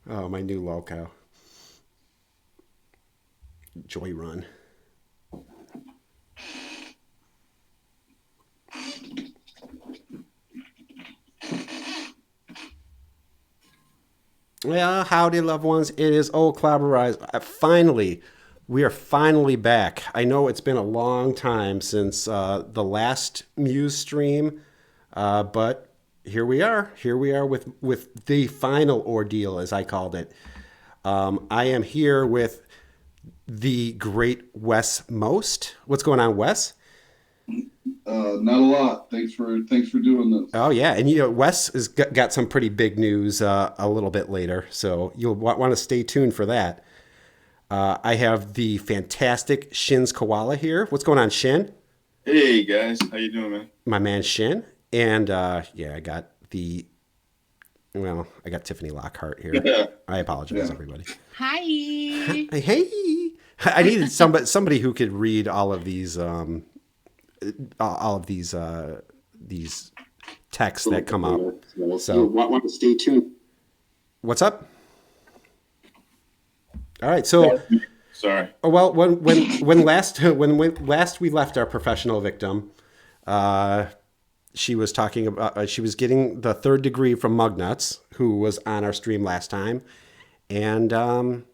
Oh, my new loco. Joy Run. Well, howdy, loved ones. It is Old Clobber. Finally, we are finally back. I know it's been a long time since the last Muse stream, but here we are. Here we are with the final ordeal, as I called it. I am here with the great Wes Moast. What's going on, Wes? Not a lot. Thanks for doing this. Oh yeah, and Wes has got some pretty big news a little bit later, so you'll want to stay tuned for that. I have the fantastic Shin's Koala here. What's going on, Shin? Hey guys, how you doing, man? My man Shin, and I got I got Tiffany Lockhart here. I apologize, everybody. Hi. Hey, I needed somebody who could read all of these these texts that come up. So want to stay tuned. What's up? All right, so Sorry. well, when last we left our professional victim, she was talking about she was getting the third degree from Mugnuts, who was on our stream last time, and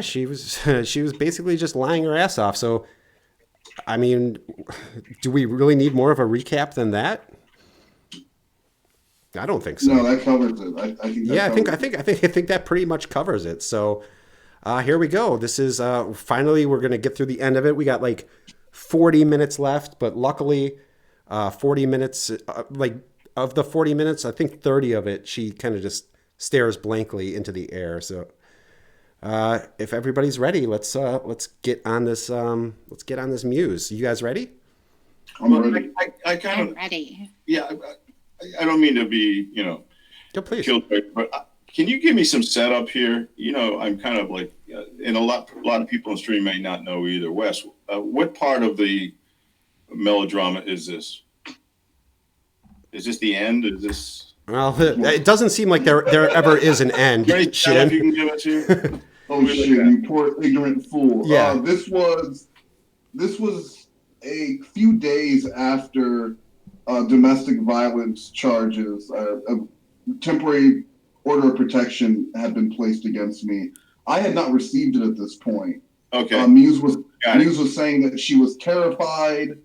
she was she was basically just lying her ass off. So, I mean, do we really need more of a recap than that? I don't think so. No, that covers it. I think. I think that pretty much covers it. So, here we go. This is finally we're gonna get through the end of it. We got like 40 minutes left, but luckily, 40 minutes of the 40 minutes, I think 30 of it she kind of just stares blankly into the air. So, if everybody's ready, let's get on this. Let's get on this Muse. You guys ready? I'm ready. I kind I'm of ready. yeah. I don't mean to be Go please. killed, but can you give me some setup here? I'm kind of like, and a lot of people on stream may not know either. Wes, what part of the melodrama is this? Is this the end? Is this? Well, it doesn't seem like there ever is an end. Great setup you can give it to. Oh shit! You poor ignorant fool. Yeah. This was a few days after domestic violence charges. A temporary order of protection had been placed against me. I had not received it at this point. Okay. Muse was saying that she was terrified,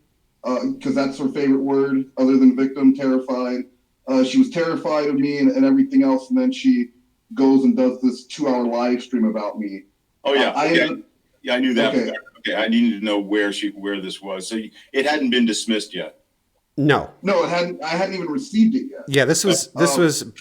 because that's her favorite word other than victim, terrified. She was terrified of me and everything else, and then she goes and does this 2-hour live stream about me. Oh yeah. I knew that. Okay. Okay. I needed to know where this was. So it hadn't been dismissed yet. No. No, I hadn't even received it yet. Yeah, this was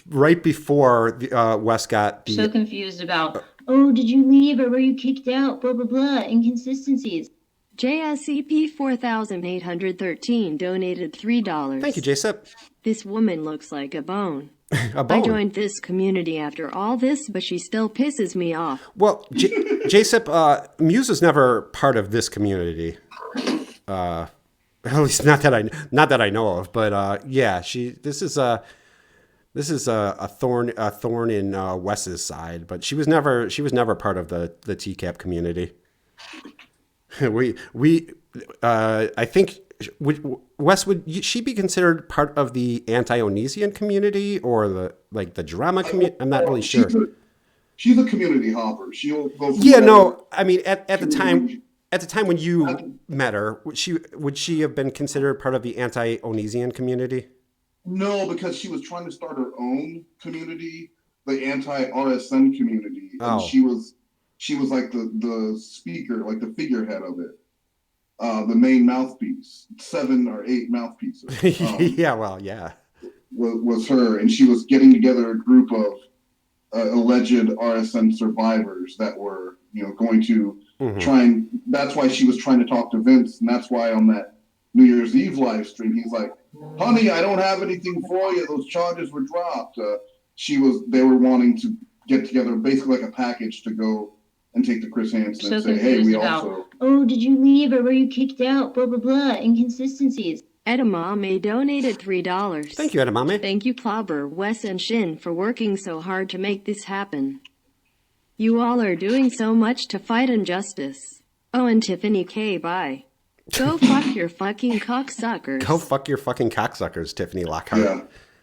right before Wes got So the. confused about, oh, did you leave or were you kicked out? Blah, blah, blah. Inconsistencies. JSCP 4813 donated $3. Thank you, J-Sip. This woman looks like a bone. A I bone. joined this community after all this, but she still pisses me off. Well, J-Sip, Muse was never part of this community. At least not that I know of, but yeah, this is a thorn in Wes's side, but she was never part of the TCAP community. I think Wes, would she be considered part of the anti-Onesian community or the drama community? I'm not really sure. She's a community hopper. She'll go. Yeah, no, I mean at the time. At the time when you met her, would she have been considered part of the anti-Onesian community? No, because she was trying to start her own community, the anti-RSN community, and she was like the speaker, like the figurehead of it, the main mouthpiece, 7 or 8 mouthpieces. Yeah. Was her, and she was getting together a group of alleged RSN survivors that were, going to. Mm-hmm. That's why she was trying to talk to Vince, and that's why on that New Year's Eve live stream, he's like, "Honey, I don't have anything for you. Those charges were dropped." They were wanting to get together, basically like a package to go and take to Chris Hansen So and say, "Hey, we about, also." Oh, did you leave or were you kicked out? Blah blah blah. Inconsistencies. Edamame donated $3. Thank you, Edamame. Thank you, Clobber, Wes, and Shin for working so hard to make this happen. You all are doing so much to fight injustice. Oh, and Tiffany K, bye. Go fuck your fucking cocksuckers. Go fuck your fucking cocksuckers, Tiffany Lockhart. Yeah.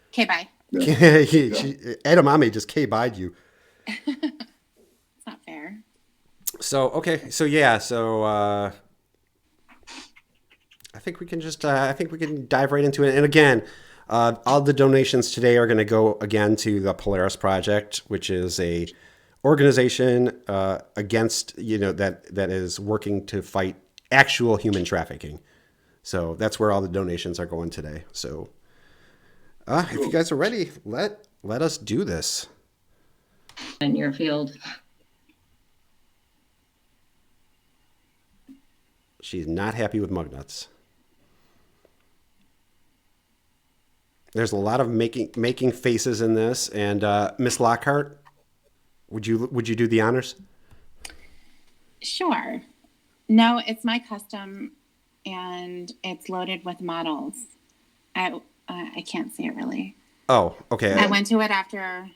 Okay, bye. Edamame just K-byed you. It's not fair. So, okay. So, yeah. So, I think we can just, I think we can dive right into it. And again, all the donations today are going to go again to the Polaris Project, which is a organization against, that is working to fight actual human trafficking. So that's where all the donations are going today. So if you guys are ready, let us do this. In your field. She's not happy with mug nuts. There's a lot of making faces in this, and Miss Lockhart, would you do the honors? Sure. No, it's my custom, and it's loaded with models. I can't see it really. Oh, okay. I went to it after.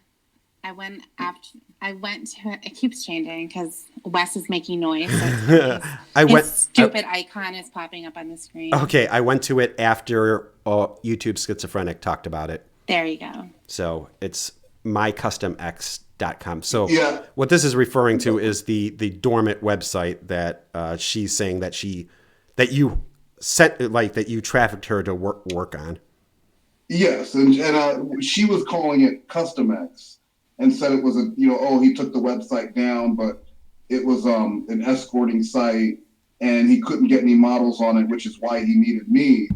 I went to it. It keeps changing because Wes is making noise. So his stupid icon is popping up on the screen. Okay, I went to it after YouTube Schizophrenic talked about it. There you go. So it's mycustomx.com. So Yeah. what this is referring to is the dormant website that she's saying that you sent, like, that you trafficked her to work on. Yes, and she was calling it Custom X and said it was he took the website down, but it was an escorting site and he couldn't get any models on it, which is why he needed me.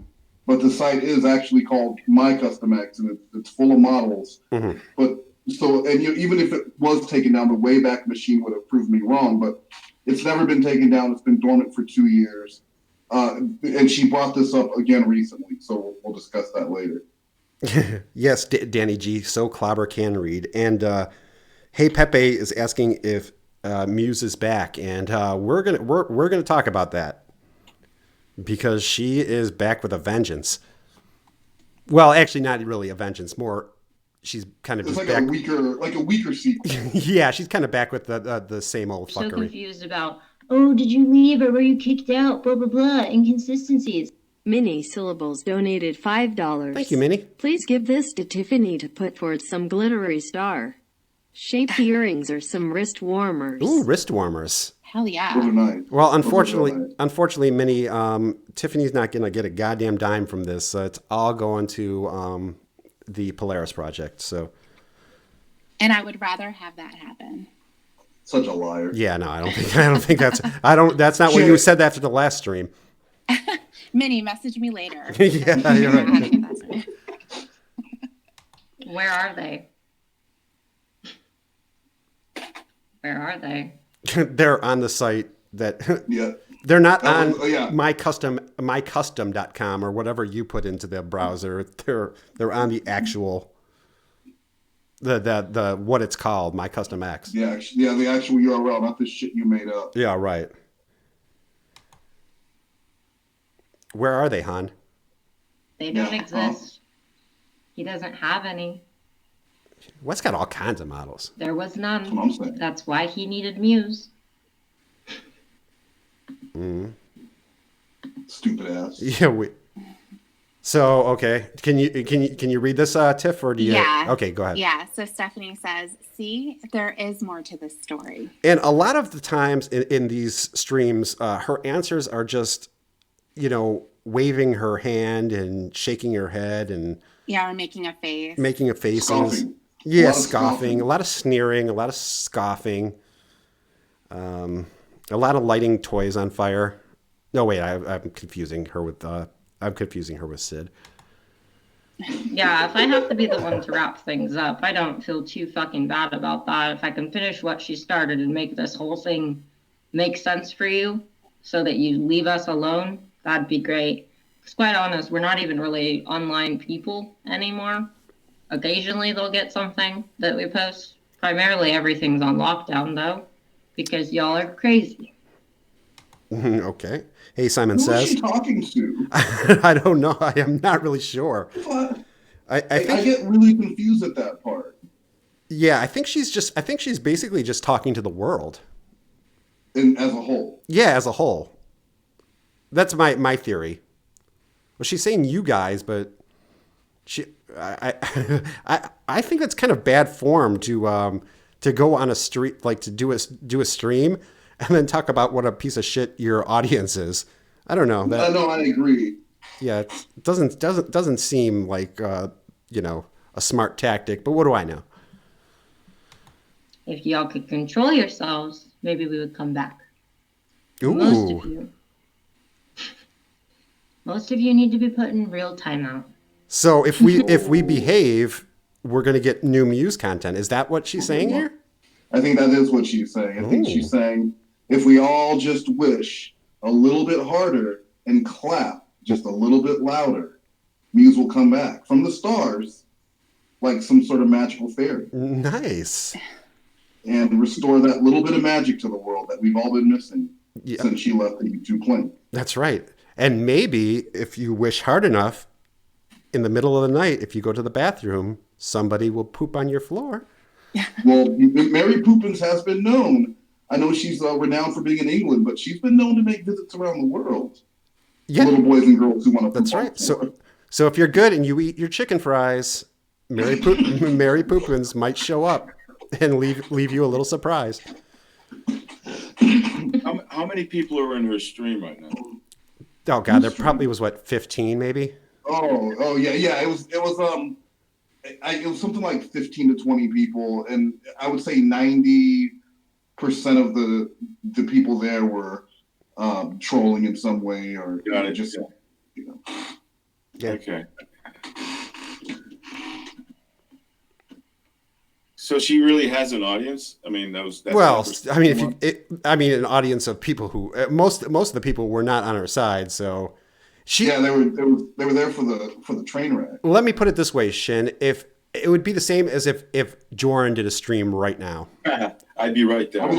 But the site is actually called My Custom X, and it's full of models. Mm-hmm. But even if it was taken down, the Wayback Machine would have proved me wrong. But it's never been taken down. It's been dormant for 2 years, and she brought this up again recently. So we'll discuss that later. Yes, Danny G. So Clobber can read. And Hey Pepe is asking if Muse is back, and we're gonna talk about that because she is back with a vengeance. Well, actually, not really a vengeance. More, she's kind of it's just like back. a weaker sequel. Yeah, she's kind of back with the same old fuckery. So confused about, oh, did you leave or were you kicked out? Blah blah blah. Inconsistencies. Minnie Syllables donated $5. Thank you, Minnie. Please give this to Tiffany to put towards some glittery star. Shaped earrings or some wrist warmers. Ooh, wrist warmers. Hell yeah. Those are nice. Well, unfortunately, Minnie, Tiffany's not going to get a goddamn dime from this. It's all going to the Polaris Project. So. And I would rather have that happen. Such a liar. Yeah, no, I don't think that's. That's not what you said after the last stream. Minnie, message me later. Yeah, you're right. Where are they? Where are they? They're on the site that. Yeah. They're not on mycustom.com or whatever you put into the browser. They're on the actual the what it's called, My Custom X. Yeah, the actual URL, not the shit you made up. Yeah, right. Where are they, Han? They don't exist. He doesn't have any. Wes got all kinds of models. There was none. That's what I'm saying. That's why he needed Muse. Stupid ass. Yeah. So okay, can you read this, Tiff, or do you? Yeah. Okay, go ahead. Yeah. So Stephanie says, "See, there is more to this story." And a lot of the times in these streams, her answers are just, waving her hand and shaking her head and or making a face. Making a face. Scoffing. Yeah, scoffing. A lot of sneering. A lot of scoffing. A lot of lighting toys on fire. No, wait, I'm confusing her with Sid. Yeah, if I have to be the one to wrap things up, I don't feel too fucking bad about that. If I can finish what she started and make this whole thing make sense for you so that you leave us alone, that'd be great. Because quite honest, we're not even really online people anymore. Occasionally they'll get something that we post. Primarily everything's on lockdown, though, because y'all are crazy. Okay. Hey, Simon Who is Says. she talking to? I don't know. I am not really sure. What? I I think get really confused at that part. yeah, I think she's basically just talking to the world. And as a whole. Yeah, as a whole. That's my theory. Well, she's saying you guys, but I think that's kind of bad form to go on a street, like to do a stream and then talk about what a piece of shit your audience is. I don't know. No, I agree. Yeah, it doesn't seem like a smart tactic, but what do I know? If y'all could control yourselves, maybe we would come back. Ooh. Most of you need to be put in real timeout. So if we behave, we're going to get new Muse content. Is that what she's saying here? I think that is what she's saying. I think she's saying if we all just wish a little bit harder and clap just a little bit louder, Muse will come back from the stars like some sort of magical fairy. Nice. And restore that little bit of magic to the world that we've all been missing since she left the YouTube plane. That's right. And maybe if you wish hard enough, in the middle of the night, if you go to the bathroom, somebody will poop on your floor. Well, Mary Poppins has been known. I know she's renowned for being in England, but she's been known to make visits around the world. Yeah. Little boys and girls who want to poop. That's right. So if you're good and you eat your chicken fries, Mary Poppins might show up and leave you a little surprise. How many people are in her stream right now? Oh God, there probably was 15 maybe. Oh yeah. It was something like 15 to 20 people, and I would say 90% of the people there were trolling in some way or just. Yeah. Okay. So she really has an audience. I mean, that's an audience of people who most of the people were not on her side. So they were there for the train wreck. Let me put it this way, Shin. If it would be the same as if Joran did a stream right now, I'd be right there.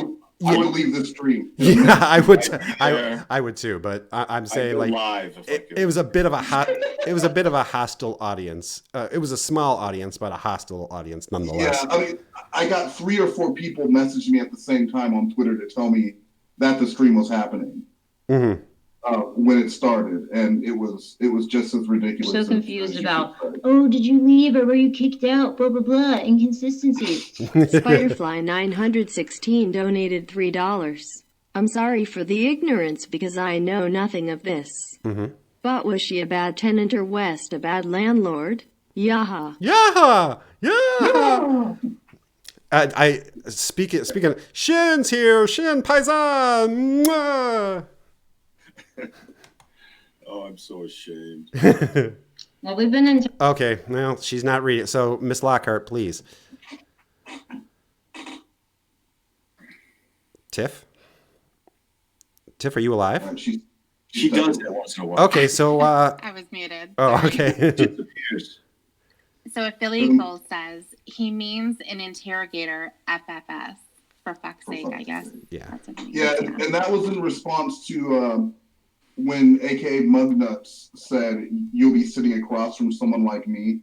I would leave the stream. Yeah, I would. I would too. But I'm saying like live it was a bit of a hostile audience. It was a small audience, but a hostile audience nonetheless. Yeah, I mean, I got 3 or 4 people messaging me at the same time on Twitter to tell me that the stream was happening when it started, and it was just as ridiculous. I'm so confused about. Oh, did you leave or were you kicked out? Blah blah blah. Inconsistencies. Spiderfly 916 donated $3. I'm sorry for the ignorance because I know nothing of this. Mm-hmm. But was she a bad tenant or West a bad landlord? Yaha. Yeah. I speaking. Shin's here. Shin Paisan. Mwah. Oh, I'm so ashamed. Well, we've been in. Okay, well, she's not reading. So, Miss Lockhart, please. Tiff, are you alive? She does that once in a while. Okay, so I was muted. Oh, okay. So a Philly Cole says he means an interrogator FFS for fuck's sake, I guess. Yeah. Yeah, and that was in response to when AKA Mugnuts said, "You'll be sitting across from someone like me,"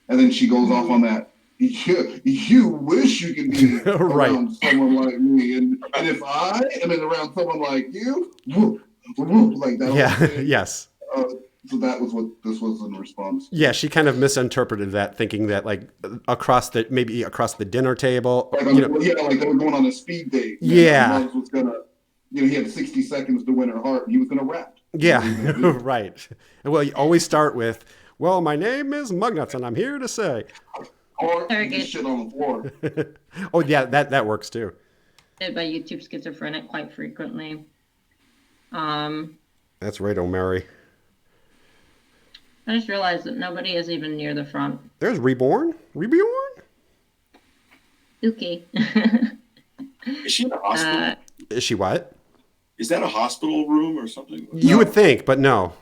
and then she goes off on that. You wish you could be around someone like me, and if I am around someone like you, like that. Yeah. Yes. So that was what this was in response to. Yeah, she kind of misinterpreted that, thinking that like across the dinner table. Like like they were going on a speed date. Yeah. Muggs was gonna, he had 60 seconds to win her heart, and he was gonna rap. Yeah, right. Well, you always start with, "Well, my name is Mugnuts, and I'm here to say." Or just shit on the floor. Oh yeah, that works too. By YouTube Schizophrenic quite frequently. That's right, O'Mary. I just realized that nobody is even near the front. There's Reborn. Okay. Is she in a hospital? Is she what? Is that a hospital room or something? You would think, but no.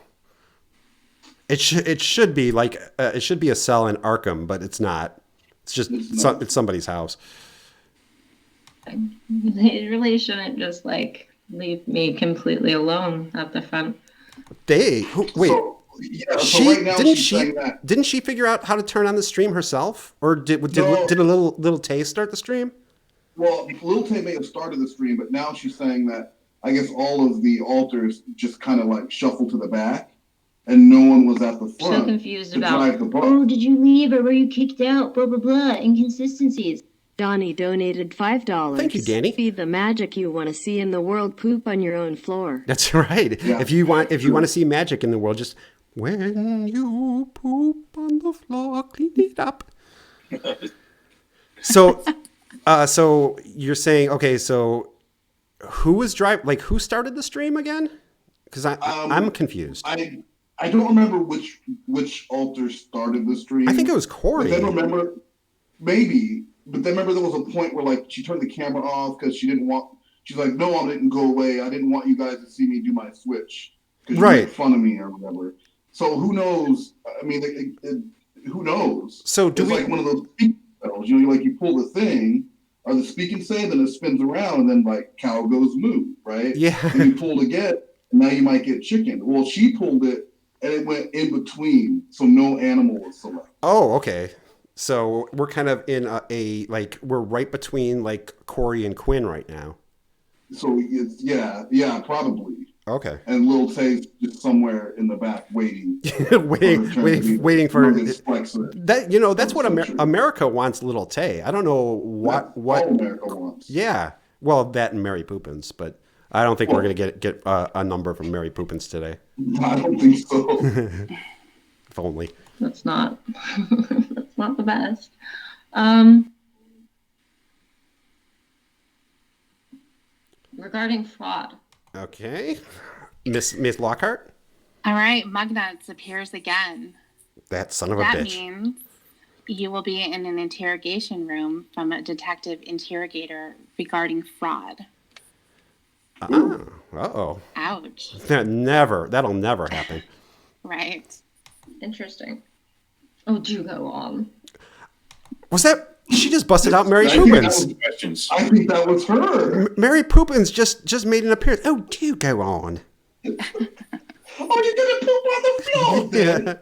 It should be like it should be a cell in Arkham, but it's not. It's just it's somebody's house. They really shouldn't just like leave me completely alone at the front. Wait. So, yeah, so right now she's saying that. Didn't she figure out how to turn on the stream herself, or did a little Tay start the stream? Well, Lil Tay may have started the stream, but now she's saying that I guess all of the alters just kind of like shuffled to the back, and no one was at the front. So confused about. Oh, did you leave or were you kicked out? Blah blah blah. Inconsistencies. Donnie donated $5. Thank you, Danny. Be the magic you want to see in the world. Poop on your own floor. That's right. Yeah. If you want to see magic in the world, just when you poop on the floor, clean it up. So you're saying, okay, so who was driving? Like, who started the stream again? Because I'm confused. I don't remember which alter started the stream. I think it was Corey. But then remember, maybe. But then remember, there was a point where like she turned the camera off because she didn't want. She's like, "No, I didn't go away. I didn't want you guys to see me do my switch because you made fun of me or whatever." So who knows? I mean, who knows? So it's like one of those speaking pedals. You know, you pull the thing, or the speaking say, then it spins around, and then like cow goes moo, right? Yeah. And you pulled again, and now you might get chicken. Well, she pulled it, and it went in between, so no animal was selected. Oh, okay. So we're kind of in we're right between like Corey and Quinn right now. So it's probably. Okay. And Lil Tay's just somewhere in the back waiting. waiting for that. You know, that's what America wants. Lil Tay. I don't know what all America wants. Yeah. Well, that and Mary Poopins, but I don't think we're gonna get a number from Mary Poopins today. I don't think so. If only. That's not the best. Regarding fraud. Okay. Miss Lockhart? All right, Mugnuts appears again. That son of a bitch. That means you will be in an interrogation room from a detective interrogator regarding fraud. Uh-oh. Ouch. That'll never happen. Right. Interesting. Oh, do go on. Was that... She just busted out Mary Poopins. I think that was her. Mary Poopins just made an appearance. Oh, do go on. Oh, you're going to poop on the floor then?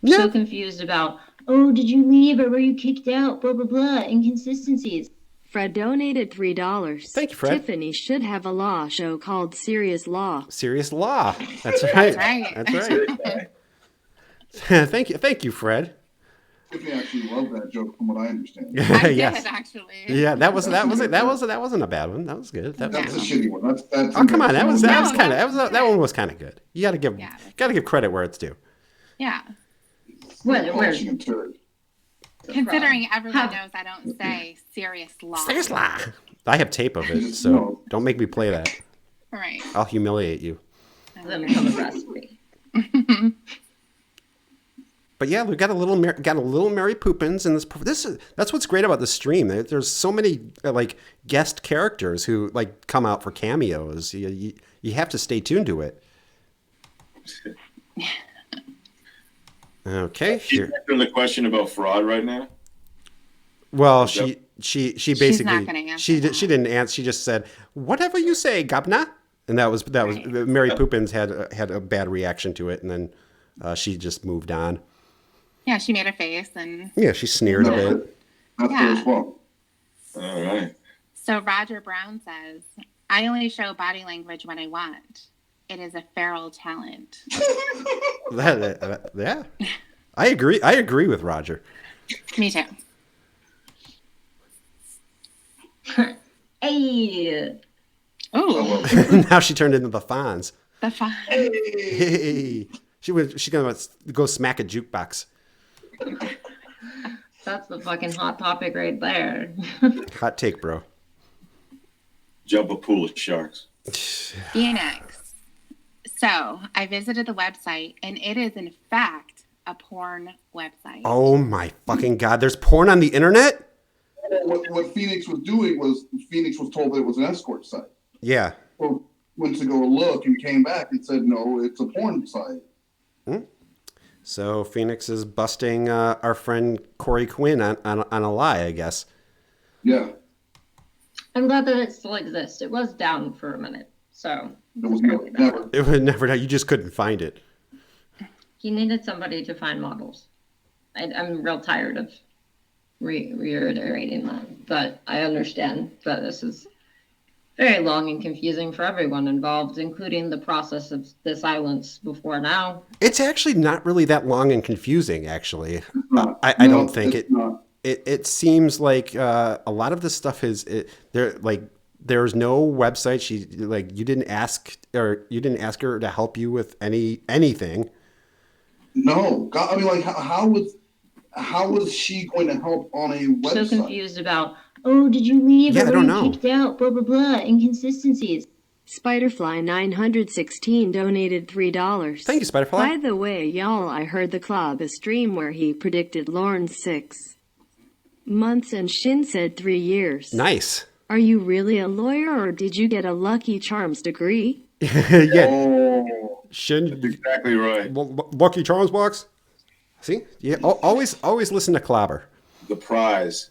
Yeah. So confused about... Oh, did you leave or were you kicked out? Blah, blah, blah. Inconsistencies. Fred donated $3. Thank you, Fred. Tiffany should have a law show called Serious Law. Serious Law. That's right. That's right. Thank you, Fred. Tiffany actually loved that joke, from what I understand. I did, actually. Yeah, that wasn't a bad one. That was good. That's a shitty one. That's oh, come on, that one was kind of good. You got to give credit where it's due. Yeah. Where? Considering everyone knows I don't say serious law. Serious law. I have tape of it, so don't make me play that. Right. I'll humiliate you. Let me come arrest me. But yeah, we got a little Mary Poopins in this. That's what's great about the stream. There's so many like guest characters who like come out for cameos. You have to stay tuned to it. Okay. She's answering the question about fraud right now. Well, she basically she didn't answer. She just said whatever you say, Gabna, and that was Mary Poopins had a bad reaction to it, and then she just moved on. Yeah, she made a face and... Yeah, she sneered a bit. That's her fault. All right. So Roger Brown says, I only show body language when I want. It is a feral talent. Yeah. I agree with Roger. Me too. Hey. Oh. Now she turned into the Fonz. The Fonz. Hey. She's going to go smack a jukebox. That's the fucking hot topic right there. Hot take, bro. Jump a pool of sharks. Phoenix. So I visited the website, and it is in fact a porn website. Oh my fucking God! There's porn on the internet. What Phoenix was doing was Phoenix was told that it was an escort site. Yeah. Or went to go look and came back and said, no, it's a porn site. So Phoenix is busting our friend Corey Quinn on a lie, I guess. Yeah. I'm glad that it still exists. It was down for a minute, so It was really bad. never. It was never. You just couldn't find it. He needed somebody to find models. I'm real tired of reiterating that, but I understand that this is very long and confusing for everyone involved, including the process of the silence before now. It's actually not really that long and confusing, actually. I No, don't think it's it. not. It seems like a lot of this stuff is there. Like there's no website. She like you didn't ask her to help you with anything. No, God, I mean, like, how was she going to help on a website? So confused about, Oh, did you leave Yeah, or I were don't you know. kicked out? Blah, blah, blah. Inconsistencies. Spiderfly916 donated $3. Thank you, Spiderfly. By the way, y'all, I heard the Club a stream where he predicted Lorne's 6 months and Shin said 3 years. Nice. Are you really a lawyer or did you get a Lucky Charms degree? Yeah. Oh, Shin, That's exactly right. Lucky Charms box. See, yeah. Always listen to Clobber. The prize.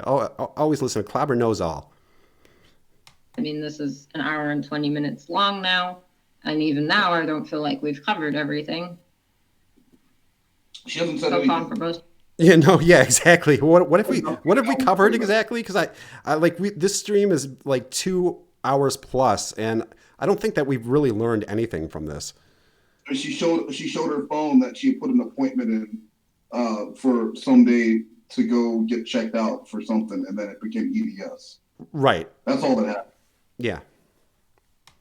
Always listen to Clobber knows all. I mean, this is an hour and 20 minutes long now, and even now I don't feel like we've covered everything. she hasn't said So far anything. for most. Yeah, no, yeah, exactly. What if we covered exactly? Because this stream is like 2 hours plus, and I don't think that we've really learned anything from this. She showed her phone that she had put an appointment in for someday to go get checked out for something, and then it became EDS. Right. That's all that happened. Yeah.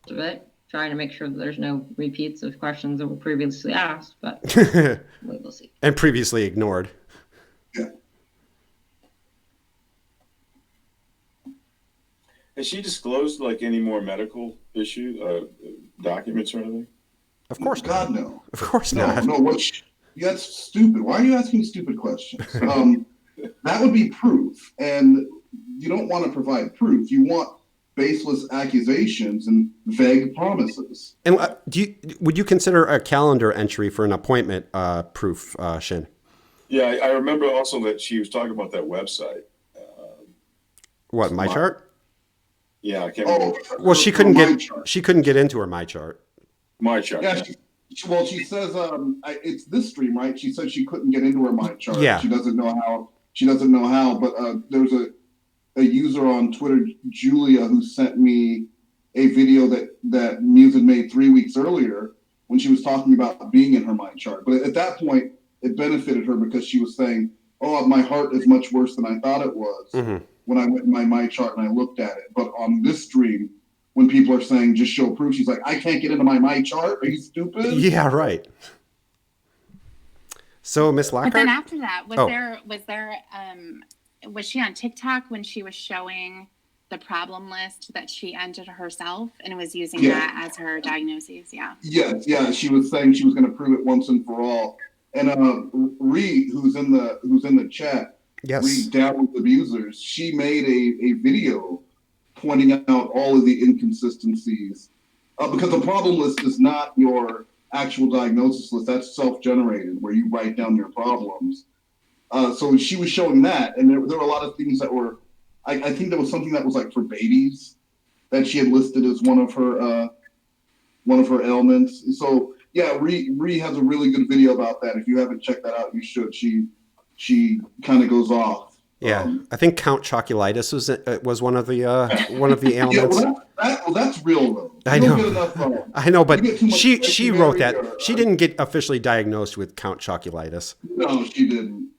Of it, trying to make sure that there's no repeats of questions that were previously asked, but we will see. And previously ignored. Yeah. Has she disclosed like any more medical issue documents or anything? Of course not. God, no. Of course No, not. no. That's stupid. Why are you asking stupid questions? That would be proof, and you don't want to provide proof. You want baseless accusations and vague promises. And would you consider a calendar entry for an appointment proof, Shin? Yeah, I remember also that she was talking about that website. What, my chart? Yeah, I can't remember. Well, she couldn't get into her my chart. My chart. Yeah, she says it's this stream, right? She said she couldn't get into her my chart. Yeah. She doesn't know how. But there's a user on Twitter, Julia, who sent me a video that Muse had made 3 weeks earlier when she was talking about being in her my chart. But at that point, it benefited her because she was saying, "Oh, my heart is much worse than I thought it was." Mm-hmm. When I went in my chart and I looked at it. But on this stream, when people are saying just show proof, she's like, I can't get into my chart. Are you stupid? Yeah, right. So, Miss But Lockhart? then after that, was she on TikTok when she was showing the problem list that she entered herself and was using that as her diagnosis? Yeah. Yes, yeah. She was saying she was going to prove it once and for all. And Ree, who's in the chat, Yes. Ree Down with Abusers, she made a video pointing out all of the inconsistencies. Because the problem list is not your actual diagnosis list. That's self-generated, where you write down your problems. So she was showing that, and there were a lot of things that were, I think there was something that was like for babies that she had listed as one of her ailments. So yeah, Ree has a really good video about that. If you haven't checked that out, you should. She kind of goes off. Yeah, I think Count Chocolitis was one of the ailments. Yeah, well, that's real though. I know. I know, but she wrote that. She didn't get officially diagnosed with Count Chocolitis. No, she didn't.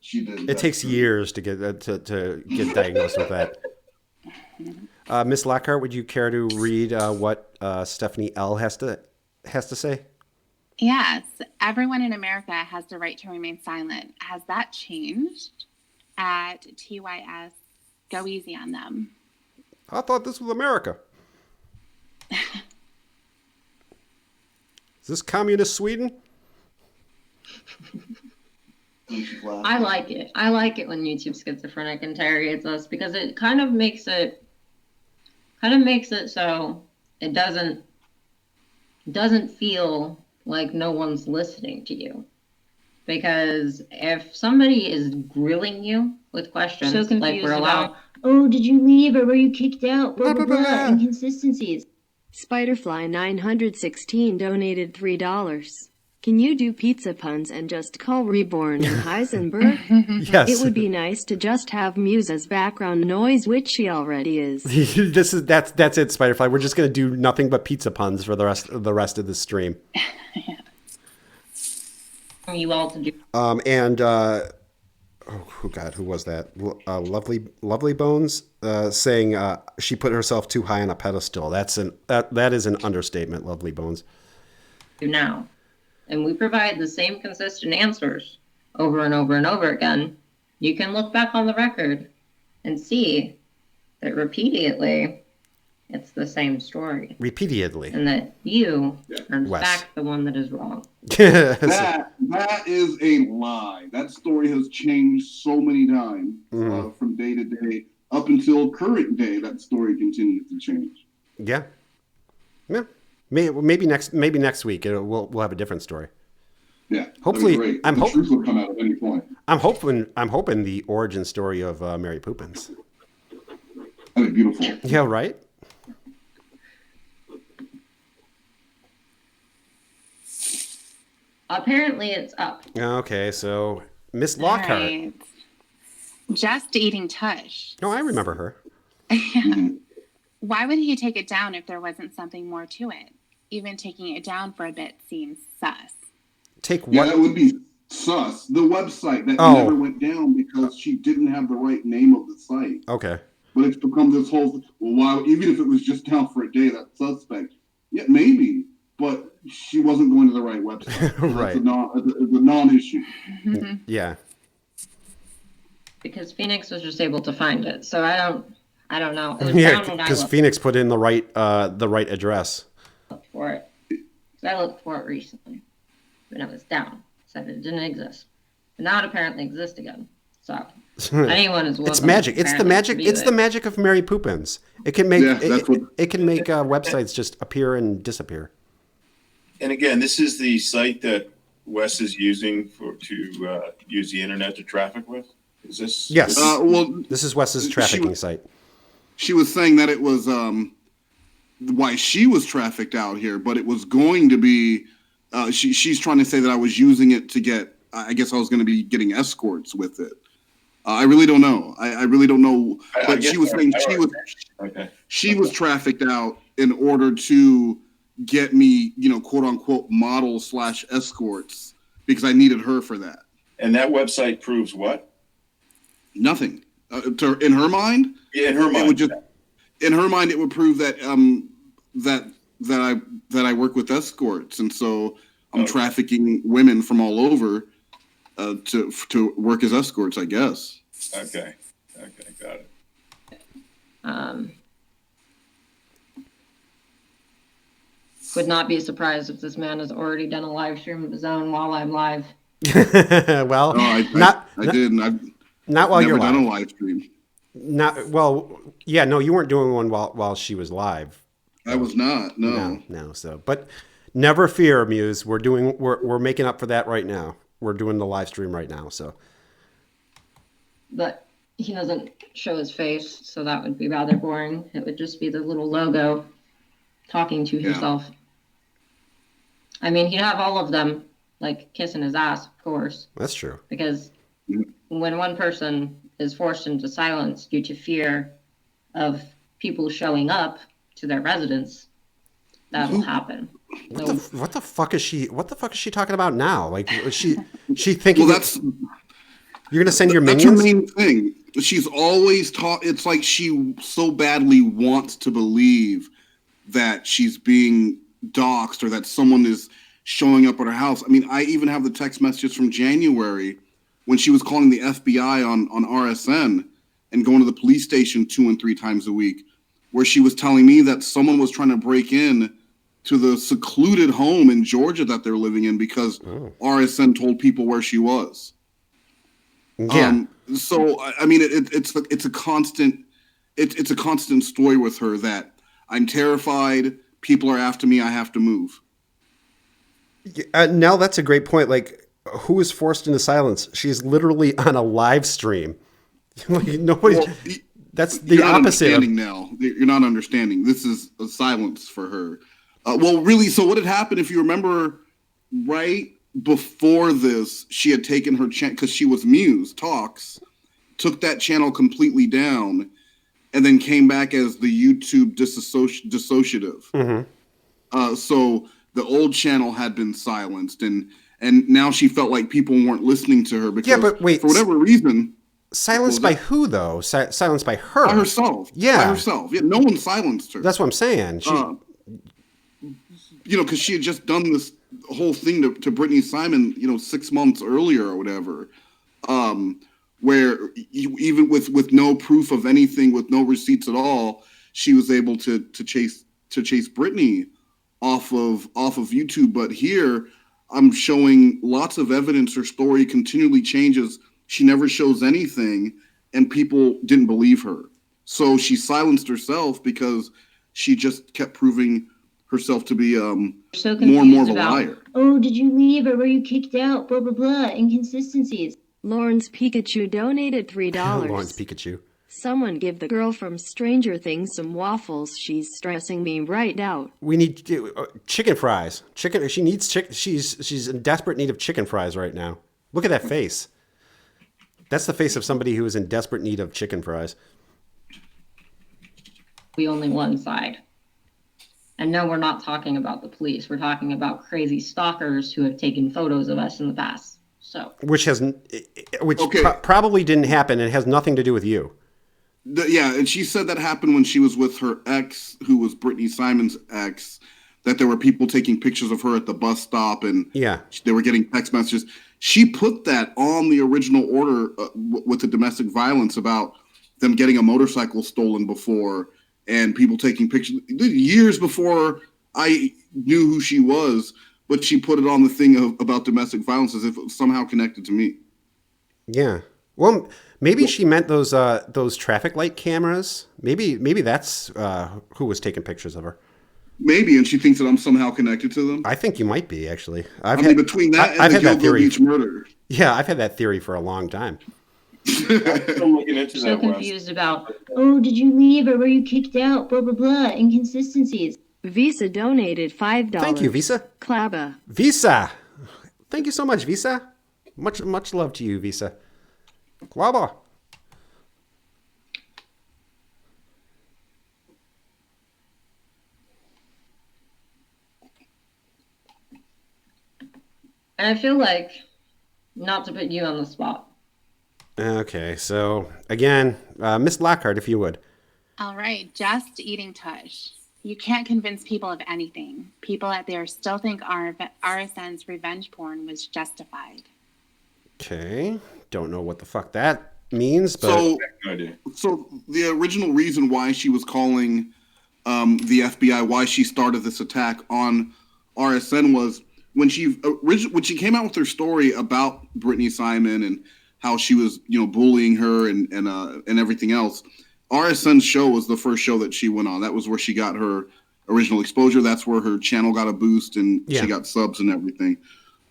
It takes years to get to get diagnosed with that. Miss Lockhart, would you care to read what Stephanie L has to say? Yes, everyone in America has the right to remain silent. Has that changed? At TYS, go easy on them. I thought this was America. Is this communist Sweden? I like it. I like it when YouTube Schizophrenic interrogates us because it kind of makes it so it doesn't feel like no one's listening to you. Because if somebody is grilling you, with questions. So confused like we're allowed. about, oh, did you leave or were you kicked out? Blah, blah, blah. Inconsistencies. Spiderfly916 donated $3. Can you do pizza puns and just call Reborn and Heisenberg? Yes. It would be nice to just have Muse as background noise, which she already is. That's it, Spiderfly. We're just gonna do nothing but pizza puns for the rest of the stream. You all to do. Oh God, who was that? Lovely Bones saying she put herself too high on a pedestal. That is an understatement. Lovely Bones. Now, and we provide the same consistent answers over and over and over again. You can look back on the record and see that repeatedly it's the same story. Repeatedly. And that you are in Wes. fact the one that is wrong. That is a lie. That story has changed so many times from day to day up until current day. That story continues to change. Yeah. Maybe next week we'll have a different story. Yeah. Hopefully, great. I'm the truth will come out at any point. I'm hoping the origin story of Mary Poppins. That'd be beautiful. Yeah, right. Apparently it's up. Okay, so Miss Lockhart. Right. Just EatingTush. Oh, I remember her. Why would he take it down if there wasn't something more to it? Even taking it down for a bit seems sus. Take Yeah, what? that would be sus. The website that never went down because she didn't have the right name of the site. Okay. But it's become this whole, well, why, even if it was just down for a day, that's suspect. Yeah, maybe, but she wasn't going to the right website. So Right. It's a non-issue. Yeah. Because Phoenix was just able to find it. So I don't know. It was Yeah, down when I because looked Phoenix put in the right address. for it. So I looked for it recently. And it was down. Said it didn't exist. But now it apparently exists again. So anyone is welcome. It's magic. It's the magic. apparently to It's view the it. magic of Mary Poppins. It can make Yeah, it can make websites just appear and disappear. And again, this is the site that Wes is using to use the internet to traffic with. Is this? Yes. Well, This is Wes's trafficking site. she was saying that it was why she was trafficked out here, but it was going to be. She's trying to say that I was using it to get. I guess I was going to be getting escorts with it. I really don't know. I really don't know. But she was saying she was trafficked out in order to get me, quote unquote, model / escorts because I needed her for that. And that website proves what? Nothing. In her mind, Yeah, in her mind. it would just. In her mind, it would prove that that I work with escorts, and so I'm trafficking women from all over to work as escorts, I guess. Okay, got it. Would not be surprised if this man has already done a live stream of his own while I'm live. Well, No, I didn't. I've not while never you're done live. a live stream. Not well. Yeah, no, you weren't doing one while she was live. I was not. No. No. So, but never fear, Muse. We're making up for that right now. We're doing the live stream right now. So, But he doesn't show his face, so that would be rather boring. It would just be the little logo talking to himself. I mean, he'd have all of them, like, kissing his ass, of course. that's true. Because when one person is forced into silence due to fear of people showing up to their residence, that will happen. What the fuck is she talking about now? Like, is she thinking? Well, that's you're gonna send your that's her minions? main thing. She's always taught. It's like she so badly wants to believe that she's being doxxed or that someone is showing up at her house. I mean, I even have the text messages from January when she was calling the FBI on RSN and going to the police station 2 and 3 times a week, where she was telling me that someone was trying to break in to the secluded home in Georgia that they're living in because RSN told people where she was. Yeah. So I mean, it's a constant story with her that I'm terrified. People are after me. I have to move. Nell, that's a great point. Like, who is forced into silence? She's literally on a live stream Like, nobody. Well, That's the you're not opposite. Understanding now. You're not understanding. This is a silence for her. Well, really. So what had happened? If you remember, right before this, she had taken her channel because she was Muse Talks, took that channel completely down, and then came back as the YouTube dissociative. So the old channel had been silenced, and now she felt like people weren't listening to her because, but wait, for whatever reason. Silenced by who, though? Silenced by her? By herself. Yeah. By herself. Yeah, no one silenced her. That's what I'm saying. Because she had just done this whole thing to Brittany Simon, 6 months earlier or whatever, where even with no proof of anything, with no receipts at all, she was able to chase Brittany off of YouTube. But here, I'm showing lots of evidence. Her story continually changes. She never shows anything, and people didn't believe her. So she silenced herself because she just kept proving herself to be more and more of a liar. Oh, did you leave or were you kicked out? Blah, blah, blah. Inconsistencies. Lawrence Pikachu donated $3. Lawrence Pikachu. Someone give the girl from Stranger Things some waffles. She's stressing me right out. We need chicken fries. She needs chicken. She's in desperate need of chicken fries right now. Look at that face. That's the face of somebody who is in desperate need of chicken fries. We only one side. And no, we're not talking about the police. We're talking about crazy stalkers who have taken photos of us in the past. So, probably didn't happen and has nothing to do with you. Yeah, and she said that happened when she was with her ex, who was Brittany Simon's ex, that there were people taking pictures of her at the bus stop, and they were getting text messages. She put that on the original order with the domestic violence about them getting a motorcycle stolen before and people taking pictures years before I knew who she was, but she put it on the thing about domestic violence as if it was somehow connected to me. Yeah. Well, maybe she meant those traffic light cameras. Maybe that's who was taking pictures of her. Maybe, and she thinks that I'm somehow connected to them. I think you might be, actually. Between that and the Gilgo Beach murder. Yeah, I've had that theory for a long time. I'm looking into so that. Confused about. Oh, did you leave or were you kicked out? Blah, blah, blah. Inconsistencies. Visa donated $5. Thank you, Visa. Klaba. Visa. Thank you so much, Visa. Much love to you, Visa. Klaba. And I feel like, not to put you on the spot. Okay, so again, Miss Lockhart, if you would. All right, just EatingTush. You can't convince people of anything. People out there still think RSN's revenge porn was justified. Okay, don't know what the fuck that means, but... So the original reason why she was calling the FBI, why she started this attack on RSN was when she came out with her story about Brittany Simon and how she was, bullying her and everything else. RSN's show was the first show that she went on. That was where she got her original exposure. That's where her channel got a boost and she got subs and everything.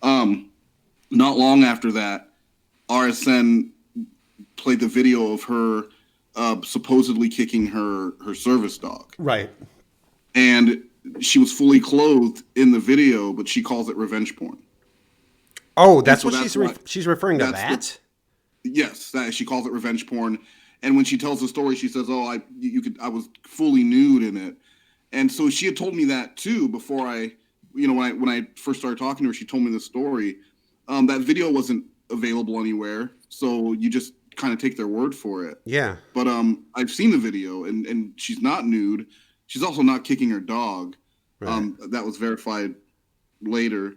Not long after that, RSN played the video of her supposedly kicking her service dog. Right. And she was fully clothed in the video, but she calls it revenge porn. Oh, that's what she's referring to that? Yes, she calls it revenge porn. And when she tells the story, she says, "Oh, I was fully nude in it." And so she had told me that too before when I first started talking to her. She told me the story. That video wasn't available anywhere, so you just kind of take their word for it. Yeah. But I've seen the video, and she's not nude. She's also not kicking her dog. Right. That was verified later.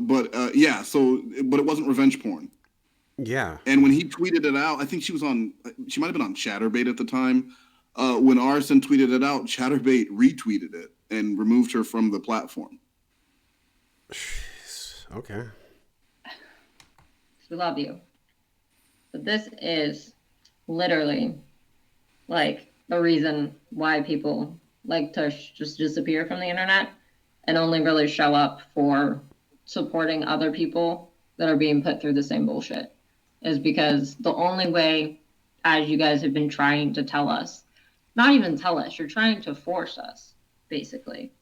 But it wasn't revenge porn. Yeah. And when he tweeted it out, I think she might have been on Chatterbait at the time. When Arson tweeted it out, Chatterbait retweeted it and removed her from the platform. Okay. We love you. But this is literally like the reason why people like Tush just disappear from the internet and only really show up for supporting other people that are being put through the same bullshit. Is because the only way as you guys have been trying to tell us. Not even tell us, you're trying to force us, basically.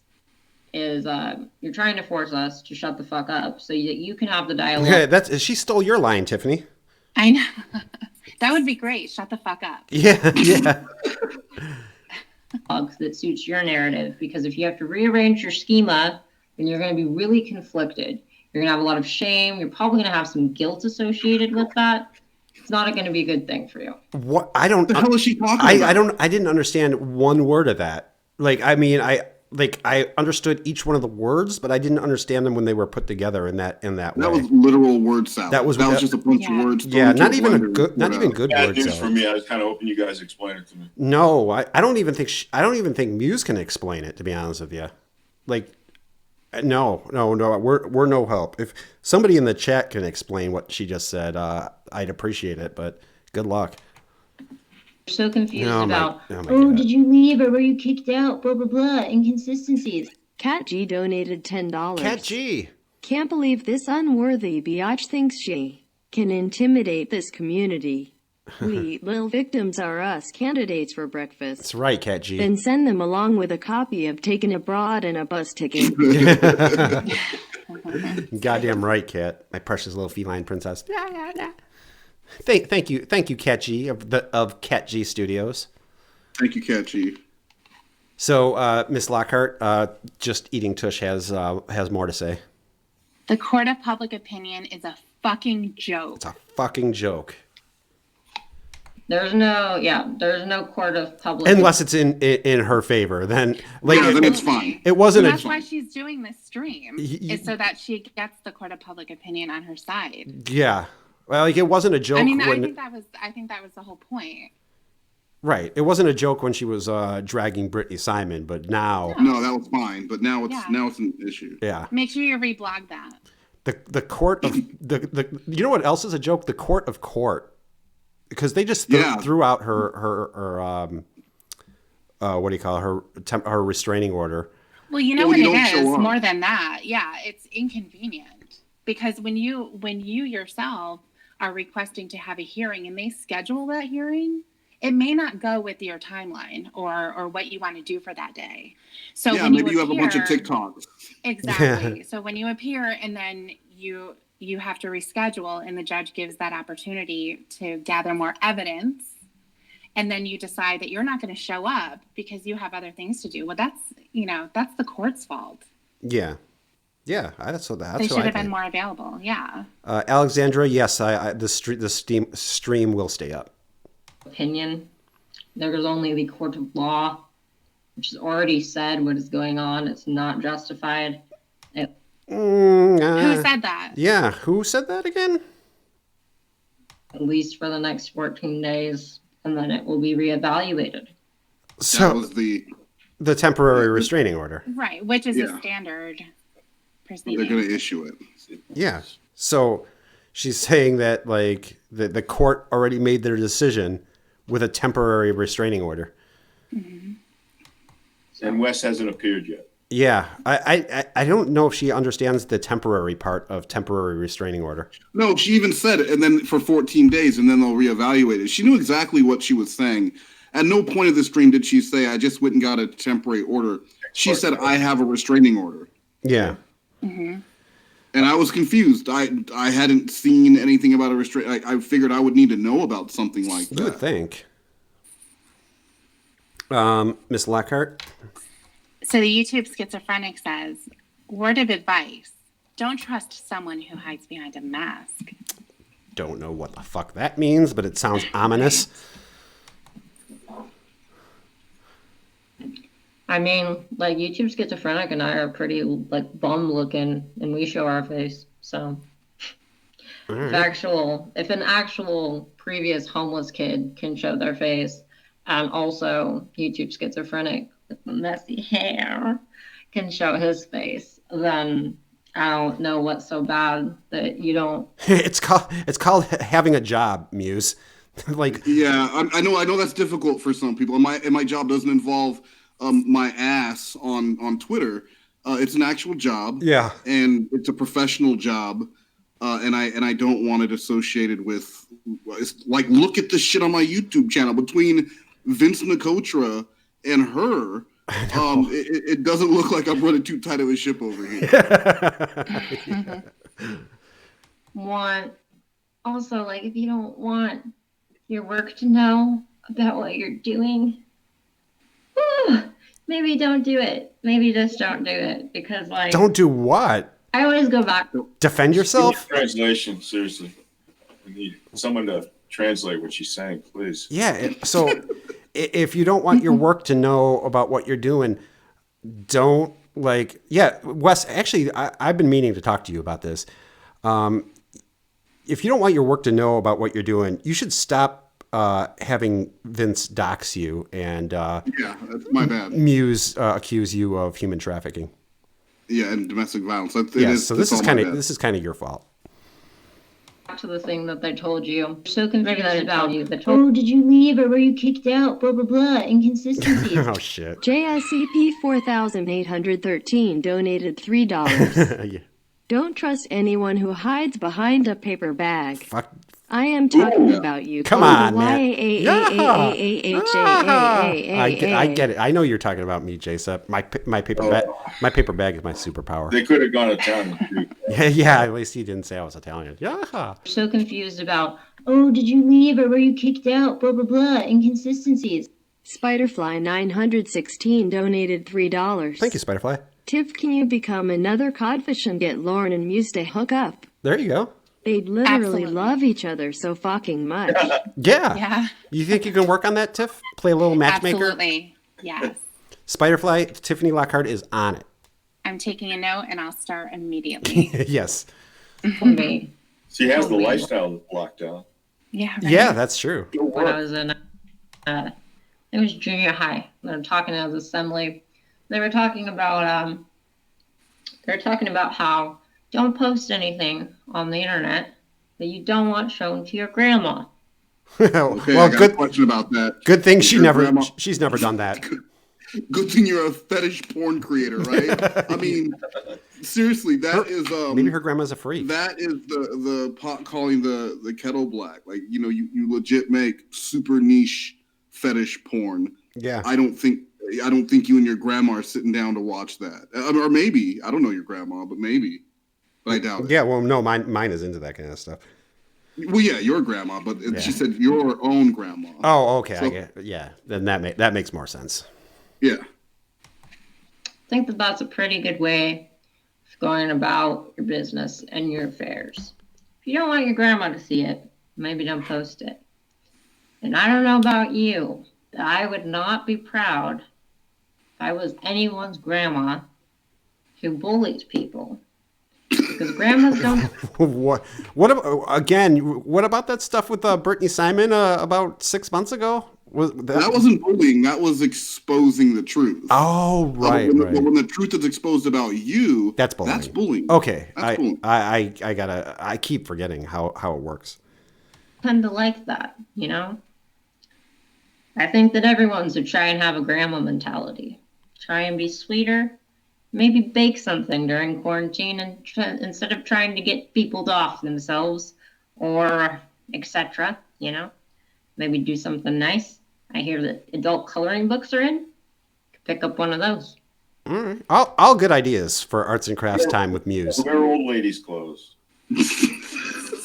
You're trying to force us to shut the fuck up so that you can have the dialogue. Yeah, she stole your line, Tiffany. I know. That would be great. Shut the fuck up. Yeah. That suits your narrative, because if you have to rearrange your schema, then you're going to be really conflicted. You're going to have a lot of shame. You're probably going to have some guilt associated with that. It's not going to be a good thing for you. What? I don't. The hell is she talking about? I didn't understand one word of that. I understood each one of the words, but I didn't understand them when they were put together in that way. That was literal word salad. That was just a bunch of words. Yeah, not even good word news salad. for me. I was kind of hoping you guys explain it to me. No, I don't even think Muse can explain it, to be honest with you. No. We're no help. If somebody in the chat can explain what she just said, I'd appreciate it, but good luck. So confused about. Oh, did you leave or were you kicked out? Blah blah blah. Inconsistencies. Cat G donated $10. Cat G. Can't believe this unworthy biatch thinks she can intimidate this community. We little victims are us candidates for breakfast. That's right, Cat G. Then send them along with a copy of Taken Abroad and a bus ticket. Goddamn right, Cat. My precious little feline princess. Thank you, Cat G of Cat G Studios. Thank you, Cat G. So, Miss Lockhart, just EatingTush has more to say. The court of public opinion is a fucking joke. It's a fucking joke. There's no court of public. Unless it's in her favor, then then it's fine. It wasn't. That's why she's doing this stream, is so that she gets the court of public opinion on her side. Yeah. Well, it wasn't a joke. I think that was the whole point. Right. It wasn't a joke when she was dragging Brittany Simon, but now. No, that was fine. But now it's an issue. Yeah. Make sure you reblog that. The court of the you know what else is a joke? The court of court, because they just threw out her what do you call it? her restraining order. Well, you know what it is. More than that, it's inconvenient because when you yourself are requesting to have a hearing and they schedule that hearing, it may not go with your timeline or what you want to do for that day. So maybe you have a bunch of TikToks. Exactly. So when you appear and then you have to reschedule and the judge gives that opportunity to gather more evidence, and then you decide that you're not going to show up because you have other things to do. Well, that's the court's fault. Yeah. Yeah, that's they should have been more available. Yeah. Alexandra, yes, the stream will stay up. Opinion. There's only the court of law, which has already said what is going on. It's not justified. Who said that? Yeah, who said that again? At least for the next 14 days, and then it will be reevaluated. So that was the temporary restraining order. Right, which is a standard proceeding. They're going to issue it. Yeah. So she's saying that the court already made their decision with a temporary restraining order. Mm-hmm. And Wes hasn't appeared yet. Yeah. I don't know if she understands the temporary part of temporary restraining order. No, she even said it, and then for 14 days, and then they'll reevaluate it. She knew exactly what she was saying. At no point of the stream did she say, I just went and got a temporary order. She said, I have a restraining order. Yeah. Mm-hmm. And I was confused. I hadn't seen anything about a restraint. I figured I would need to know about something like that. You would think. Miss Lockhart? So the YouTube Schizophrenic says, word of advice, don't trust someone who hides behind a mask. Don't know what the fuck that means, but it sounds ominous. I mean, YouTube Schizophrenic and I are pretty bum looking, and we show our face. So, if an actual previous homeless kid can show their face, and also YouTube Schizophrenic with messy hair can show his face, then I don't know what's so bad that you don't. It's called having a job, Muse. Yeah, I know that's difficult for some people. And my job doesn't involve my ass on Twitter. It's an actual job. Yeah. And it's a professional job. and I don't want it associated with. It's like, look at the shit on my YouTube channel between Vince Nicotra and her. It doesn't look like I'm running too tight of a ship over here. Also, like, if you don't want your work to know about what you're doing, maybe don't do it. Maybe just don't do it, because, like, don't do what? I always go back. Defend yourself? Translation, seriously. We need someone to translate what she's saying, please. Yeah. So if you don't want your work to know about what you're doing, don't, like, yeah, Wes, actually, I've been meaning to talk to you about this. If you don't want your work to know about what you're doing, you should stop having Vince dox you and yeah, that's my bad. Muse accuse you of human trafficking. Yeah, and domestic violence. So this is kind of your fault. Back to the thing that they told you. So confused about you. Oh, did you leave or were you kicked out? Blah, blah, blah. Inconsistencies. Oh, shit. JSCP 4813 donated $3. Yeah. Don't trust anyone who hides behind a paper bag. Fuck. I am talking about you. Come on, man. I I get it. I know you're talking about me, J-Sep. My paper bag is my superpower. They could have gone to town. Yeah, at least he didn't say I was Italian. Yeah. So confused about, oh, did you leave or were you kicked out? Blah, blah, blah. Inconsistencies. Spiderfly 916 donated $3. Thank you, Spiderfly. Tiff, can you become another codfish and get Lauren and Muse to hook up? There you go. They'd literally Absolutely. love each other so fucking much. Yeah. Yeah. You think you can work on that, Tiff? Play a little matchmaker? Absolutely. Yes. Spiderfly, Tiffany Lockheart is on it. I'm taking a note and I'll start immediately. Yes. for me. She has the lifestyle locked down. Yeah. Right. Yeah, that's true. When I was in, it was junior high. They were talking at the assembly. They were talking about, how don't post anything on the internet that you don't want shown to your grandma. Okay, Well, I got a question about that. Good thing Is your grandma- she's never done that. Good thing you're a fetish porn creator, right? I mean, seriously, that is Maybe her grandma's a freak. that is the pot calling the kettle black. Like, you know, you legit make super niche fetish porn. Yeah. I don't think you and your grandma are sitting down to watch that. Or maybe, I don't know your grandma, but maybe. But I doubt it. Yeah, well, no, mine is into that kind of stuff. Well, yeah, your grandma, but Yeah. she said your own grandma. Oh, okay. So- I get. Yeah, then that makes more sense. Yeah. I think that that's a pretty good way of going about your business and your affairs. If you don't want your grandma to see it, maybe don't post it. And I don't know about you, but I would not be proud if I was anyone's grandma who bullies people. Because grandmas don't. What about that stuff with Brittany Simon about 6 months ago? That wasn't bullying. That was exposing the truth. Oh, right, But right. when the truth is exposed about you, That's bullying. That's bullying. Okay, That's bullying. I keep forgetting how it works. Tend to like that, you know? I think that everyone should try and have a grandma mentality. Try and be sweeter. Maybe bake something during quarantine and instead of trying to get people off themselves or etc., you know? Maybe do something nice. I hear that adult coloring books are in. Pick up one of those. All right, all good ideas for arts and crafts time with Muse. Wear old ladies' clothes.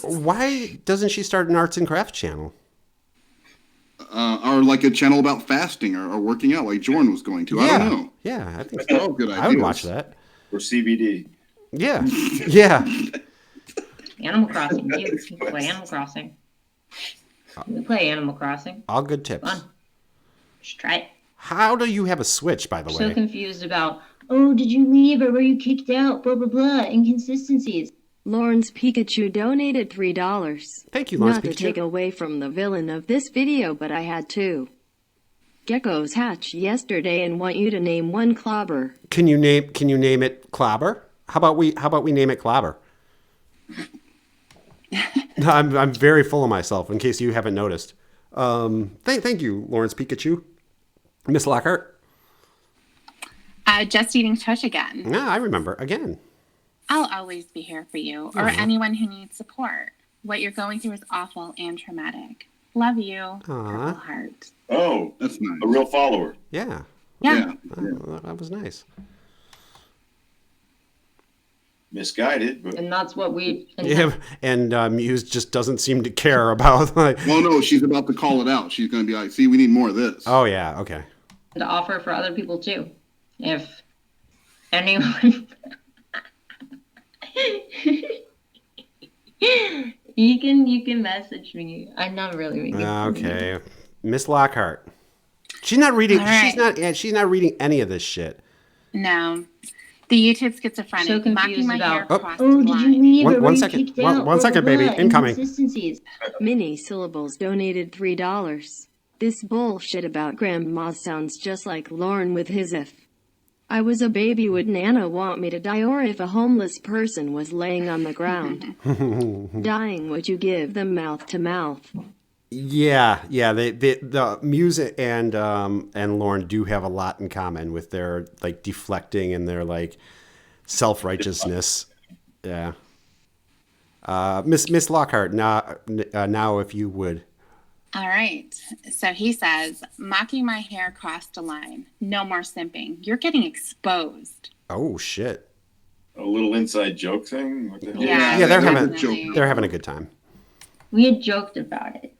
Why doesn't she start an arts and crafts channel? Or like a channel about fasting or working out, like Jordan was going to. I don't know. Yeah, I think They're all good ideas. I would watch that. Or CBD. Yeah, yeah. Animal Crossing. You play Animal Crossing. We play Animal Crossing. All good tips. Fun. Just try it. How do you have a Switch, by the So way? confused about, Oh, did you leave or were you kicked out? Blah, blah, blah. Inconsistencies. Lawrence Pikachu donated $3. Thank you, Lawrence Not to Pikachu. take away from the villain of this video, but I had to. Geckos hatched yesterday and want you to name one clobber. Can you name it Clobber? How about we name it Clobber? I'm very full of myself, in case you haven't noticed. Thank you, Lawrence Pikachu. Miss Lockhart? Just eating tush again. Yeah, I remember. Again. I'll always be here for you or anyone who needs support. What you're going through is awful and traumatic. Love you, Purple Heart. Oh, that's nice. A real follower. Yeah. Yeah. Oh, that was nice. Misguided, but And that's what we. Yeah, and Muse just doesn't seem to care about like. Well, no, she's about to call it out. She's going to be like, "See, we need more of this." Oh yeah, okay. To offer for other people too, if anyone. You can message me. I'm not really making. Okay, Miss Lockhart. She's not reading. Right. She's not reading any of this shit. No. The YouTube Schizophrenic. So confused mocking my hair about- across Oh, the did you line. leave or were One you second. kicked out? One second, Blah, blah, baby. blah. Incoming. Inconsistencies. Mini Syllables donated $3. This bullshit about grandma sounds just like Lauren with his if. I was a baby, would Nana want me to die, or if a homeless person was laying on the ground dying, would you give them mouth to mouth? Yeah. The Muse and Lauren do have a lot in common with their like deflecting and their like self-righteousness. Yeah. Miss Lockhart, now if you would. All right. So he says, mocking my hair crossed a line. No more simping. You're getting exposed. Oh shit. a little inside joke thing. What the hell? Yeah, they're definitely. having a good time. We had joked about it.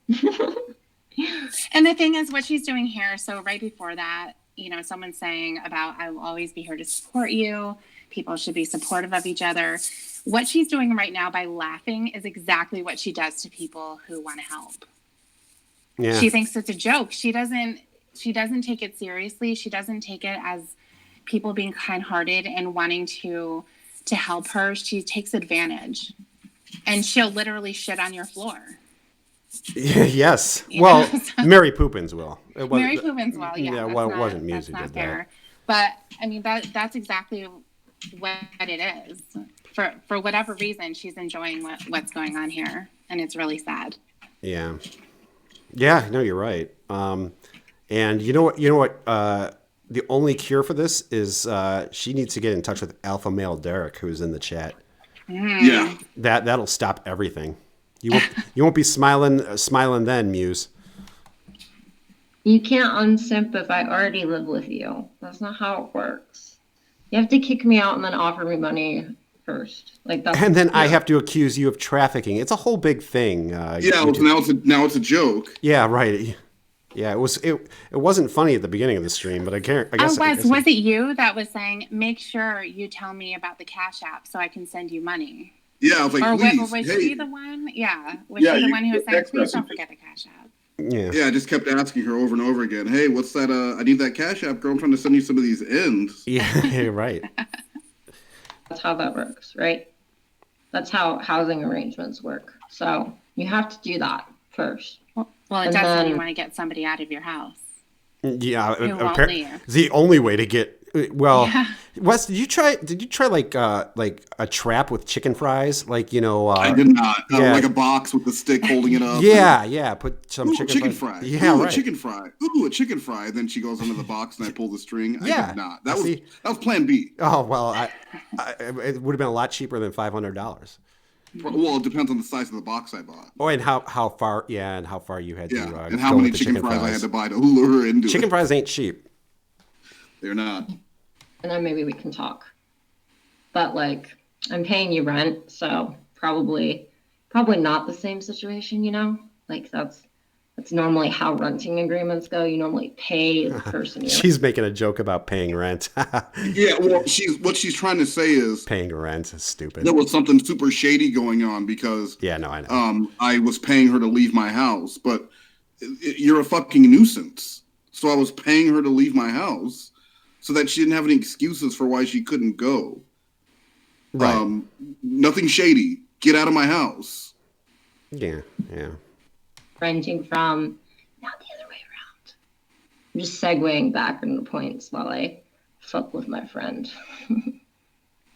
And the thing is, what she's doing here, so right before that, you know, someone's saying about, I will always be here to support you. People should be supportive of each other. What she's doing right now by laughing is exactly what she does to people who want to help. Yeah. She thinks it's a joke. She doesn't take it seriously. She doesn't take it as people being kind-hearted and wanting to help her. She takes advantage. And she'll literally shit on your floor. Yes. You Well, know? Mary Poopins will. Mary Poopins will, yeah. Yeah, that's well, it not- wasn't Muse that's who not did fair. that. But, I mean, that's exactly what it is. For whatever reason, she's enjoying what's going on here. And it's really sad. Yeah. Yeah, no, you're right. And you know what? The only cure for this is she needs to get in touch with Alpha Male Derek, who's in the chat. Yeah. That'll stop everything. You won't be smiling then, Muse. You can't unsimp if I already live with you. That's not how it works. You have to kick me out and then offer me money first. Like that's. And then I have to accuse you of trafficking. It's a whole big thing. Yeah. Well, now it's a joke. Yeah, right. Yeah, it wasn't funny at the beginning of the stream, but I guess Was it you that was saying, make sure you tell me about the Cash App so I can send you money? Yeah, I was like, Or please. was Hey. she the one? Yeah. Was Yeah, she the you one who was get saying, text please don't messages. forget the Cash App? Yeah. Yeah, I just kept asking her over and over again. Hey, what's that? I need that Cash App, girl. I'm trying to send you some of these ends. Yeah, right. That's how that works, right? That's how housing arrangements work. So you have to do that first. Well, it And does when you then- want to get somebody out of your house. Yeah, Who won't leave. it's the only way to get. Well, Yeah. Wes, did you try like a trap with chicken fries? Like I did not. yeah. Like a box with the stick holding it up. Yeah. Put some Ooh, chicken fry. Yeah, Ooh, right. a chicken fry. Ooh, a chicken fry. And then she goes under the box and I pull the string. Yeah. I did not. That See? was plan B. Oh well, it would have been a lot cheaper than $500. Well, it depends on the size of the box I bought. Oh, and how far? Yeah, and how far you had Yeah, to. and how go many with the chicken fries I had to buy to lure her into Chicken it. fries ain't cheap. They're not. And then maybe we can talk. But like, I'm paying you rent, so probably not the same situation, you know? Like that's normally how renting agreements go. You normally pay the person you're She's making a joke about paying rent. Yeah, well, what she's trying to say is Paying rent is stupid. there was something super shady going on because Yeah, no, I know. I was paying her to leave my house, but you're a fucking nuisance. So I was paying her to leave my house so that she didn't have any excuses for why she couldn't go. Right. Nothing shady. Get out of my house. Yeah. renting from, not the other way around. I'm just segueing back into points while I fuck with my friend.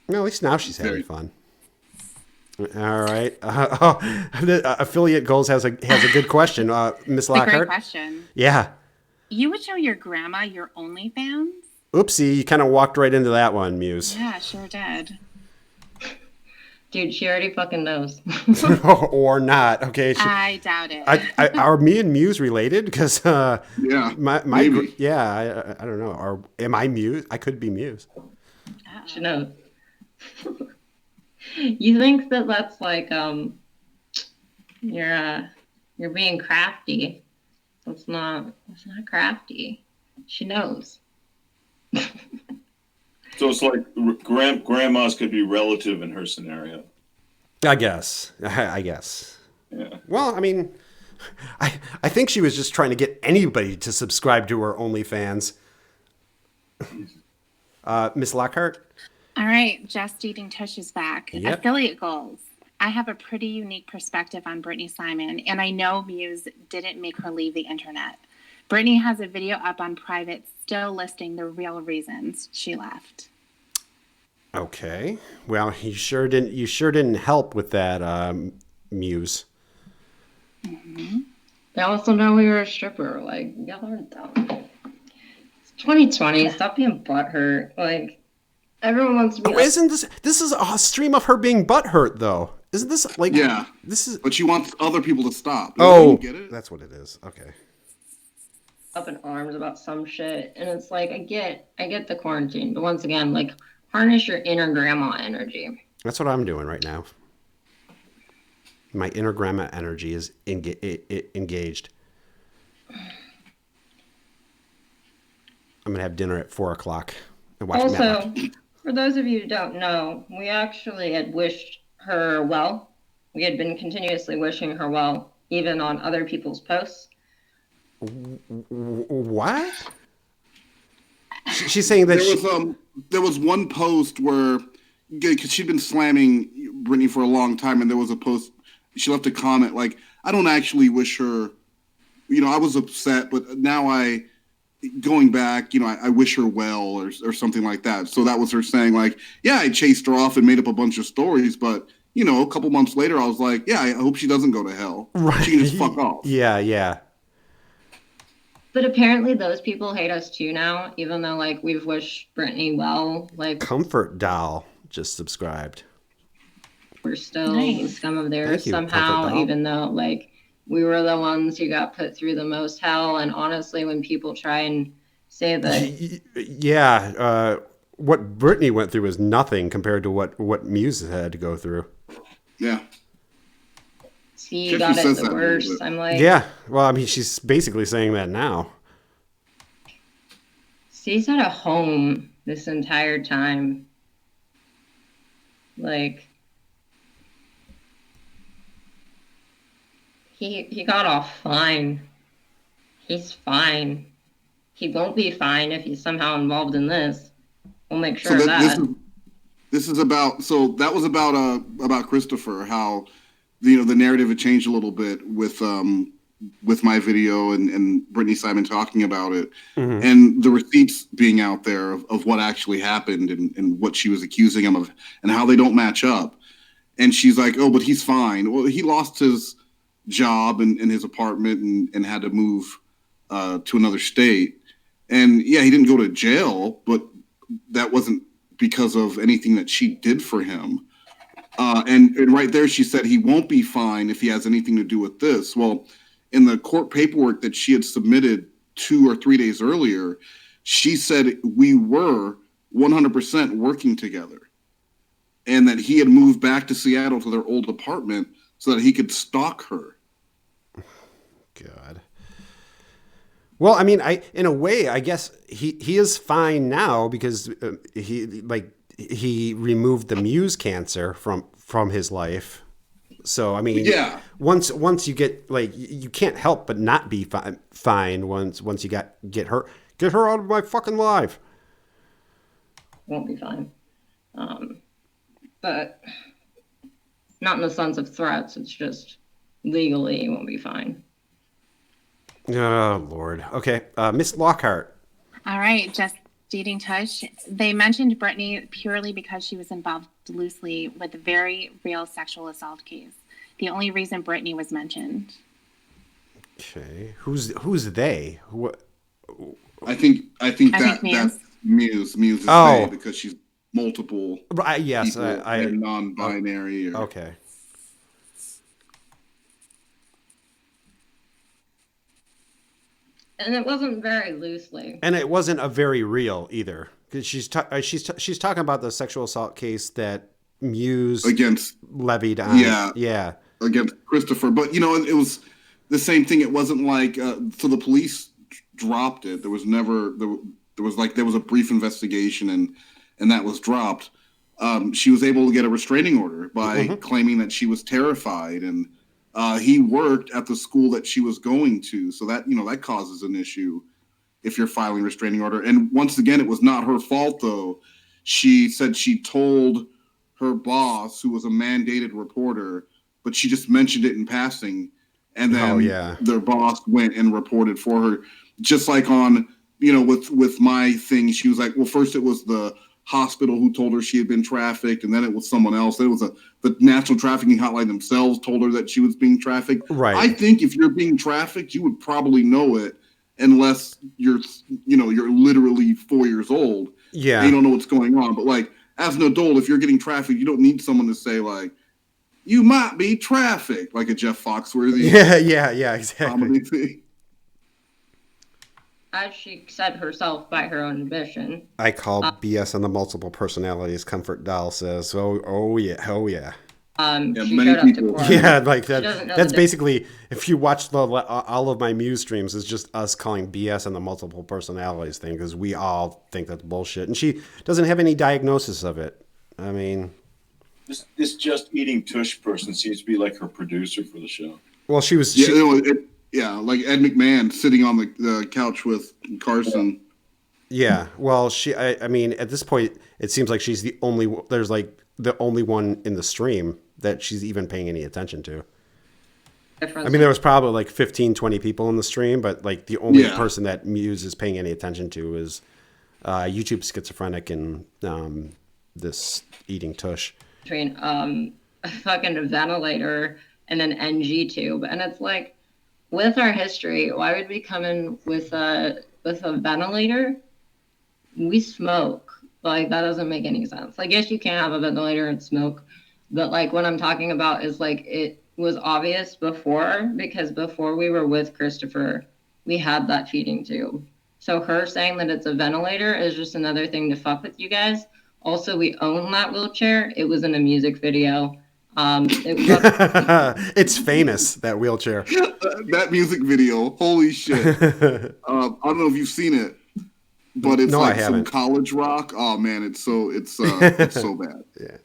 No, at least now she's having fun. All right. Affiliate Goals has a good question. Miss It's a Lockhart. great question. Yeah. You would show your grandma your OnlyFans? Oopsie, you kind of walked right into that one, Muse. Yeah, sure did. Dude, she already fucking knows. Or not. Okay. I doubt it. Are me and Muse related? Because Yeah, my maybe. yeah, I don't know. Am I Muse? I could be Muse. She knows. You think that that's like you're being crafty. That's not crafty. She knows. So it's like grandmas could be relative in her scenario. I guess. I guess. Yeah. Well, I mean, I think she was just trying to get anybody to subscribe to her OnlyFans. Miss Lockhart? All right, Just Eating Tush is back. Yep. Affiliate goals. I have a pretty unique perspective on Brittany Simon, and I know Muse didn't make her leave the internet. Brittany has a video up on private still listing the real reasons she left. Okay. Well, you sure didn't help with that, Muse. Mm-hmm. They also know we were a stripper. Like, y'all are dumb. It's 2020. Stop being butthurt. Like, everyone wants to be. Oh, isn't this is a stream of her being butthurt though? Isn't this like? Yeah. This is. But she wants other people to stop. Oh, get it? that's what it is. Okay. Up in arms about some shit, and it's like I get the quarantine, but once again, like harness your inner grandma energy. That's what I'm doing right now. My inner grandma energy is engaged. I'm gonna have dinner at 4:00 and watch Also, Matlock. for those of you who don't know, we actually had wished her well. We had been continuously wishing her well, even on other people's posts. What? She's saying that there was one post where, because she'd been slamming Brittany for a long time, and there was a post, she left a comment like, I don't actually wish her, I was upset, but now going back, I wish her well or something like that. So that was her saying like, yeah, I chased her off and made up a bunch of stories, but a couple months later I was like, yeah, I hope she doesn't go to hell. Right. She can just fuck off. Yeah. But apparently those people hate us too now, even though like we've wished Brittany well. Like Comfort Doll just subscribed. We're still the scum of theirs somehow, even though like we were the ones who got put through the most hell. And honestly, when people try and say that, yeah, what Brittany went through is nothing compared to what Muse had to go through. Yeah. See, you got it the worst. I'm like, yeah. Well, I mean, she's basically saying that now. Steve's at a home this entire time. Like, he got off fine. He's fine. He won't be fine if he's somehow involved in this. We'll make sure of that. This is about. So that was about Christopher. How the narrative had changed a little bit with my video and Brittany Simon talking about it, and the receipts being out there of what actually happened and what she was accusing him of and how they don't match up. And she's like, oh, but he's fine. Well, he lost his job and his apartment and had to move to another state. And yeah, he didn't go to jail, but that wasn't because of anything that she did for him. And right there, she said he won't be fine if he has anything to do with this. Well, in the court paperwork that she had submitted 2 or 3 days earlier, she said we were 100% working together and that he had moved back to Seattle to their old apartment so that he could stalk her. God. Well, I mean, in a way, I guess he is fine now because he removed the Muse cancer from his life. So I mean, yeah. Once you get you can't help but not be fine once you get her out of my fucking life. Won't be fine, but not in the sense of threats. It's just legally it won't be fine. Oh Lord. Okay, Miss Lockhart. All right, Just Eating Tush. They mentioned Brittany purely because she was involved loosely with a very real sexual assault case. The only reason Brittany was mentioned. Okay, who's they? What? I think that's Muse. Muse is they because she's multiple yes, people I non-binary. Okay. And it wasn't very loosely. And it wasn't a very real either, because she's talking about the sexual assault case that Muse against levied on. Yeah, against Christopher. But it was the same thing. It wasn't like so the police dropped it. There was a brief investigation and that was dropped. She was able to get a restraining order by claiming that she was terrified, and he worked at the school that she was going to, so that that causes an issue if you're filing restraining order. And once again, it was not her fault though. She said she told her boss, who was a mandated reporter, but she just mentioned it in passing, and then their boss went and reported for her. Just like on with my thing, she was like, well, first it was the hospital who told her she had been trafficked, and then it was someone else. Then it was the National Trafficking Hotline themselves told her that she was being trafficked. Right. I think if you're being trafficked, you would probably know it, unless you're literally 4 years old. Yeah. And you don't know what's going on. But like as an adult, if you're getting trafficked, you don't need someone to say like, you might be trafficked, like a Jeff Foxworthy. Yeah, exactly. Thing. As she said herself by her own admission. I call BS on the multiple personalities, Comfort Doll says. Oh yeah. She showed up to court. Yeah, like that. That's basically, if you watch all of my Muse streams, it's just us calling BS on the multiple personalities thing, because we all think that's bullshit. And she doesn't have any diagnosis of it. I mean... This just eating tush person seems to be like her producer for the show. Well, she was... like Ed McMahon sitting on the couch with Carson. Yeah, well, I mean, at this point, it seems like she's the only one in the stream that she's even paying any attention to. I mean, there was probably like 15, 20 people in the stream, but like the only person that Muse is paying any attention to is YouTube Schizophrenic and this Eating Tush. Between a fucking ventilator and an NG tube, and it's like, with our history, why would we come in with a ventilator? We smoke. Like, that doesn't make any sense. Like, yes, you can have a ventilator and smoke, but like what I'm talking about is like it was obvious before, because before we were with Christopher, we had that feeding tube. So her saying that it's a ventilator is just another thing to fuck with you guys. Also, we own that wheelchair. It was in a music video. It's famous, that wheelchair. That music video, holy shit. I don't know if you've seen it, but it's like some college rock. Oh man, it's so bad. Yeah.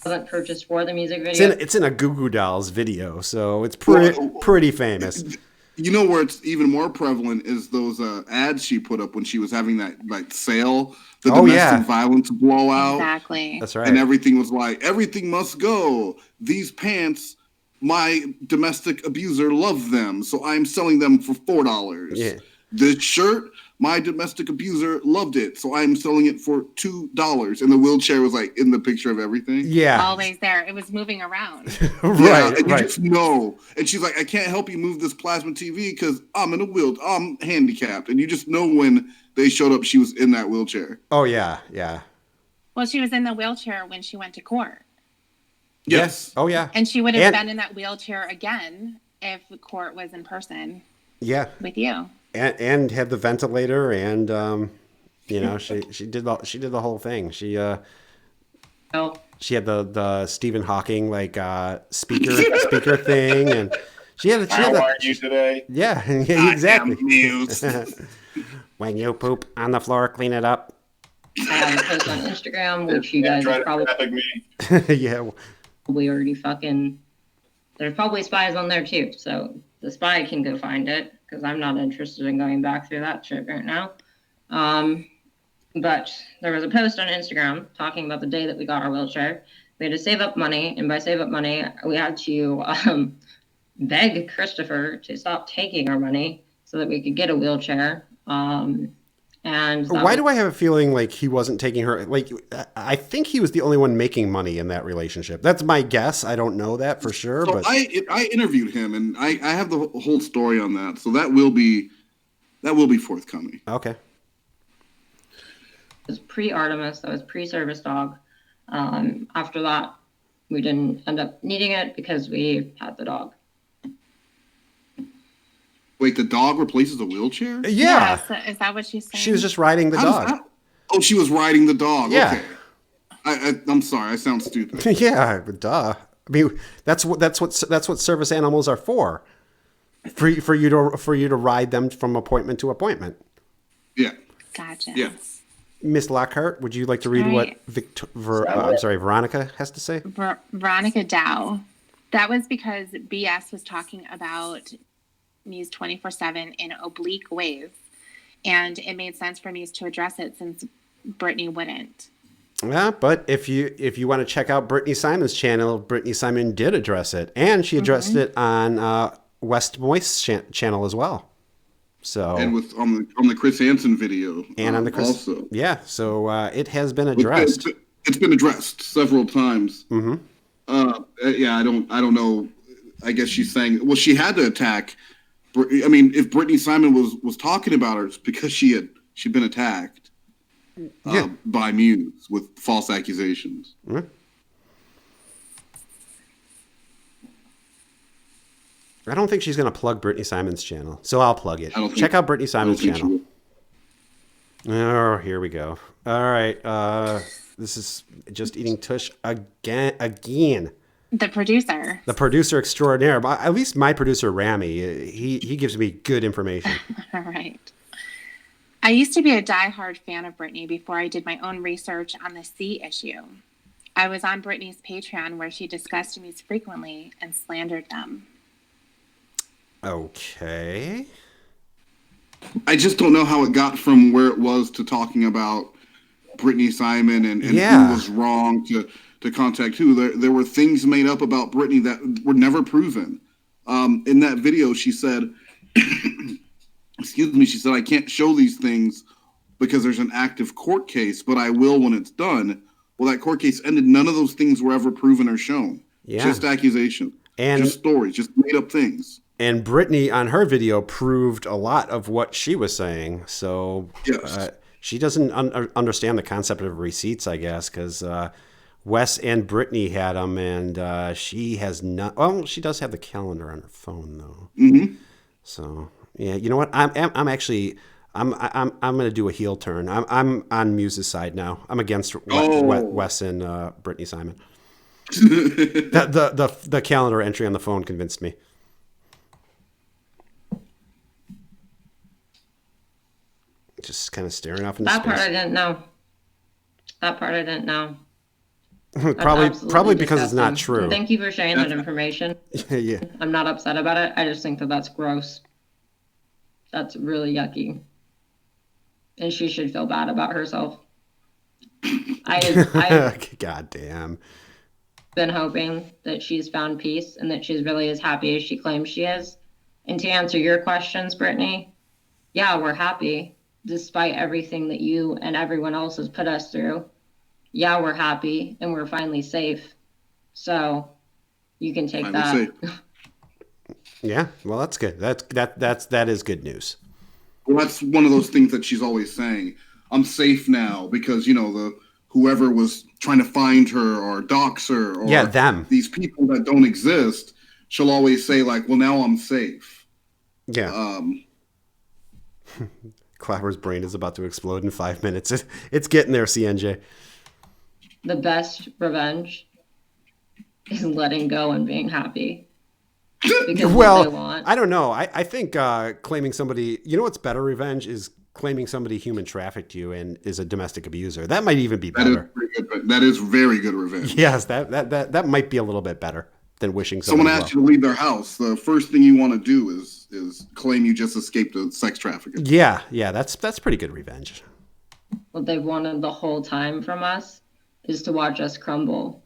Wasn't purchased for the music video. It's in a Goo Goo Dolls video, so it's pretty famous. You know where it's even more prevalent is those ads she put up when she was having that like sale, the domestic violence blowout. Exactly. That's right. And everything was like, everything must go. These pants, my domestic abuser loved them, so I'm selling them for $4. Yeah. This shirt, my domestic abuser loved it, so I'm selling it for $2. And the wheelchair was like in the picture of everything. Yeah. Always there. It was moving around. Right. And you just know. And she's like, I can't help you move this plasma TV because I'm in a wheelchair. I'm handicapped. And you just know when they showed up, she was in that wheelchair. Oh, yeah. Yeah. Well, she was in the wheelchair when she went to court. Yes. Oh, yeah. And she would have been in that wheelchair again if court was in person. Yeah. With you. And had the ventilator, and she did the whole thing. She had the Stephen Hawking speaker thing, and she had. How are you today? Yeah, exactly. Muse. When you poop on the floor, clean it up. Post on Instagram, which you guys probably yeah. We already fucking. There's probably spies on there too, so the spy can go find it, because I'm not interested in going back through that shit right now. But there was a post on Instagram talking about the day that we got our wheelchair. We had to save up money, and by save up money, we had to beg Christopher to stop taking our money so that we could get a wheelchair. And why do I have a feeling like he wasn't taking her? Like, I think he was the only one making money in that relationship. That's my guess. I don't know that for sure. So but I interviewed him, and I have the whole story on that. So that will be forthcoming. Okay. was pre-Artemis. That was pre-service dog. After that, we didn't end up needing it because we had the dog. Wait, the dog replaces the wheelchair? Yeah. So is that what she's saying? She was just riding the dog. Oh, she was riding the dog. Yeah. Okay. I'm sorry. I sound stupid. Yeah, duh. I mean, that's what service animals are for. For you to ride them from appointment to appointment. Yeah. Gotcha. Yeah. Miss Lockhart, would you like to read Right. what Veronica has to say? Veronica Dow. That was because BS was talking about Muse 24/7 in oblique ways, and it made sense for Muse to address it since Brittany wouldn't. Yeah, but if you want to check out Brittany Simon's channel, Brittany Simon did address it, and she addressed it on West Moist's channel as well. So and on the Chris Hansen video, and on the Chris also. Yeah, so it has been addressed. It's been addressed several times. Mm-hmm. Yeah, I don't know. I guess she's saying, well, she had to attack. I mean, if Brittany Simon was talking about her, it's because she'd been attacked by Muse with false accusations. Mm-hmm. I don't think she's going to plug Brittany Simon's channel, so I'll plug it. Check out Brittany Simon's channel. Oh, here we go. All right. This is just EatingTush again. The producer extraordinaire. But at least my producer, Rami, he gives me good information. All right. I used to be a diehard fan of Brittany before I did my own research on the C issue. I was on Brittany's Patreon where she discussed Muse frequently and slandered them. Okay. I just don't know how it got from where it was to talking about Brittany Simon and who was wrong to contact who. There were things made up about Brittany that were never proven. In that video, she said, excuse me, she said, I can't show these things because there's an active court case, but I will when it's done. Well, that court case ended. None of those things were ever proven or shown. Yeah. Just accusation. And just stories, just made up things. And Brittany, on her video, proved a lot of what she was saying. So she doesn't understand the concept of receipts, I guess, because Wes and Brittany had them, and she has not. Well, she does have the calendar on her phone, though. Mm-hmm. So yeah, you know what? I'm going to do a heel turn. I'm on Muse's side now. I'm against Wes and Brittany Simon. The calendar entry on the phone convinced me. Just kind of staring off into space. That part I didn't know. Probably because it's not true. And thank you for sharing that information. Yeah. I'm not upset about it. I just think that that's gross. That's really yucky. And she should feel bad about herself. I've God damn. been hoping that she's found peace and that she's really as happy as she claims she is. And to answer your questions, Brittany, yeah, we're happy. Despite everything that you and everyone else has put us through, yeah, we're happy and we're finally safe. So you can take that. Yeah, well, that's good. That is good news. Well, that's one of those things that she's always saying. I'm safe now because whoever was trying to find her or dox her or them. These people that don't exist, she'll always say like, "Well, now I'm safe." Yeah. Clapper's brain is about to explode in 5 minutes. It's getting there, CNJ. The best revenge is letting go and being happy. Well, I don't know. I think claiming somebody, what's better revenge is claiming somebody human trafficked you and is a domestic abuser. That might even be better. That is very good revenge. Yes, that might be a little bit better than wishing someone asked you to leave their house. The first thing you want to do is claim you just escaped a sex trafficking. Yeah, that's pretty good revenge. What they've wanted the whole time from us is to watch us crumble,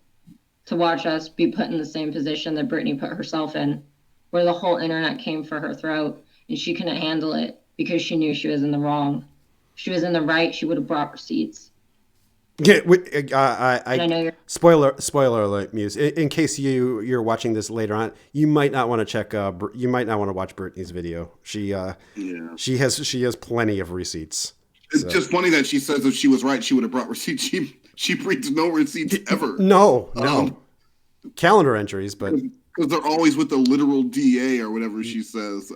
to watch us be put in the same position that Brittany put herself in, where the whole internet came for her throat and she couldn't handle it because she knew she was in the wrong. If she was in the right, she would have brought receipts. Yeah, I know you're... Spoiler alert, Muse. In case you're watching this later on, you might not want to watch Brittany's video. She has plenty of receipts. It's just funny that she says if she was right, she would have brought receipts. She brings no receipts ever. No. Calendar entries, but because they're always with the literal DA or whatever she says.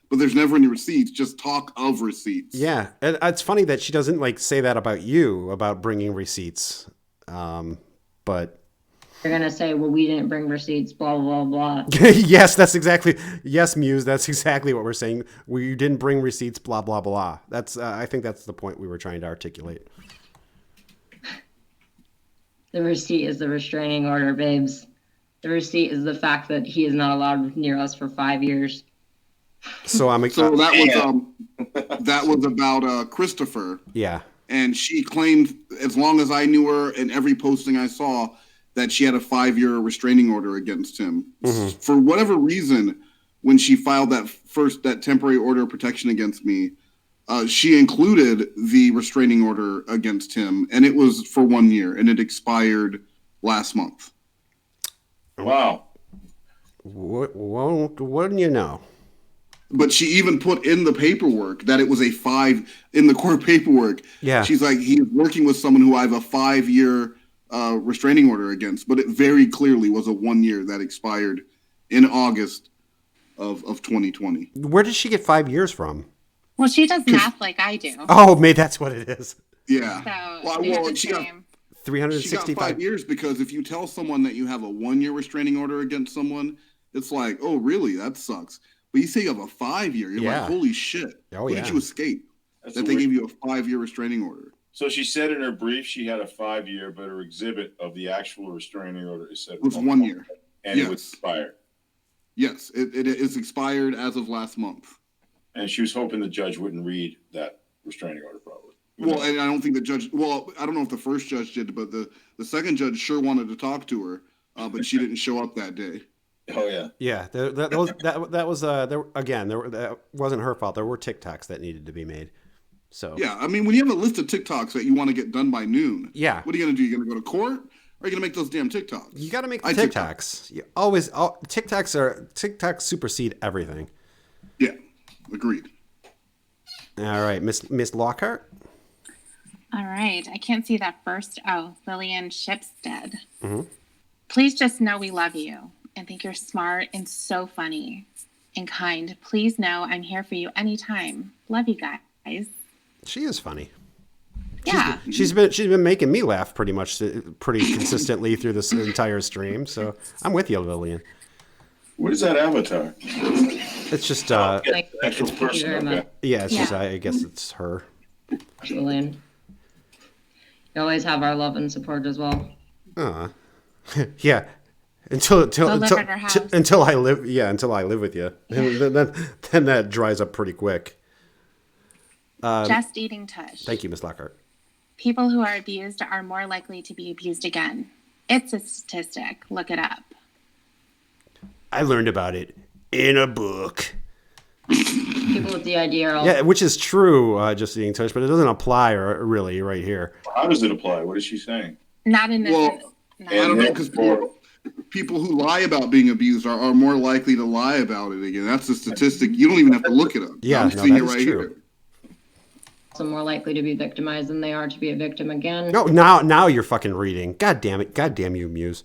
But there's never any receipts, just talk of receipts. Yeah, and it's funny that she doesn't like say that about you, about bringing receipts. But you're gonna say, well, we didn't bring receipts, blah blah blah. Yes, Muse. That's exactly what we're saying. We didn't bring receipts, blah blah blah. That's I think that's the point we were trying to articulate. The receipt is the restraining order, babes. The receipt is the fact that he is not allowed near us for 5 years. So that was about Christopher. Yeah. And she claimed, as long as I knew her, and every posting I saw, that she had a 5-year restraining order against him. Mm-hmm. For whatever reason, when she filed that temporary order of protection against me, she included the restraining order against him, and it was for 1 year, and it expired last month. Wow. Wouldn't you know? But she even put in the paperwork that it was a 5 in the court paperwork. Yeah. She's like, he's working with someone who I have a 5-year restraining order against, but it very clearly was a 1 year that expired in August of 2020. Where did she get 5 years from? Well, she does math like I do. Oh, maybe that's what it is. Yeah. So she got 365 She got 5 years because if you tell someone that you have a 1 year restraining order against someone, it's like, oh, really? That sucks. But you say you have a 5 year, you're like, holy shit. How did you escape? That they gave you a 5-year restraining order. So she said in her brief she had a 5 year, but her exhibit of the actual restraining order is said it was 1 year. And it was expired. Yes, it is expired as of last month. And she was hoping the judge wouldn't read that restraining order, probably. Well, and I don't think the judge. Well, I don't know if the first judge did, but the second judge sure wanted to talk to her, but she didn't show up that day. Oh yeah. Yeah, that wasn't her fault. There were TikToks that needed to be made. So yeah, I mean, when you have a list of TikToks that you want to get done by noon, yeah, what are you gonna do? You're gonna go to court, or are you gonna make those damn TikToks? You got to make the TikToks. You always TikToks supersede everything. Yeah, agreed. All right, Miss Lockhart. All right, I can't see that first. Oh, Lillian Shipstead. Mm-hmm. Please just know we love you and think you're smart and so funny and kind. Please know I'm here for you anytime. Love you guys. She is funny. Yeah, she's been making me laugh pretty consistently through this entire stream. So I'm with you, Lillian. What is that avatar? It's just actual person. Okay. Yeah, it's just I guess it's her. Lillian. You always have our love and support as well. Yeah. Until I live with you. Then that dries up pretty quick. Just EatingTush. Thank you, Miss Lockhart. People who are abused are more likely to be abused again. It's a statistic. Look it up. I learned about it in a book. People with the idea are all... Yeah, which is true, just EatingTush, but it doesn't apply really right here. How does it apply? What is she saying? Not in this. Well, I don't know, because people who lie about being abused are more likely to lie about it again. That's a statistic. You don't even have to look it up. Yeah, I'm seeing it right here. Also more likely to be victimized than they are to be a victim again. No, now you're fucking reading. God damn it. God damn you, Muse.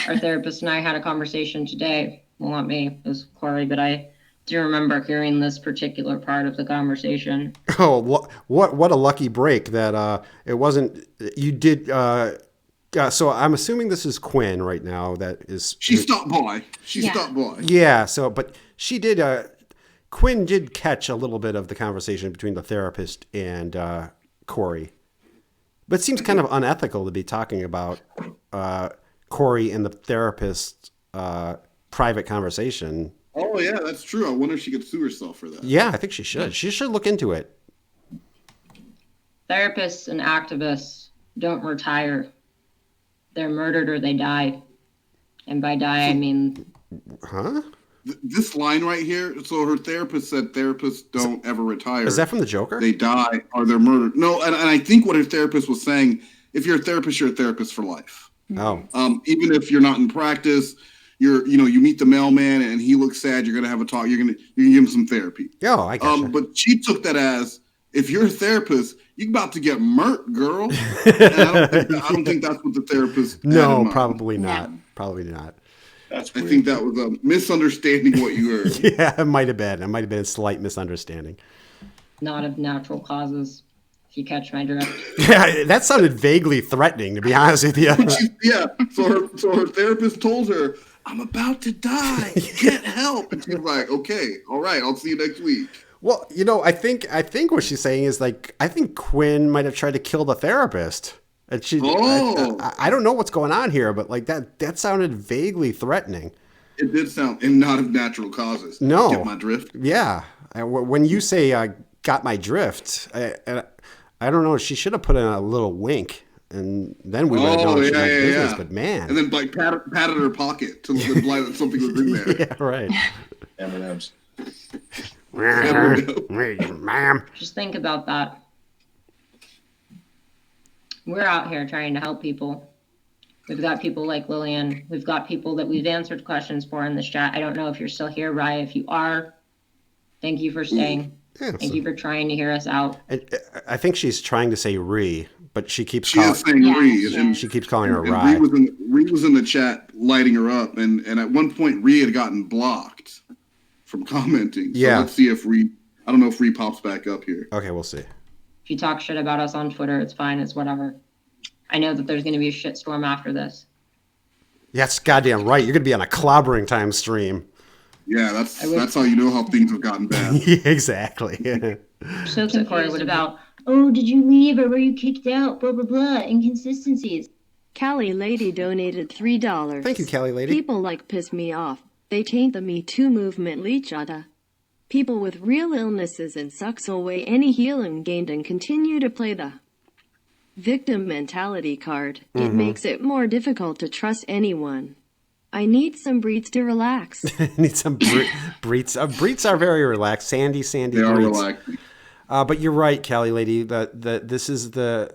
Our therapist and I had a conversation today. Well, not me. It was Corey, but I do remember hearing this particular part of the conversation. Oh, what a lucky break that it wasn't. You did. So I'm assuming this is Quinn right now. She stopped by. Stopped by. Yeah. So, but she did. Quinn did catch a little bit of the conversation between the therapist and Corey, but it seems kind of unethical to be talking about Corey and the therapist's private conversation. Oh yeah, that's true. I wonder if she could sue herself for that. Yeah, I think she should. She should look into it. Therapists and activists don't retire. They're murdered or they die. And by die, I mean... Huh? This line right here, so her therapist said therapists don't ever retire. Is that from the Joker? They die or they're murdered. No, and I think what her therapist was saying, if you're a therapist for life. Oh. Even if you're not in practice, you meet the mailman and he looks sad, you're going to have a talk, you're going to give him some therapy. Oh, I gotcha. But she took that as if you're a therapist, you're about to get murked, girl. And I don't think that's what the therapist. No, probably not. No. Probably not. That's weird. I think that was a misunderstanding what you heard. Yeah, it might have been. It might have been a slight misunderstanding. Not of natural causes, if you catch my drift. Yeah, that sounded vaguely threatening, to be honest with you. Yeah, so her therapist told her, I'm about to die. Get help. And she's like, okay, all right, I'll see you next week. Well, you know, I think what she's saying is like, I think Quinn might have tried to kill the therapist. And I don't know what's going on here, but like that sounded vaguely threatening. It did sound, and not of natural causes. No. Get my drift? Yeah. When you say got my drift, I don't know. She should have put in a little wink, and then we would have known she had business. But man, and then like patted her pocket to imply that something was in there. Yeah, right. M&M's. Ma'am. Just think about that. We're out here trying to help people. We've got people like Lillian. We've got people that we've answered questions for in this chat. I don't know if you're still here, Rye. If you are, thank you for staying. Yeah, thank you for trying to hear us out. And I think she's trying to say Ree, but she keeps saying Ree. And she keeps calling her Rye. Ree was in the chat lighting her up, and at one point Ree had gotten blocked from commenting. So let's see if Ree. I don't know if Ree pops back up here. Okay, we'll see. If you talk shit about us on Twitter, it's fine. It's whatever. I know that there's going to be a shitstorm after this. That's goddamn right. You're going to be on a clobbering time stream. Yeah, that's how you know how things have gotten bad. Yeah, exactly. So confused about, oh, did you leave or were you kicked out? Blah, blah, blah. Inconsistencies. Cali Lady donated $3. Thank you, Cali Lady. People like piss me off. They taint the Me Too movement, Lichada. People with real illnesses and sucks away any healing gained and continue to play the victim mentality card. It makes it more difficult to trust anyone. I need some breeds to relax. Need some breeds. Breeds are very relaxed. Sandy they breeds. Are relaxing. But you're right, Cali Lady. This is the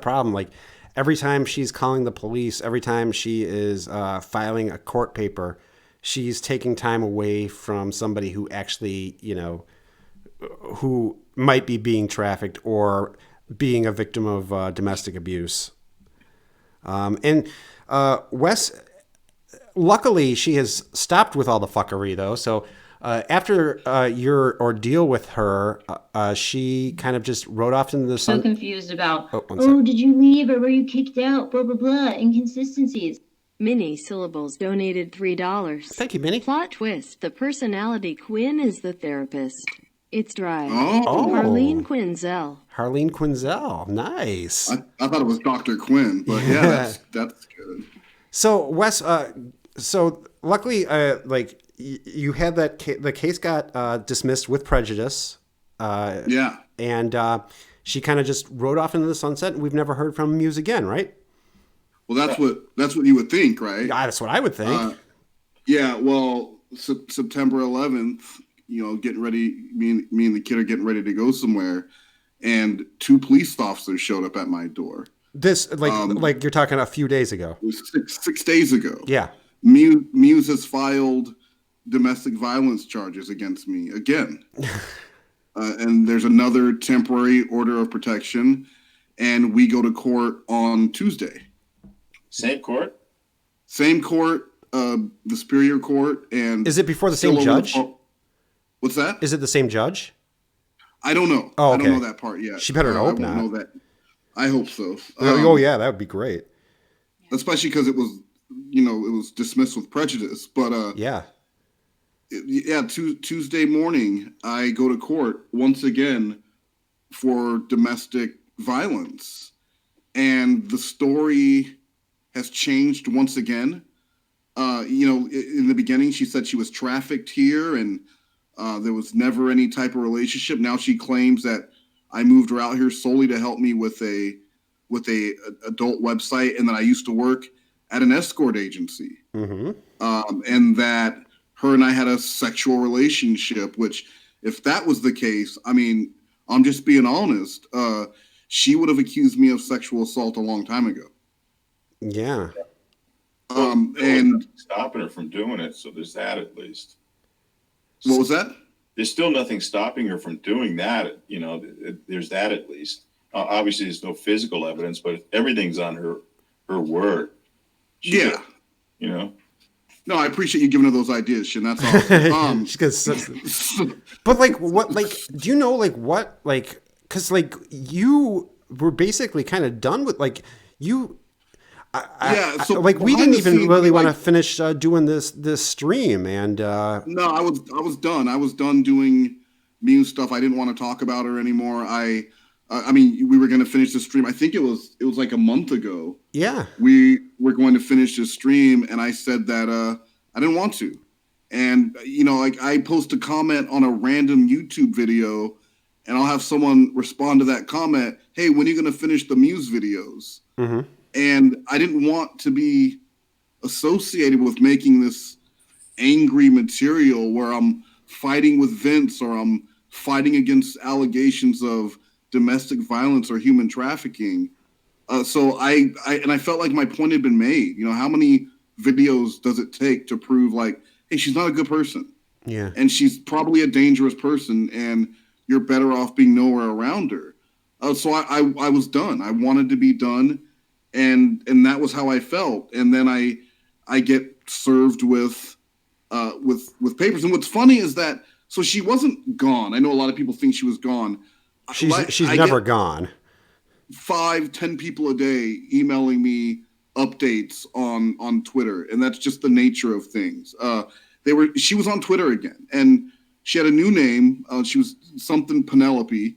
problem. Like every time she's calling the police, every time she is filing a court paper, she's taking time away from somebody who actually, who might be being trafficked or being a victim of domestic abuse. And Wes, luckily, she has stopped with all the fuckery, though. So after your ordeal with her, she kind of just rode off into the sun. So confused about, oh, did you leave or were you kicked out? Blah, blah, blah. Inconsistencies. Minnie Syllables donated $3. Thank you, Minnie. Plot twist. The personality Quinn is the therapist. It's dry. Oh. Harleen Quinzel. Harleen Quinzel. Nice. I thought it was Dr. Quinn, but yeah, that's good. So, Wes, so luckily, you had the case got dismissed with prejudice. Yeah. And she kind of just rode off into the sunset, and we've never heard from Muse again, right? Well, that's what you would think, right? Yeah, that's what I would think. Yeah, well, September 11th, getting ready, me and the kid are getting ready to go somewhere, and 2 police officers showed up at my door. This, like you're talking a few days ago. It was 6 days ago. Yeah. Muse has filed domestic violence charges against me again. And there's another temporary order of protection, and we go to court on Tuesday. Same court? Same court, the Superior Court. And is it before the same judge? What's that? Is it the same judge? I don't know. Oh, okay. I don't know that part yet. She better hope not. Know that. I hope so. Yeah, that would be great. Especially because it was, it was dismissed with prejudice. But yeah. Tuesday morning, I go to court once again for domestic violence. And the story has changed once again. In the beginning, she said she was trafficked here and there was never any type of relationship. Now she claims that I moved her out here solely to help me with a adult website, and that I used to work at an escort agency. Mm-hmm. And that her and I had a sexual relationship, which if that was the case, I mean, I'm just being honest, she would have accused me of sexual assault a long time ago. Yeah. And stopping her from doing it, so there's that at least. What was that? there's still nothing stopping her from doing that. You know, there's that at least. Obviously, there's no physical evidence, but everything's on her word. Yeah. You know. No, I appreciate you giving her those ideas, Shin. That's awesome. But like, what? Like, do you know like what? Like, because like you were basically kind of done with like you. So like we didn't even really want to finish doing this stream, and no, I was done. I was done doing Muse stuff. I didn't want to talk about her anymore. I mean, we were going to finish the stream. I think it was like a month ago. Yeah, we were going to finish the stream, and I said that I didn't want to. And you know, like I post a comment on a random YouTube video, and I'll have someone respond to that comment, "Hey, when are you going to finish the Muse videos?" Mm-hmm. And I didn't want to be associated with making this angry material where I'm fighting with Vince or I'm fighting against allegations of domestic violence or human trafficking. So I felt like my point had been made. You know, how many videos does it take to prove like, hey, she's not a good person. Yeah. And she's probably a dangerous person and you're better off being nowhere around her. So I was done. I wanted to be done. And that was how I felt. And then I get served with papers. And what's funny is that, so she wasn't gone. I know a lot of people think she was gone. She's never gone. 5-10 people a day emailing me updates on Twitter, and that's just the nature of things. She was on Twitter again, and she had a new name. She was something Penelope.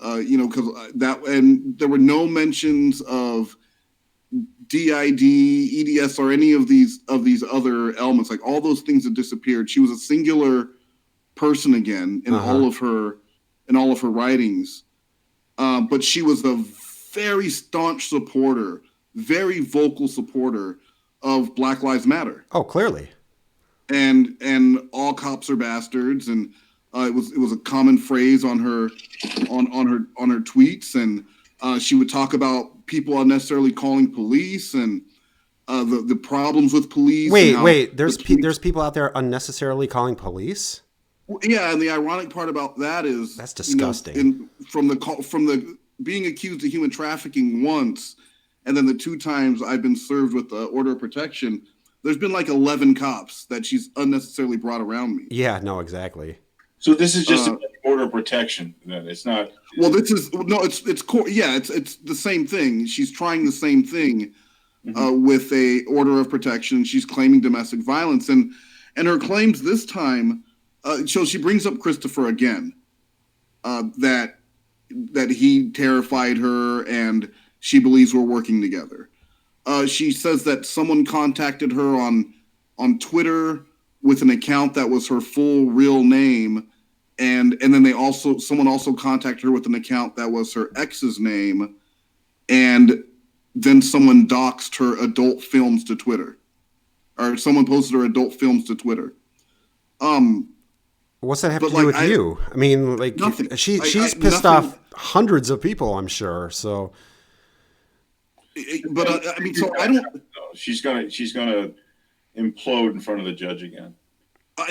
You know, because and there were no mentions of DID, EDS, or any of these other elements. Like all those things had disappeared. She was a singular person again in all of her writings. But she was a very staunch supporter, very vocal supporter of Black Lives Matter. Oh, clearly. And all cops are bastards, and it was a common phrase on her tweets, and she would talk about people unnecessarily calling police and the problems with police. Wait, there's people out there unnecessarily calling police? Yeah, and the ironic part about that is that's disgusting. You know, from the being accused of human trafficking once, and then the 2 times I've been served with the order of protection, there's been like 11 cops that she's unnecessarily brought around me. Yeah, no, exactly. So this is just an order of protection. Then it's not. Well, it's core. Yeah, it's the same thing. She's trying the same thing with a order of protection. She's claiming domestic violence, and her claims this time. So she brings up Christopher again, that he terrified her, and she believes we're working together. She says that someone contacted her on Twitter with an account that was her full real name, and then someone also contacted her with an account that was her ex's name, and then someone doxed her adult films to Twitter, or someone posted her adult films to Twitter. What's that have to do with you? I mean, like nothing. She's pissed off hundreds of people, I'm sure. So, but I mean, so I don't. She's gonna implode in front of the judge again.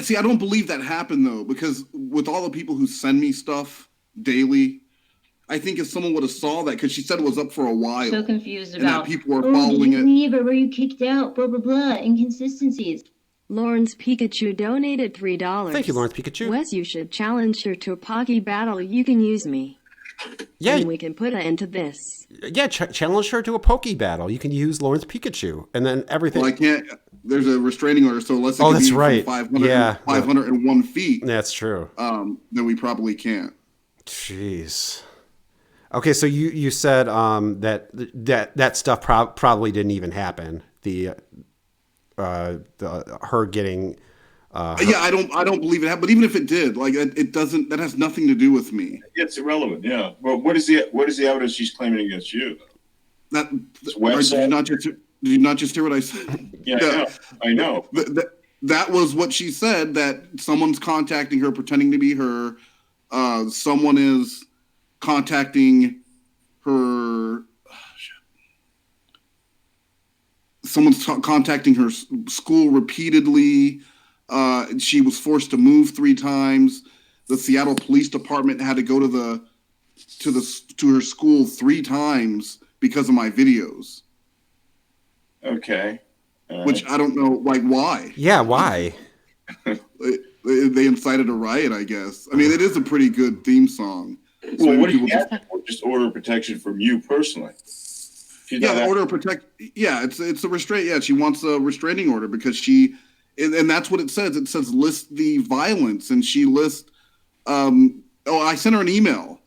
See, I don't believe that happened though, because with all the people who send me stuff daily, I think if someone would have saw that, because she said it was up for a while. So confused about people were following did you leave or were you kicked out? Blah blah blah. Inconsistencies. Lawrence Pikachu donated $3. Thank you, Lawrence Pikachu. Wes, you should challenge her to a Pocky battle. You can use me. Yeah. And we can put an end to this. Yeah, challenge her to a Pokey battle. You can use Lawrence Pikachu, and then everything. Well, I can't. There's a restraining order, so let's say that's right. 501 feet. That's true. Then we probably can't. Jeez. Okay, so you said that stuff probably didn't even happen. Her getting. Yeah, I don't believe it happened. But even if it did, like it doesn't. That has nothing to do with me. It's irrelevant. Yeah. Well, what is the evidence she's claiming against you? Did you not just hear what I said? Yeah, I know. That was what she said. That someone's contacting her, pretending to be her. Someone is contacting her. Someone's contacting her school repeatedly. She was forced to move 3 times. the Seattle Police Department had to go to her school 3 times because of my videos. Okay. Which I don't know, like, why? Yeah, why? They incited a riot, I guess. I mean, it is a pretty good theme song. So well, what do you have for? Just order of protection from you personally? Yeah, order of protect. Yeah, it's a restraint. Yeah, she wants a restraining order because she, and that's what it says. It says list the violence, and she lists. I sent her an email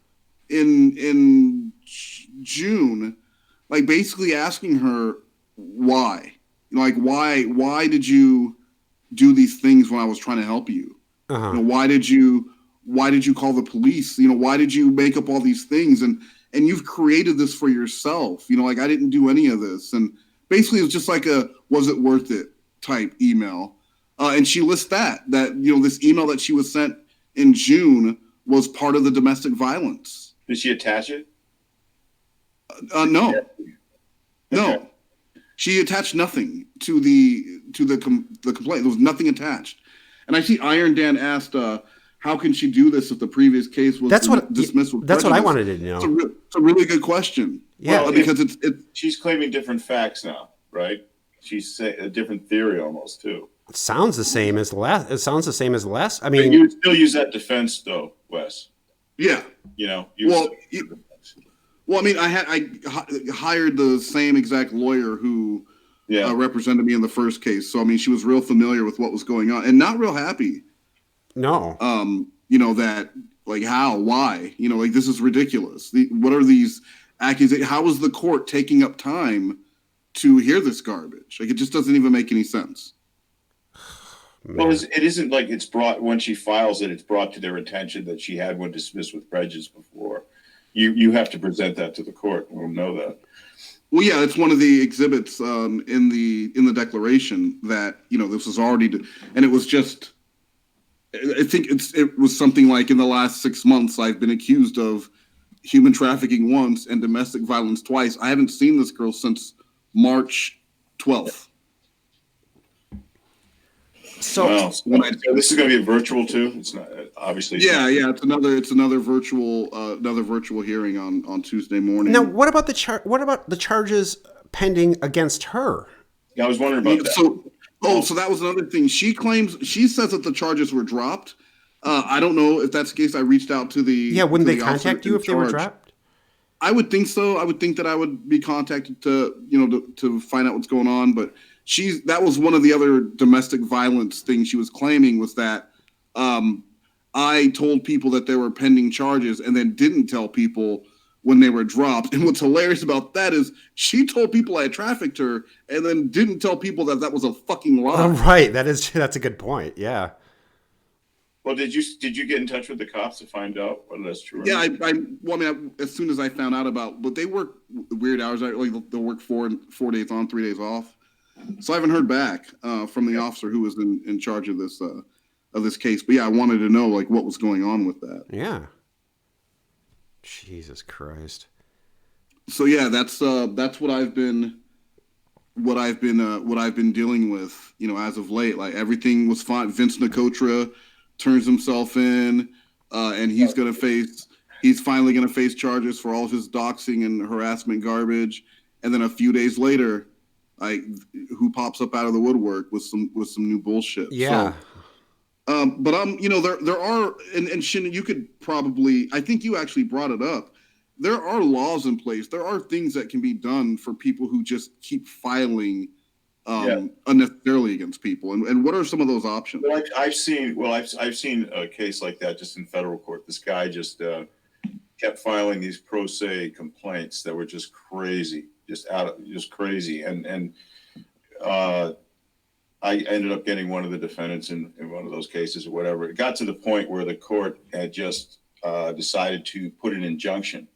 in June, like basically asking her why, like why did you do these things when I was trying to help you? Uh-huh. Why did you call the police? Why did you make up all these things? And you've created this for yourself. Like I didn't do any of this. And basically it was just like a, was it worth it type email. And she lists that this email that she was sent in June was part of the domestic violence. Did she attach it? No. No. She attached nothing to the complaint. There was nothing attached. And I see Iron Dan asked, how can she do this if the previous case was dismissed with That's prejudice? what I wanted to know. It's a really good question. Yeah, well, because she's claiming different facts now, right? She's saying a different theory almost too. It sounds the same as the last. It sounds the same as the last. I mean, you would still use that defense though, Wes. Yeah. Well, I mean, I hired the same exact lawyer who represented me in the first case. So I mean, she was real familiar with what was going on and not real happy. No. That like how, why, like this is ridiculous. What are these accusations? How is the court taking up time to hear this garbage? Like it just doesn't even make any sense. Well, it isn't like it's brought when she files it. It's brought to their attention that she had one dismissed with prejudice before. You have to present that to the court. We'll know that. Well, yeah, it's one of the exhibits in the declaration that this was already, and it was just. I think it was something like in the last 6 months I've been accused of human trafficking once and domestic violence twice. I haven't seen this girl since March 12th. So this is going to be a virtual too. It's not obviously. Yeah. It's another virtual hearing on Tuesday morning. Now, what about the charges pending against her? Yeah, I was wondering about that. So that was another thing. She says that the charges were dropped. I don't know if that's the case. I reached out to the. Yeah, wouldn't they contact you if they were dropped? I would think so. I would think that I would be contacted to find out what's going on. But that was one of the other domestic violence things she was claiming was that I told people that there were pending charges and then didn't tell people when they were dropped. And what's hilarious about that is she told people I trafficked her and then didn't tell people that was a fucking lie. Oh, right. That's a good point. Yeah. Well, did you get in touch with the cops to find out whether that's true? Yeah, as soon as I found out but they work weird hours. Like they'll work 4 days on, 3 days off. So I haven't heard back from the officer who was in charge of this case. But yeah, I wanted to know like what was going on with that. Yeah. Jesus Christ. So yeah, that's what I've been dealing with, as of late. Like everything was fine. Vince Nicotra turns himself in, and he's finally gonna face charges for all his doxing and harassment garbage. And then a few days later, who pops up out of the woodwork with some new bullshit. Yeah. So, but there are, and Shin, you could probably, I think you actually brought it up. There are laws in place. There are things that can be done for people who just keep filing unnecessarily against people. And what are some of those options? Well, I've seen a case like that just in federal court. This guy just kept filing these pro se complaints that were just crazy, just crazy. And I ended up getting one of the defendants in one of those cases or whatever. It got to the point where the court had just decided to put an injunction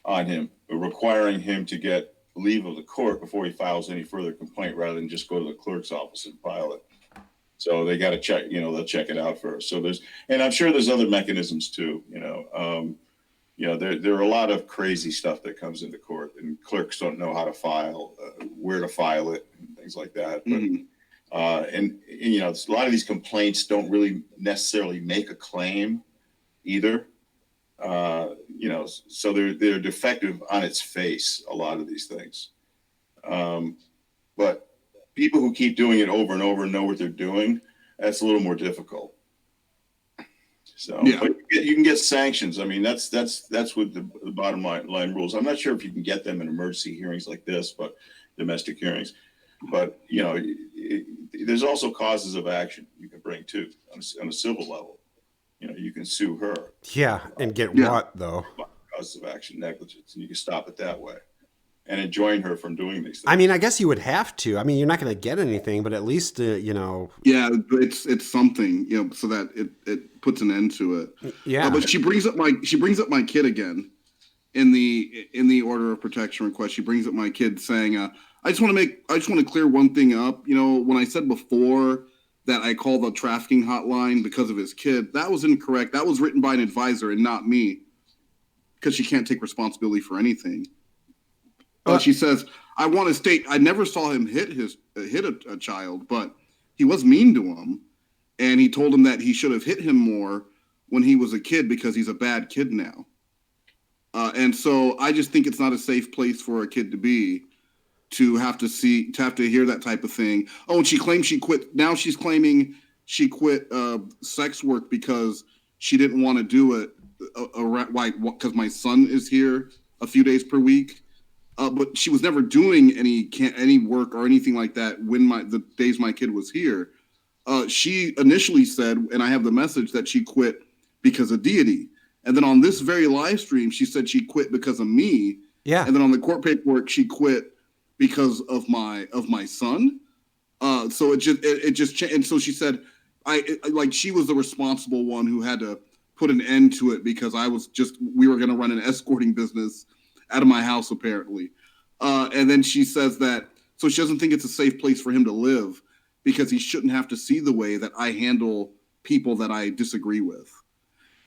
on him, requiring him to get leave of the court before he files any further complaint rather than just go to the clerk's office and file it. So they got to check, they'll check it out first. So and I'm sure there's other mechanisms too, there are a lot of crazy stuff that comes into court and clerks don't know how to file, where to file it and things like that. But, a lot of these complaints don't really necessarily make a claim. either. So they're defective on its face, a lot of these things. But people who keep doing it over and over and know what they're doing, that's a little more difficult. So but you can get sanctions. I mean, that's what the bottom line rules. I'm not sure if you can get them in emergency hearings like this, but domestic hearings. But there's also causes of action you can bring too on a civil level. You can sue her. Yeah, and get what though? Causes of action, negligence, and you can stop it that way, and enjoin her from doing these things. I mean, I guess you would have to. I mean, you're not going to get anything, but at least Yeah, it's something, so that it puts an end to it. Yeah. But she brings up my kid again in the order of protection request. She brings up my kid saying, I just want to clear one thing up. When I said before that I called the trafficking hotline because of his kid, that was incorrect. That was written by an advisor and not me, because she can't take responsibility for anything. She says, I want to state, I never saw him hit a child, but he was mean to him. And he told him that he should have hit him more when he was a kid because he's a bad kid now. And so I just think it's not a safe place for a kid to be, to have to hear that type of thing. Oh, and she claims she quit. Now she's claiming she quit sex work because she didn't want to do it because my son is here a few days per week. But she was never doing any work or anything like that when the days my kid was here. She initially said, and I have the message, that she quit because of deity. And then on this very live stream, she said she quit because of me. Yeah. And then on the court paperwork, she quit because of my son. So it just changed. And so she said, she was the responsible one who had to put an end to it because we were going to run an escorting business out of my house, apparently. And then she says that, so she doesn't think it's a safe place for him to live because he shouldn't have to see the way that I handle people that I disagree with.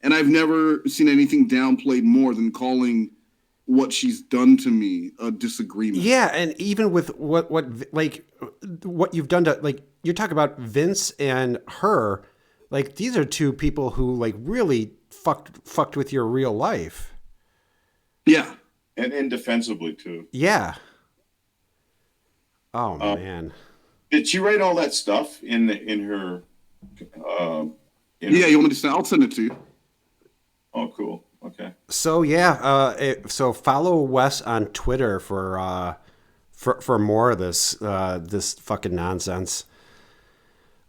And I've never seen anything downplayed more than calling what she's done to me a disagreement. Yeah, and even with what you've done to, you're talking about Vince and her, these are two people who really fucked with your real life. Yeah. And indefensibly too. Yeah. Oh man. Did she write all that stuff in her? Yeah, you want me to send? I'll send it to you. Oh, cool. Okay. So yeah, so follow Wes on Twitter for more of this fucking nonsense.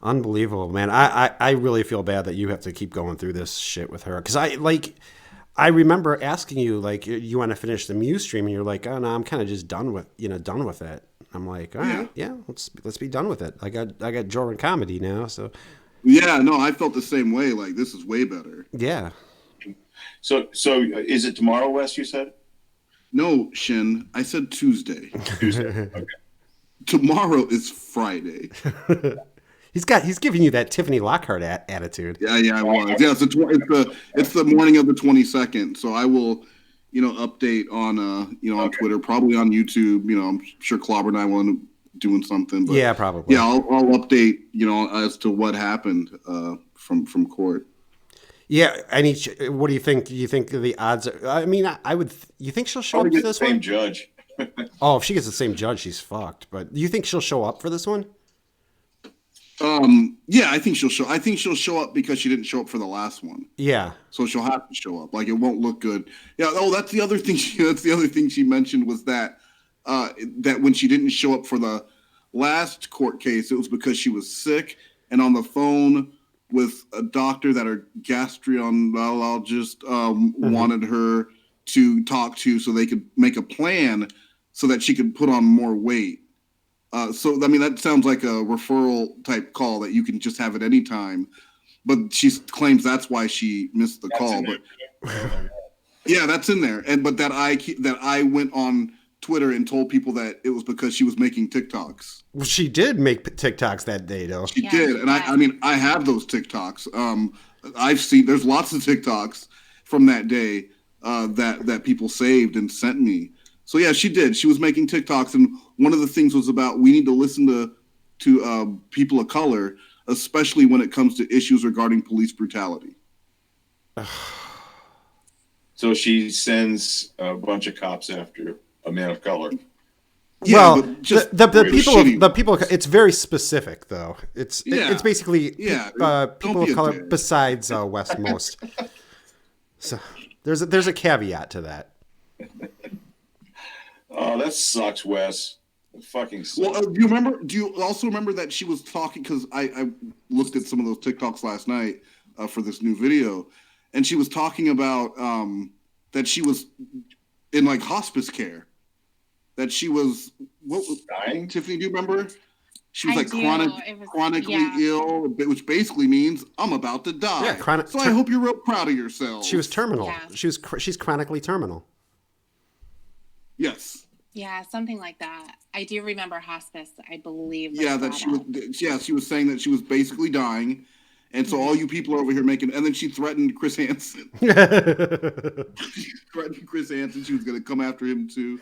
Unbelievable, man. I really feel bad that you have to keep going through this shit with her, because I remember asking you, you want to finish the Muse stream, and you're like, oh no, I'm kind of just done with it. I'm like, all right, yeah, let's be done with it. I got Jordan comedy now, so. Yeah, no, I felt the same way. This is way better. Yeah. So is it tomorrow, Wes, you said? No, Shin, I said Tuesday. Tuesday. Okay. Tomorrow is Friday. He's giving you that Tiffany Lockhart attitude. Yeah, I was. Yeah, it's the morning of the 22nd. So I will, update on on Twitter, probably on YouTube. I'm sure Clobber and I will doing something. But yeah, probably. Yeah, I'll update as to what happened from court. Yeah, what do you think? Do you think the odds are? I mean, you think she'll show up for this one? Same judge. Oh, if she gets the same judge, she's fucked. But do you think she'll show up for this one? Yeah, I think she'll show. I think she'll show up because she didn't show up for the last one. Yeah. So she'll have to show up. It won't look good. Yeah. Oh, that's the other thing. That's the other thing she mentioned was that when she didn't show up for the last court case, it was because she was sick and on the phone with a doctor that her gastroenterologist wanted her to talk to so they could make a plan so that she could put on more weight. So, I mean, that sounds like a referral type call that you can just have at any time. But she claims that's why she missed the call. But yeah, that's in there. But that I went on Twitter and told people that it was because she was making TikToks. Well, she did make TikToks that day, though. She did. And I mean, I have those TikToks. I've seen, there's lots of TikToks from that day that people saved and sent me. So yeah, she did. She was making TikToks, and one of the things was about we need to listen to people of color, especially when it comes to issues regarding police brutality. So she sends a bunch of cops after a man of color. Yeah, well, the people, it's very specific though. It's basically people of color besides West Moast. So there's a caveat to that. Oh, that sucks, Wes. It fucking sucks. Well, do you also remember that she was talking, because I looked at some of those TikToks last night for this new video, and she was talking about that she was in like hospice care. That she was dying. Tiffany, do you remember? She was chronically ill, which basically means I'm about to die. Yeah, so I hope you're real proud of yourself. She was terminal. Yeah. She's chronically terminal. Yes. Yeah, something like that. I do remember hospice, I believe. She was saying that she was basically dying. And so all you people are over here making, and then she threatened Chris Hansen. She threatened Chris Hansen. She was going to come after him too.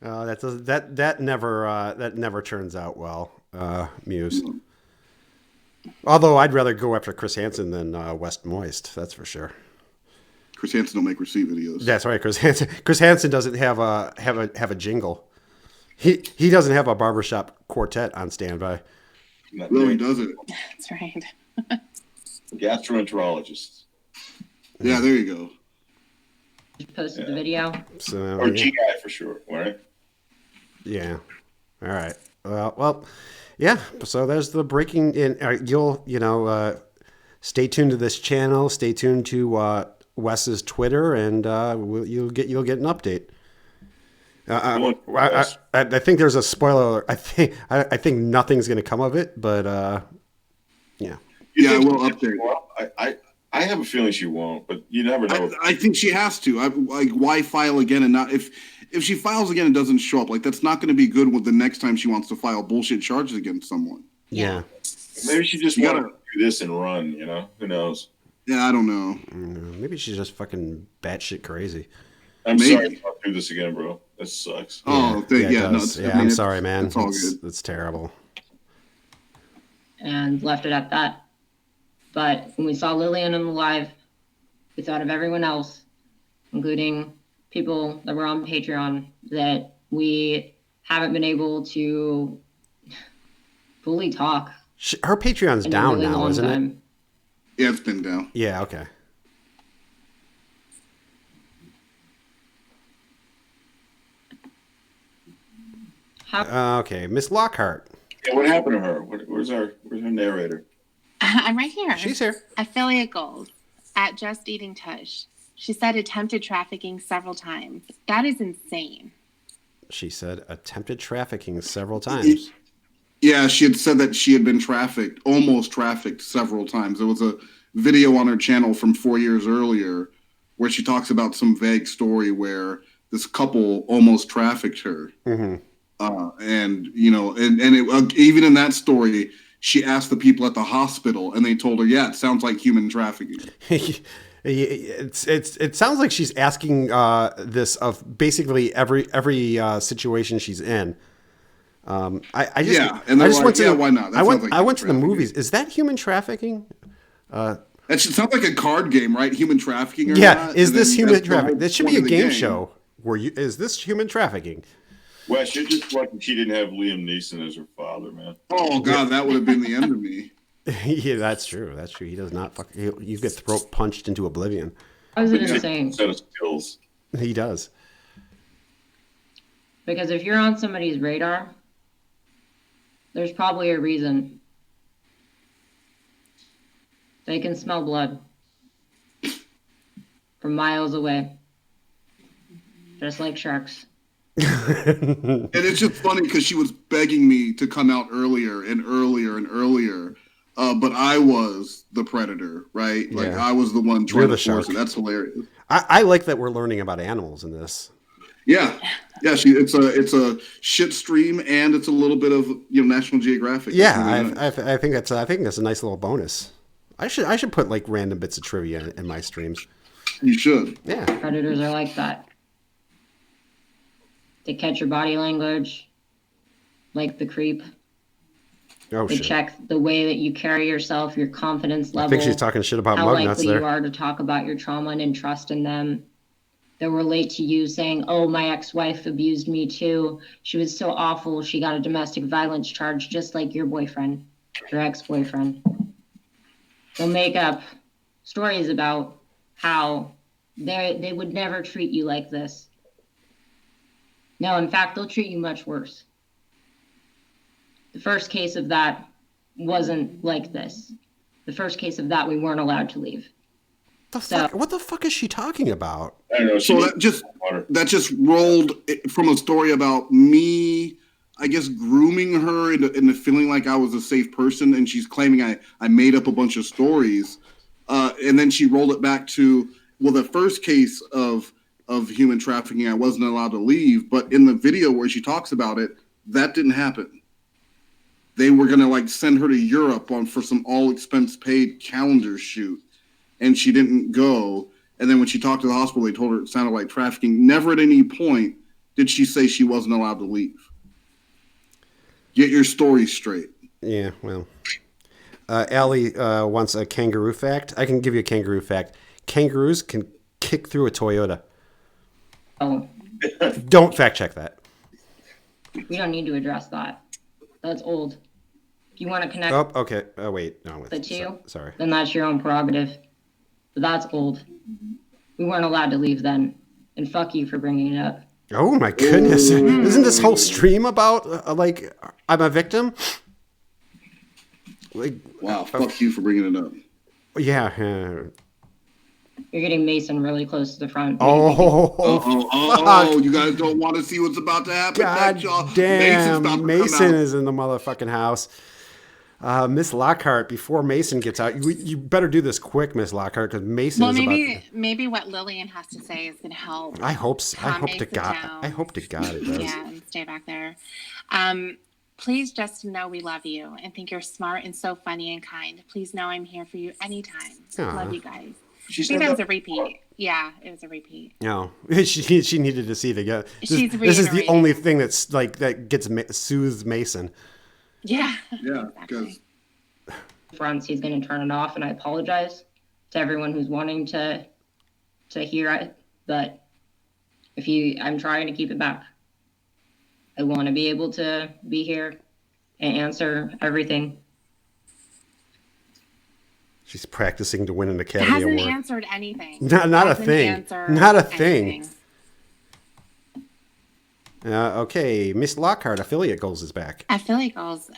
That never turns out well, Muse. Although I'd rather go after Chris Hansen than West Moist, that's for sure. Chris Hansen don't make receipt videos. That's right, Chris Hansen. Chris Hansen doesn't have a jingle. He doesn't have a barbershop quartet on standby. No, he doesn't. That's right. Gastroenterologist. Yeah, there you go. Just posted the video. Or GI for sure, right? Yeah. All right. Well, yeah. So there's the breaking in. You'll stay tuned to this channel. Stay tuned to Wes's Twitter, and you'll get an update. I think there's a spoiler. I think nothing's going to come of it, but yeah. Yeah, we'll update. I have a feeling she won't, but you never know. I think she has to. Why file again and not if she files again and doesn't show up? Like, that's not going to be good with the next time she wants to file bullshit charges against someone. Yeah. Maybe she just want to do this and run. Who knows? Yeah, I don't know. Maybe she's just fucking batshit crazy. I'm sorry to do this again, bro. That sucks. Oh, I'm sorry, man. It's all good. It's terrible. And left it at that. But when we saw Lillian in the live, we thought of everyone else, including people that were on Patreon, that we haven't been able to fully talk. Her Patreon's down now, isn't it? Yeah, it's been down. Yeah, okay. Okay, Miss Lockhart. Yeah, what happened to her? Where's her narrator? I'm right here. She's here. Affiliate goals at Just EatingTush. She said attempted trafficking several times. That is insane. She said attempted trafficking several times. Yeah, she had said that she had been almost trafficked several times. There was a video on her channel from 4 years earlier where she talks about some vague story where this couple almost trafficked her. Mm-hmm. Even in that story, she asked the people at the hospital, and they told her, "Yeah, it sounds like human trafficking." It sounds like she's asking this of basically every situation she's in. Why not? I went to the movies. Is that human trafficking? That should sound like a card game, right? Human trafficking. Is this human trafficking? This should be a game show. Is this human trafficking? Wes, you're just lucky she didn't have Liam Neeson as her father, man. Oh God, that would have been the end of me. Yeah, that's true. He does not you get throat punched into oblivion. I was insane. Set of skills. He does. Because if you're on somebody's radar, there's probably a reason. They can smell blood from miles away, just like sharks. And it's just funny because she was begging me to come out earlier and earlier and earlier, but I was the predator, right? Like I was the one trying to force it. That's hilarious. I like that we're learning about animals in this. Yeah. It's a shit stream and it's a little bit of National Geographic. Yeah, I think that's a nice little bonus. I should put like random bits of trivia in my streams. You should. Yeah. Predators are like that. They catch your body language, like the creep. They check the way that you carry yourself, your confidence level. I think she's talking shit about how mug nuts likely there. you are to talk about your trauma and trust in them. They'll relate to you saying, oh, my ex-wife abused me too. She was so awful. She got a domestic violence charge just like your boyfriend, your ex-boyfriend. They'll make up stories about how they would never treat you like this. No, in fact, they'll treat you much worse. The first case of that wasn't like this. The first case of that, we weren't allowed to leave. What the fuck is she talking about? I don't know. So that just rolled from a story about me, I guess, grooming her into feeling like I was a safe person, and she's claiming I made up a bunch of stories, and then she rolled it back to, well, the first case of human trafficking, I wasn't allowed to leave, but in the video where she talks about it, that didn't happen. They were gonna send her to Europe for some all expense paid calendar shoot, and she didn't go. And then when she talked to the hospital, they told her it sounded like trafficking. Never at any point did she say she wasn't allowed to leave. Get your story straight. Yeah, well. Allie wants a kangaroo fact. I can give you a kangaroo fact. Kangaroos can kick through a Toyota. Oh. Don't fact check that. We don't need to address that. That's old. If you want to connect okay. Oh, wait. No, the two, sorry. then that's your own prerogative. But that's old. We weren't allowed to leave then. And fuck you for bringing it up. Oh, my goodness. Isn't this whole stream about, I'm a victim? Wow, fuck you for bringing it up. Yeah. You're getting Mason really close to the front. Oh, you guys don't want to see what's about to happen. God damn, Mason is in the motherfucking house. Miss Lockhart, before Mason gets out, you better do this quick, Miss Lockhart, because Mason is maybe what Lillian has to say is going to help. I hope so. I hope to God it does. Yeah, and stay back there. Please just know we love you and think you're smart and so funny and kind. Please know I'm here for you anytime. Love you guys. I think that was a repeat. Yeah, it was a repeat. No, she needed to see it again. This is the only thing that's that gets soothes Mason. Yeah. Yeah, because fronts, he's going to turn it off, and I apologize to everyone who's wanting to hear it. But I'm trying to keep it back. I want to be able to be here and answer everything. She's practicing to win an Academy Award. Hasn't answered anything. Not a thing. Not a thing. Okay, Miss Lockhart, affiliate goals is back. Affiliate goals,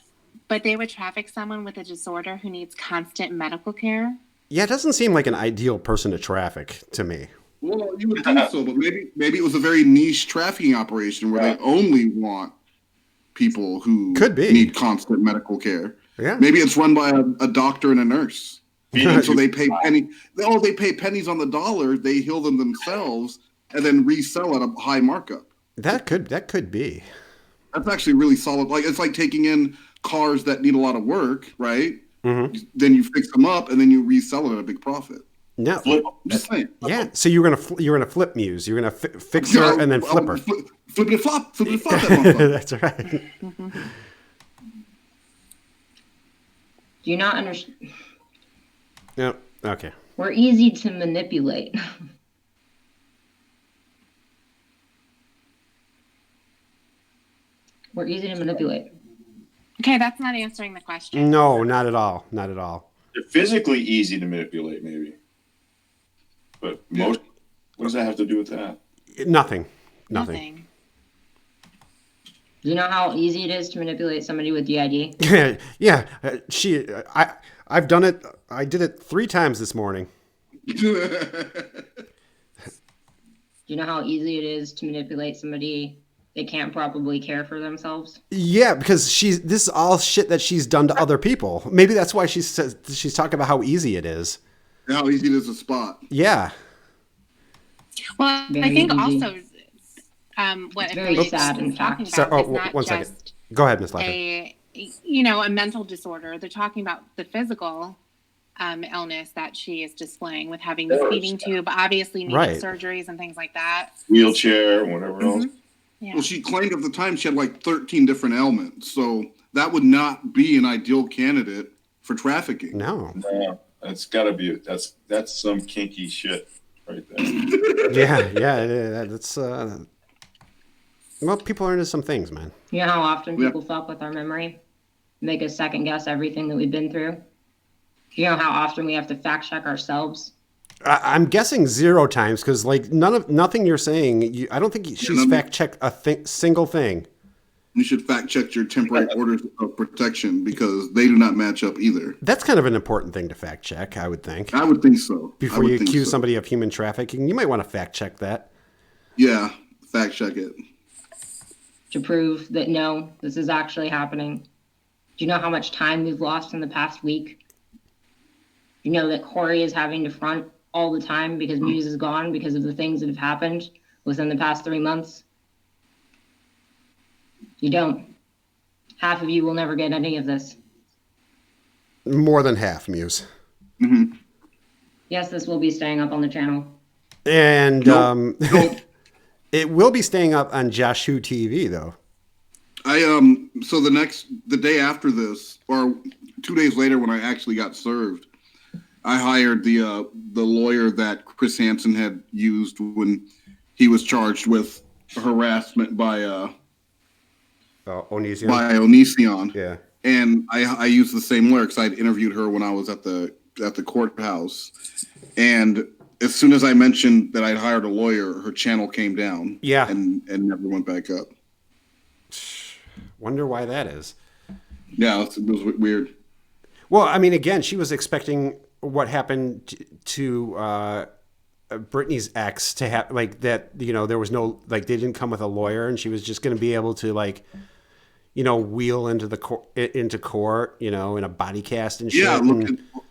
but they would traffic someone with a disorder who needs constant medical care. Yeah, it doesn't seem like an ideal person to traffic to me. Well, you would think so, but maybe it was a very niche trafficking operation where they only want people who need constant medical care. Yeah, maybe it's run by a doctor and a nurse. And so they pay they pay pennies on the dollar. They heal them themselves and then resell at a high markup. That could be. That's actually really solid. It's like taking in cars that need a lot of work, right? Mm-hmm. Then you fix them up and then you resell it at a big profit. No, just saying. Yeah. So you're gonna flip Muse. You're gonna fix her and then flip her. Flip and flop. That motherfucker. That's right. Do you not understand? No. Okay. We're easy to manipulate. We're easy to manipulate. Okay, that's not answering the question. No, not at all. Not at all. They're physically easy to manipulate, maybe. But what does that have to do with that? Nothing. Do you know how easy it is to manipulate somebody with DID? Yeah. I've done it. I did it 3 times this morning. Do you know how easy it is to manipulate somebody that can't probably care for themselves? Yeah, because this is all shit that she's done to other people. Maybe that's why she's talking about how easy it is. How easy it is to spot. Yeah. Well, very I think easy. Also, what it's very sad, in fact. Talking about is not one just second. Go ahead, Ms. Lockhart. a mental disorder. They're talking about the physical illness that she is displaying with having the feeding tube, obviously needing surgeries and things like that. Wheelchair, whatever else. Yeah. Well, she claimed at the time she had 13 different ailments. So that would not be an ideal candidate for trafficking. No. That's gotta be that's some kinky shit right there. Yeah. That's well, people are into some things, man. You know how often people fuck with our memory, make us second guess everything that we've been through. You know how often we have to fact check ourselves. I'm guessing 0 times because like nothing you're saying. I don't think she's fact checked a single thing. You should fact check your temporary orders of protection because they do not match up either. That's kind of an important thing to fact check, I would think. I would think so. Before you accuse somebody of human trafficking, you might want to fact check that. Yeah, fact check it. To prove that no, this is actually happening. Do you know how much time we've lost in the past week? You know that Corey is having to front all the time because Muse is gone because of the things that have happened within the past 3 months? You don't. Half of you will never get any of this. More than half, Muse. Mm-hmm. Yes, this will be staying up on the channel. And it will be staying up on Jashu TV, though. So the day after this, or 2 days later when I actually got served, I hired the lawyer that Chris Hansen had used when he was charged with harassment by Onision. By Onision. Yeah. And I used the same lawyer because I'd interviewed her when I was at the courthouse. And as soon as I mentioned that I'd hired a lawyer, her channel came down. Yeah. And never went back up. Wonder why that is. Yeah, it was weird. Well, I mean, again, she was expecting what happened to Brittany's ex to have like that. You know, there was no they didn't come with a lawyer, and she was just going to be able to wheel into court, in a body cast and shit. Yeah,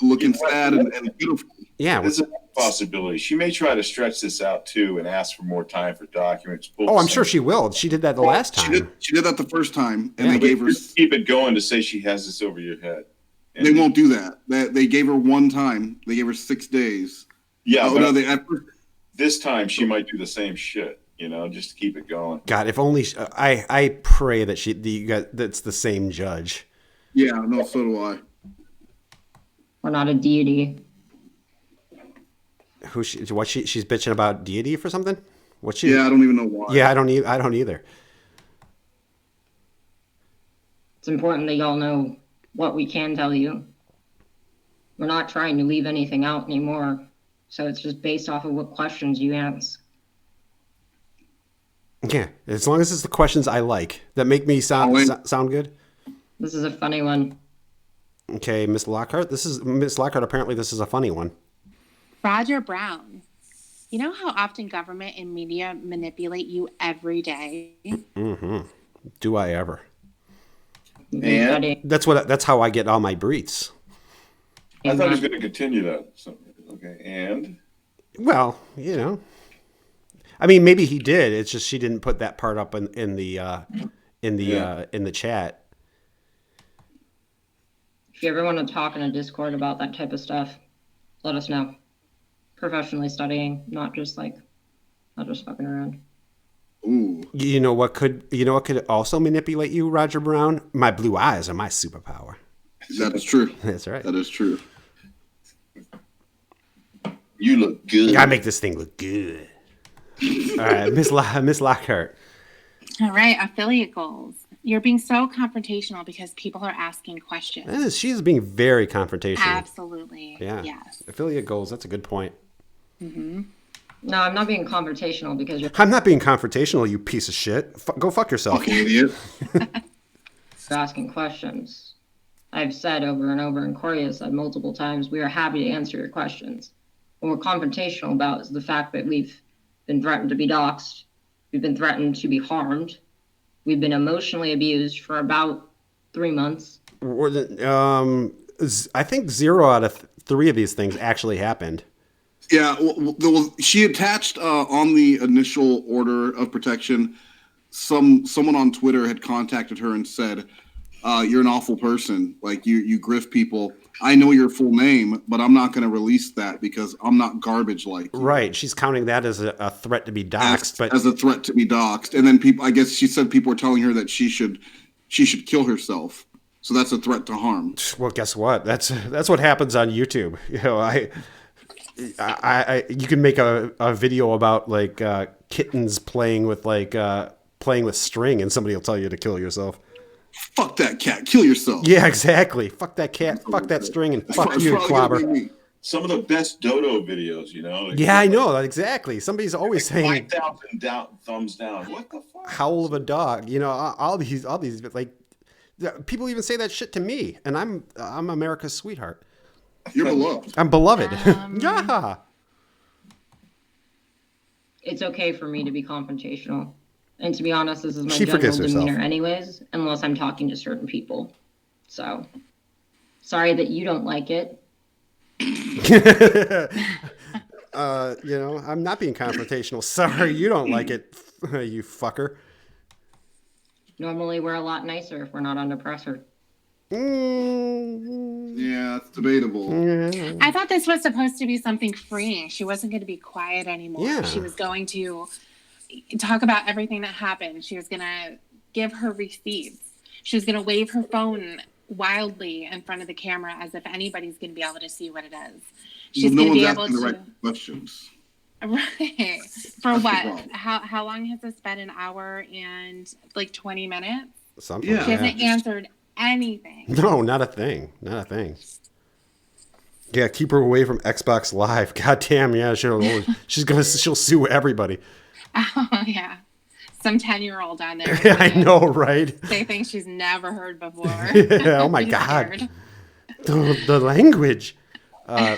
looking sad and beautiful. Yeah, there's a possibility. She may try to stretch this out too and ask for more time for documents. Oh, I'm sure she will. She did that the last time. She did that the first time, and they gave her keep it going to say she has this over your head. They won't do that. They gave her one time. They gave her 6 days. Yeah, this time she might do the same shit. Just to keep it going. God, if only I pray that that's the same judge. Yeah, no, so do I. We're not a deity. She's bitching about deity for something? What's she? Yeah, I don't even know why. Yeah, I don't either. It's important that y'all know what we can tell you. We're not trying to leave anything out anymore, so it's just based off of what questions you ask. Yeah, as long as it's the questions I like that make me sound good. This is a funny one. Okay, Miss Lockhart. Miss Lockhart. Apparently, this is a funny one. Roger Brown. You know how often government and media manipulate you every day? Mm-hmm. Do I ever? And that's how I get all my briefs. I thought he was going to continue that. So, okay, and well, I mean, maybe he did. It's just she didn't put that part up in the chat. If you ever want to talk in a Discord about that type of stuff, let us know. Professionally studying, not just fucking around. Ooh. You know what could also manipulate you, Roger Brown? My blue eyes are my superpower. That is true. That's right. That is true. You look good. I make this thing look good. All right, Miss Lockhart. All right, affiliate goals. You're being so confrontational because people are asking questions. She's being very confrontational. Absolutely. Yeah. Yes. Affiliate goals. That's a good point. Mm-hmm. No, I'm not being confrontational because I'm not being confrontational, you piece of shit. Go fuck yourself. Fucking idiot. asking questions. I've said over and over, and Corey has said multiple times, we are happy to answer your questions. What we're confrontational about is the fact that we've been threatened to be doxxed. We've been threatened to be harmed. We've been emotionally abused for about 3 months. I think 0 out of 3 of these things actually happened. Yeah, well, she attached on the initial order of protection, someone on Twitter had contacted her and said, you're an awful person. Like, you grift people. I know your full name, but I'm not going to release that because I'm not garbage like you. Right. She's counting that as a threat to be doxxed. As a threat to be doxxed. And then I guess she said people were telling her that she should kill herself. So that's a threat to harm. Well, guess what? That's what happens on YouTube. You know, you can make a video about like kittens playing with string, and somebody will tell you to kill yourself. Fuck that cat. Kill yourself. Yeah, exactly. Fuck that cat. Fuck that string, and fuck you, clobber. Some of the best dodo videos, you know. Like, yeah, I know exactly. Somebody's always saying 5,000 thumbs down. What the fuck? Howl of a dog. You know, all these like people even say that shit to me, and I'm America's sweetheart. You're beloved. I'm beloved. Yeah. It's okay for me to be confrontational. And to be honest, this is my She general forgets herself. demeanor anyways, unless I'm talking to certain people. So, sorry that you don't like it. You know, I'm not being confrontational. Sorry, you don't like it, you fucker. Normally, we're a lot nicer if we're not under pressure. Yeah, it's debatable. I thought this was supposed to be something freeing. She wasn't going to be quiet anymore. Yeah. She was going to talk about everything that happened. She was going to give her receipts. She was going to wave her phone wildly in front of the camera as if anybody's going to be able to see what it is. She's no going to one's be able asking to. the right questions. Right. For what? How long has this been? An hour and like 20 minutes? Something. Yeah. She hasn't answered anything. No, not a thing. Not a thing. Yeah, keep her away from Xbox Live. God damn, yeah, she'll sue everybody. Oh yeah. Some 10-year-old on there. I know, right? They think she's never heard before. Yeah, oh my God. The language.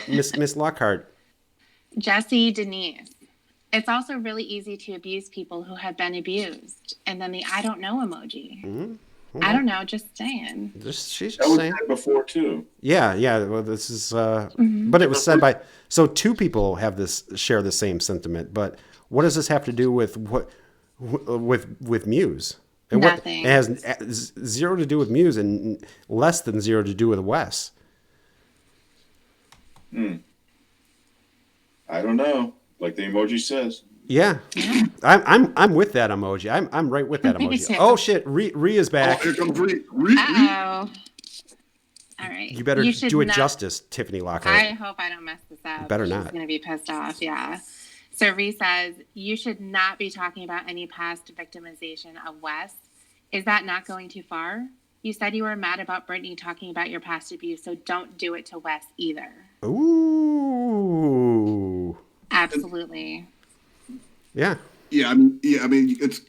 Miss Lockhart. Jesse Denise. It's also really easy to abuse people who have been abused. And then the I don't know emoji. Mm-hmm. I don't know, just saying. She's That was saying. said before too. Yeah. Well, this is, but it was said by, so two people share the same sentiment, but what does this have to do with Muse? Nothing. It has zero to do with Muse and less than zero to do with Wes. I don't know. Like the emoji says. Yeah. I'm with that emoji. I'm right with that emoji. Oh shit, Ree is back. Oh, here comes Ree. Uh-oh. All right. You better do it justice, Tiffany Lockhart. I hope I don't mess this up. Better She's not. going to be pissed off, yeah. So Ree says, you should not be talking about any past victimization of Wes. Is that not going too far? You said you were mad about Brittany talking about your past abuse, so don't do it to Wes either. Ooh. Absolutely. Yeah. Yeah, I mean, it's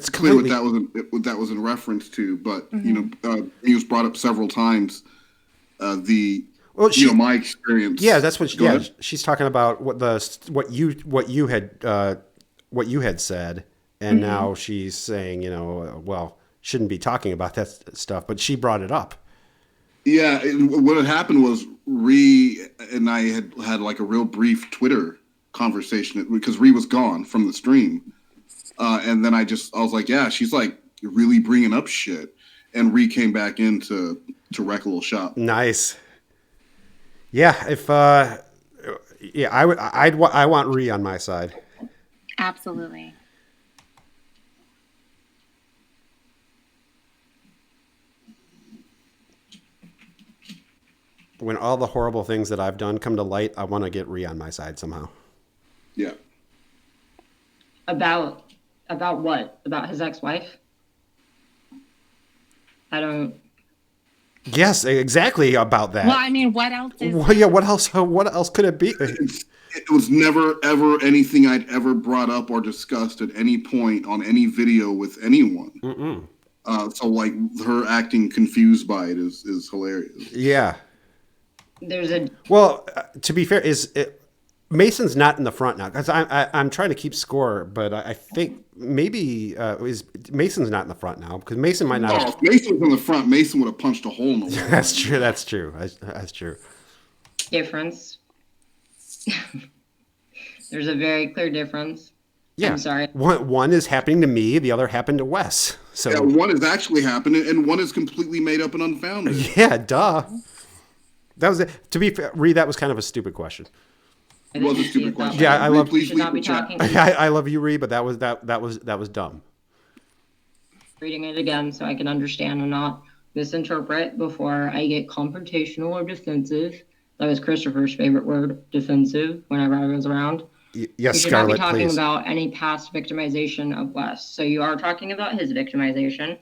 clear completely what that was in reference to, but you know, he was brought up several times. My experience. Yeah, that's what. She's talking about what you had said, and now she's saying, you know, well, shouldn't be talking about that stuff, but she brought it up. Yeah, what had happened was Ree and I had like a real brief Twitter conversation because Ree was gone from the stream, and then I was like, yeah, she's like really bringing up shit, and Ree came back in to wreck a little shop. Nice. Yeah, I want Ree on my side. Absolutely. When all the horrible things that I've done come to light, I want to get Ree on my side somehow. Yeah. About what? About his ex-wife? I don't. Yes, exactly about that. Well, I mean, what else is what else could it be? It was never, ever anything I'd ever brought up or discussed at any point on any video with anyone. So, like, her acting confused by it is hilarious. Yeah. Well, to be fair, Mason's not in the front now because I'm trying to keep score, but I think maybe Mason's not in the front now because Mason might not. If Mason was in the front, Mason would have punched a hole in the wall. That's true. That's true. Difference. There's a very clear difference. Yeah. I'm sorry. One is happening to me. The other happened to Wes. So yeah, one is actually happening, and one is completely made up and unfounded. Yeah, duh. That was it. To be fair, Ree, that was kind of a stupid question. It was a stupid question. Yeah, I love. Please should not be talking. I love you, Ree, but that was dumb. Reading it again so I can understand and not misinterpret before I get confrontational or defensive. That was Christopher's favorite word, defensive, whenever I was around. Yes, you should Scarlett, not be talking please. about any past victimization of Wes. So you are talking about his victimization.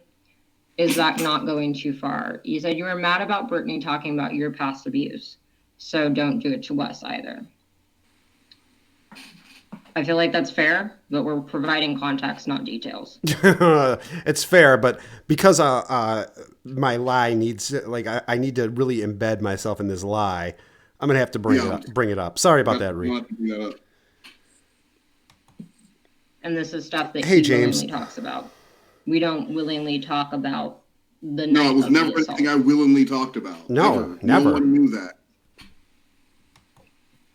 Is that not going too far? You said you were mad about Brittany talking about your past abuse. So don't do it to Wes either. I feel like that's fair, but we're providing context, not details. It's fair, but because my lie needs, like, I need to really embed myself in this lie, I'm gonna have to bring it up. Sorry about that, Reed. And this is stuff that Hey, he James. willingly talks about. We don't willingly talk about the night No, it was of never the assault. anything I willingly talked about. No, Ever. never. No one knew that.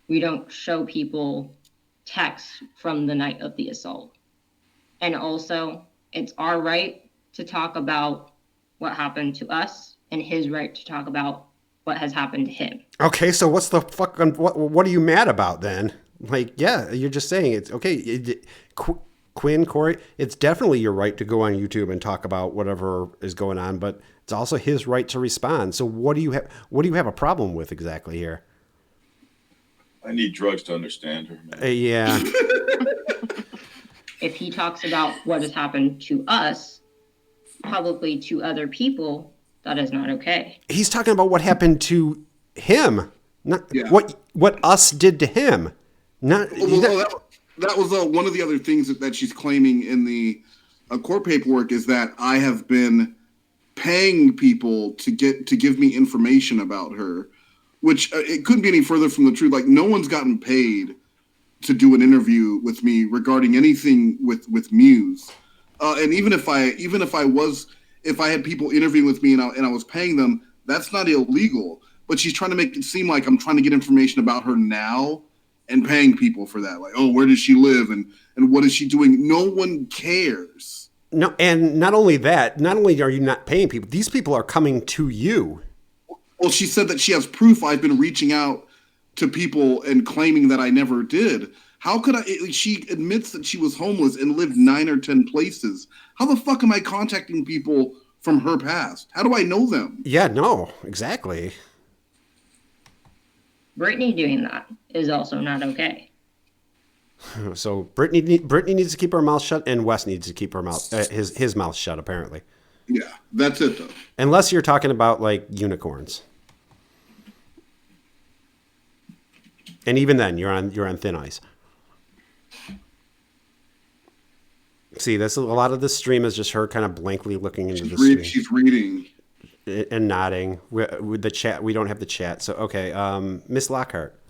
We don't show people texts from the night of the assault. And also, it's our right to talk about what happened to us and his right to talk about what has happened to him. Okay, so what's the fuck? What are you mad about then? Like, yeah, you're just saying it's okay. Quinn, Corey, it's definitely your right to go on YouTube and talk about whatever is going on, but it's also his right to respond. So what do you have a problem with exactly here? I need drugs to understand her, man. Yeah. If he talks about what has happened to us publicly to other people, that is not okay. He's talking about what happened to him, not what us did to him. Not. That was one of the other things that she's claiming in the court paperwork is that I have been paying people to give me information about her, which it couldn't be any further from the truth. Like, no one's gotten paid to do an interview with me regarding anything with Muse, and even if I had people interviewing with me and I was paying them, that's not illegal. But she's trying to make it seem like I'm trying to get information about her now and paying people for that. Like, oh, where does she live and what is she doing? No one cares. No, and not only that, not only are you not paying people, these people are coming to you. Well, she said that she has proof I've been reaching out to people and claiming that I never did. How could I? She admits that she was homeless and lived 9 or 10 places. How the fuck am I contacting people from her past? How do I know them? Yeah, no, exactly. Brittany doing that is also not okay. So Brittany needs to keep her mouth shut, and Wes needs to keep her mouth his mouth shut. Apparently. Yeah, that's it though. Unless you're talking about like unicorns, and even then you're on thin ice. See, a lot of this stream is just her kind of blankly looking into the stream. She's reading and nodding. With the chat, we don't have the chat. So okay, Miss Lockhart.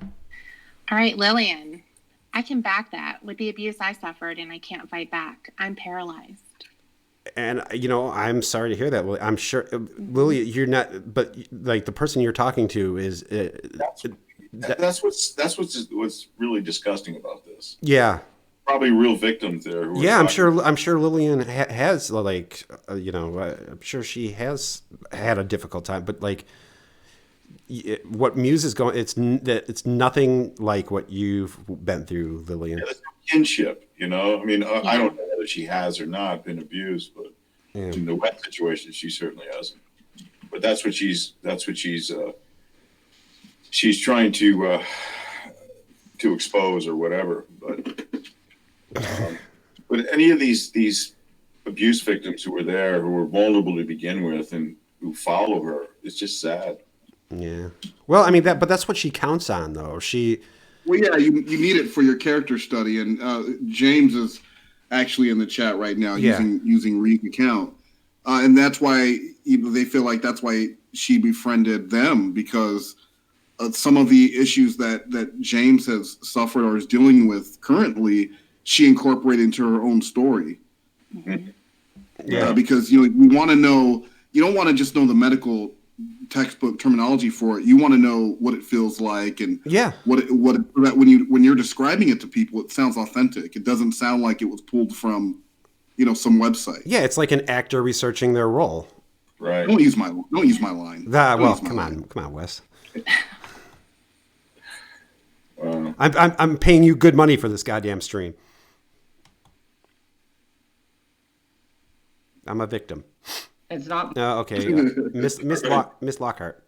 All right, Lillian. I can back that. With the abuse I suffered, and I can't fight back. I'm paralyzed. And I'm sorry to hear that. I'm sure, Lily, you're not. But like the person you're talking to is. That's what's really disgusting about this. Yeah. Probably real victims there. I'm sure Lillian has like I'm sure she has had a difficult time, but like what Muse is going, it's nothing like what you've been through, Lillian. Yeah, kinship, I mean, I don't know whether she has or not been abused, but in the wet situation, she certainly hasn't. But that's what she's trying to expose or whatever. But any of these abuse victims who were there, who were vulnerable to begin with, and who follow her, it's just sad. Yeah. Well, I mean but that's what she counts on, though. Well, yeah, you need it for your character study, and James is actually in the chat right now using Reed's account, and that's why they feel like that's why she befriended them, because some of the issues that James has suffered or is dealing with currently, she incorporated into her own story. Mm-hmm. Yeah, because you want to know, you don't want to just know the medical textbook terminology for it. You want to know what it feels like, and when you're describing it to people, it sounds authentic. It doesn't sound like it was pulled from some website. Yeah, it's like an actor researching their role. Right. Don't use my line. Come on, Wes. I'm paying you good money for this goddamn stream. I'm a victim. It's not. Okay. Miss Lockhart.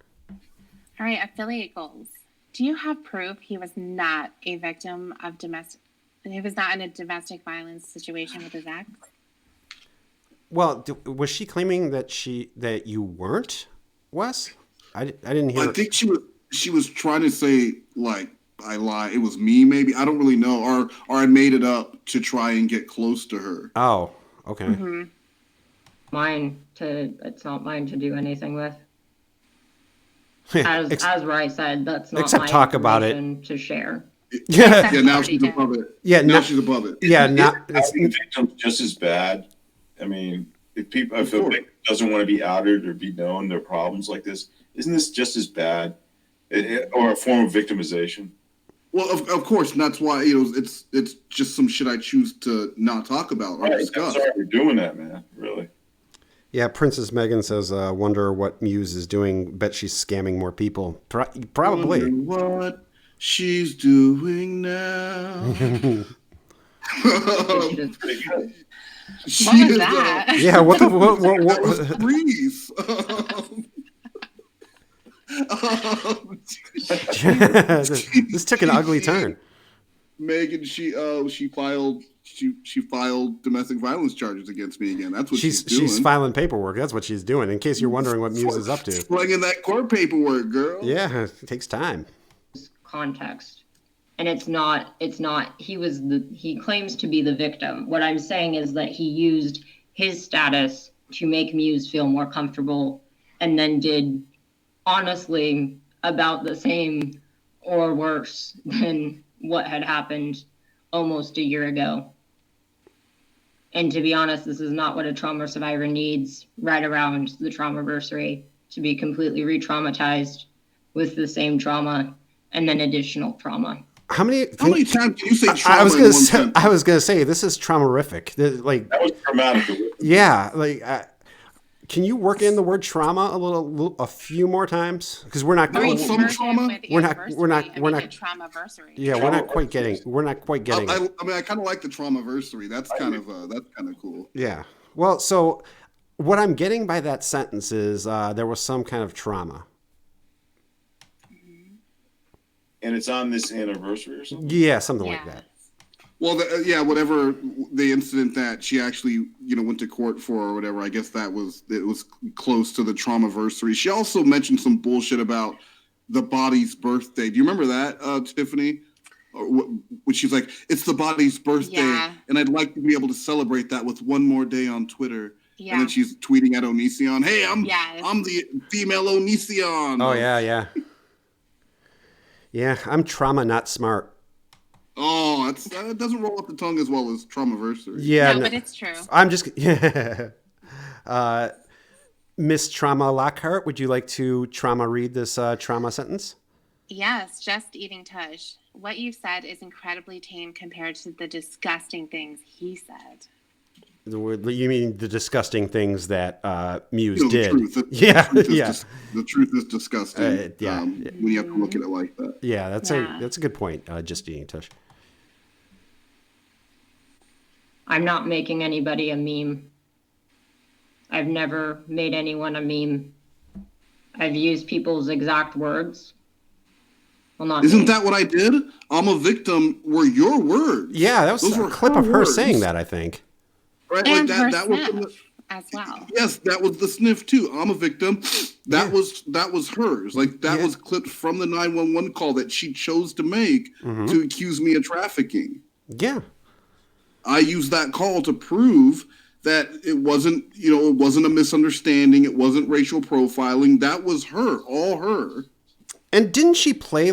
All right, affiliate goals. Do you have proof he was not a victim of domestic? He was not in a domestic violence situation with his ex. Well, was she claiming that you weren't, Wes? I didn't hear. I think she was trying to say like I lied. It was me, maybe. I don't really know, or I made it up to try and get close to her. Oh, okay. Mm-hmm. It's not mine to do anything with. As Rai said, that's not except my talk about it to share. Yeah, now she's above it. Yeah, now she's above it. Yeah, it's victims just as bad. I mean, if a victim doesn't want to be outed or be known their problems like this, isn't this just as bad, or a form of victimization? Well, of course, and that's why it's just some shit I choose to not talk about or discuss. Sorry for doing that, man. Really. Yeah, Princess Megan says, "Wonder what Muse is doing. Bet she's scamming more people. Probably." Wonder what she's doing now. What was that? Yeah, what was Breeze. This took an ugly turn. Megan, she filed domestic violence charges against me again. That's what she's doing. She's filing paperwork. That's what she's doing. In case you're wondering what Muse is up to, slinging that court paperwork, girl. Yeah, it takes time. Context, and it's not. He claims to be the victim. What I'm saying is that he used his status to make Muse feel more comfortable, and then did honestly about the same or worse than what had happened almost a year ago. And to be honest, this is not what a trauma survivor needs right around the traumaversary, to be completely re-traumatized with the same trauma and then additional trauma. How many times can you say trauma? I was gonna say this is traumarific. That was traumatic. Yeah, can you work in the word trauma a few more times? Because we're not going. Some trauma. We're not traumaversary. Yeah, we're not quite getting. I mean, I kind of like the traumaversary. That's kind of cool. Yeah. Well, so what I'm getting by that sentence is there was some kind of trauma. And it's on this anniversary or something? Yeah, something like that. Well, whatever the incident that she actually, went to court for or whatever, I guess it was close to the traumaversary. She also mentioned some bullshit about the body's birthday. Do you remember that, Tiffany? When she's like, it's the body's birthday, and I'd like to be able to celebrate that with one more day on Twitter. Yeah. And then she's tweeting at Onision, hey, I'm the female Onision. Oh, yeah. Yeah, I'm trauma, not smart. Oh, that doesn't roll off the tongue as well as traumaversary. Yeah, no, but it's true. I'm just Miss Trauma Lockhart, would you like to trauma read this trauma sentence? Yes, just EatingTush. What you said is incredibly tame compared to the disgusting things he said. You mean the disgusting things that Muse did? The truth is disgusting. When you have to look at it like that. Yeah, that's a good point. Just EatingTush. I'm not making anybody a meme. I've never made anyone a meme. I've used people's exact words. Well, not Isn't that what I did? I'm a victim were your words. Yeah, that was a clip of her saying that, I think. Right, and like that was as well. Yes, that was the sniff too. I'm a victim. That was hers. Like that was clipped from the 911 call that she chose to make to accuse me of trafficking. Yeah. I used that call to prove that it wasn't a misunderstanding. It wasn't racial profiling. That was her, all her. And didn't she play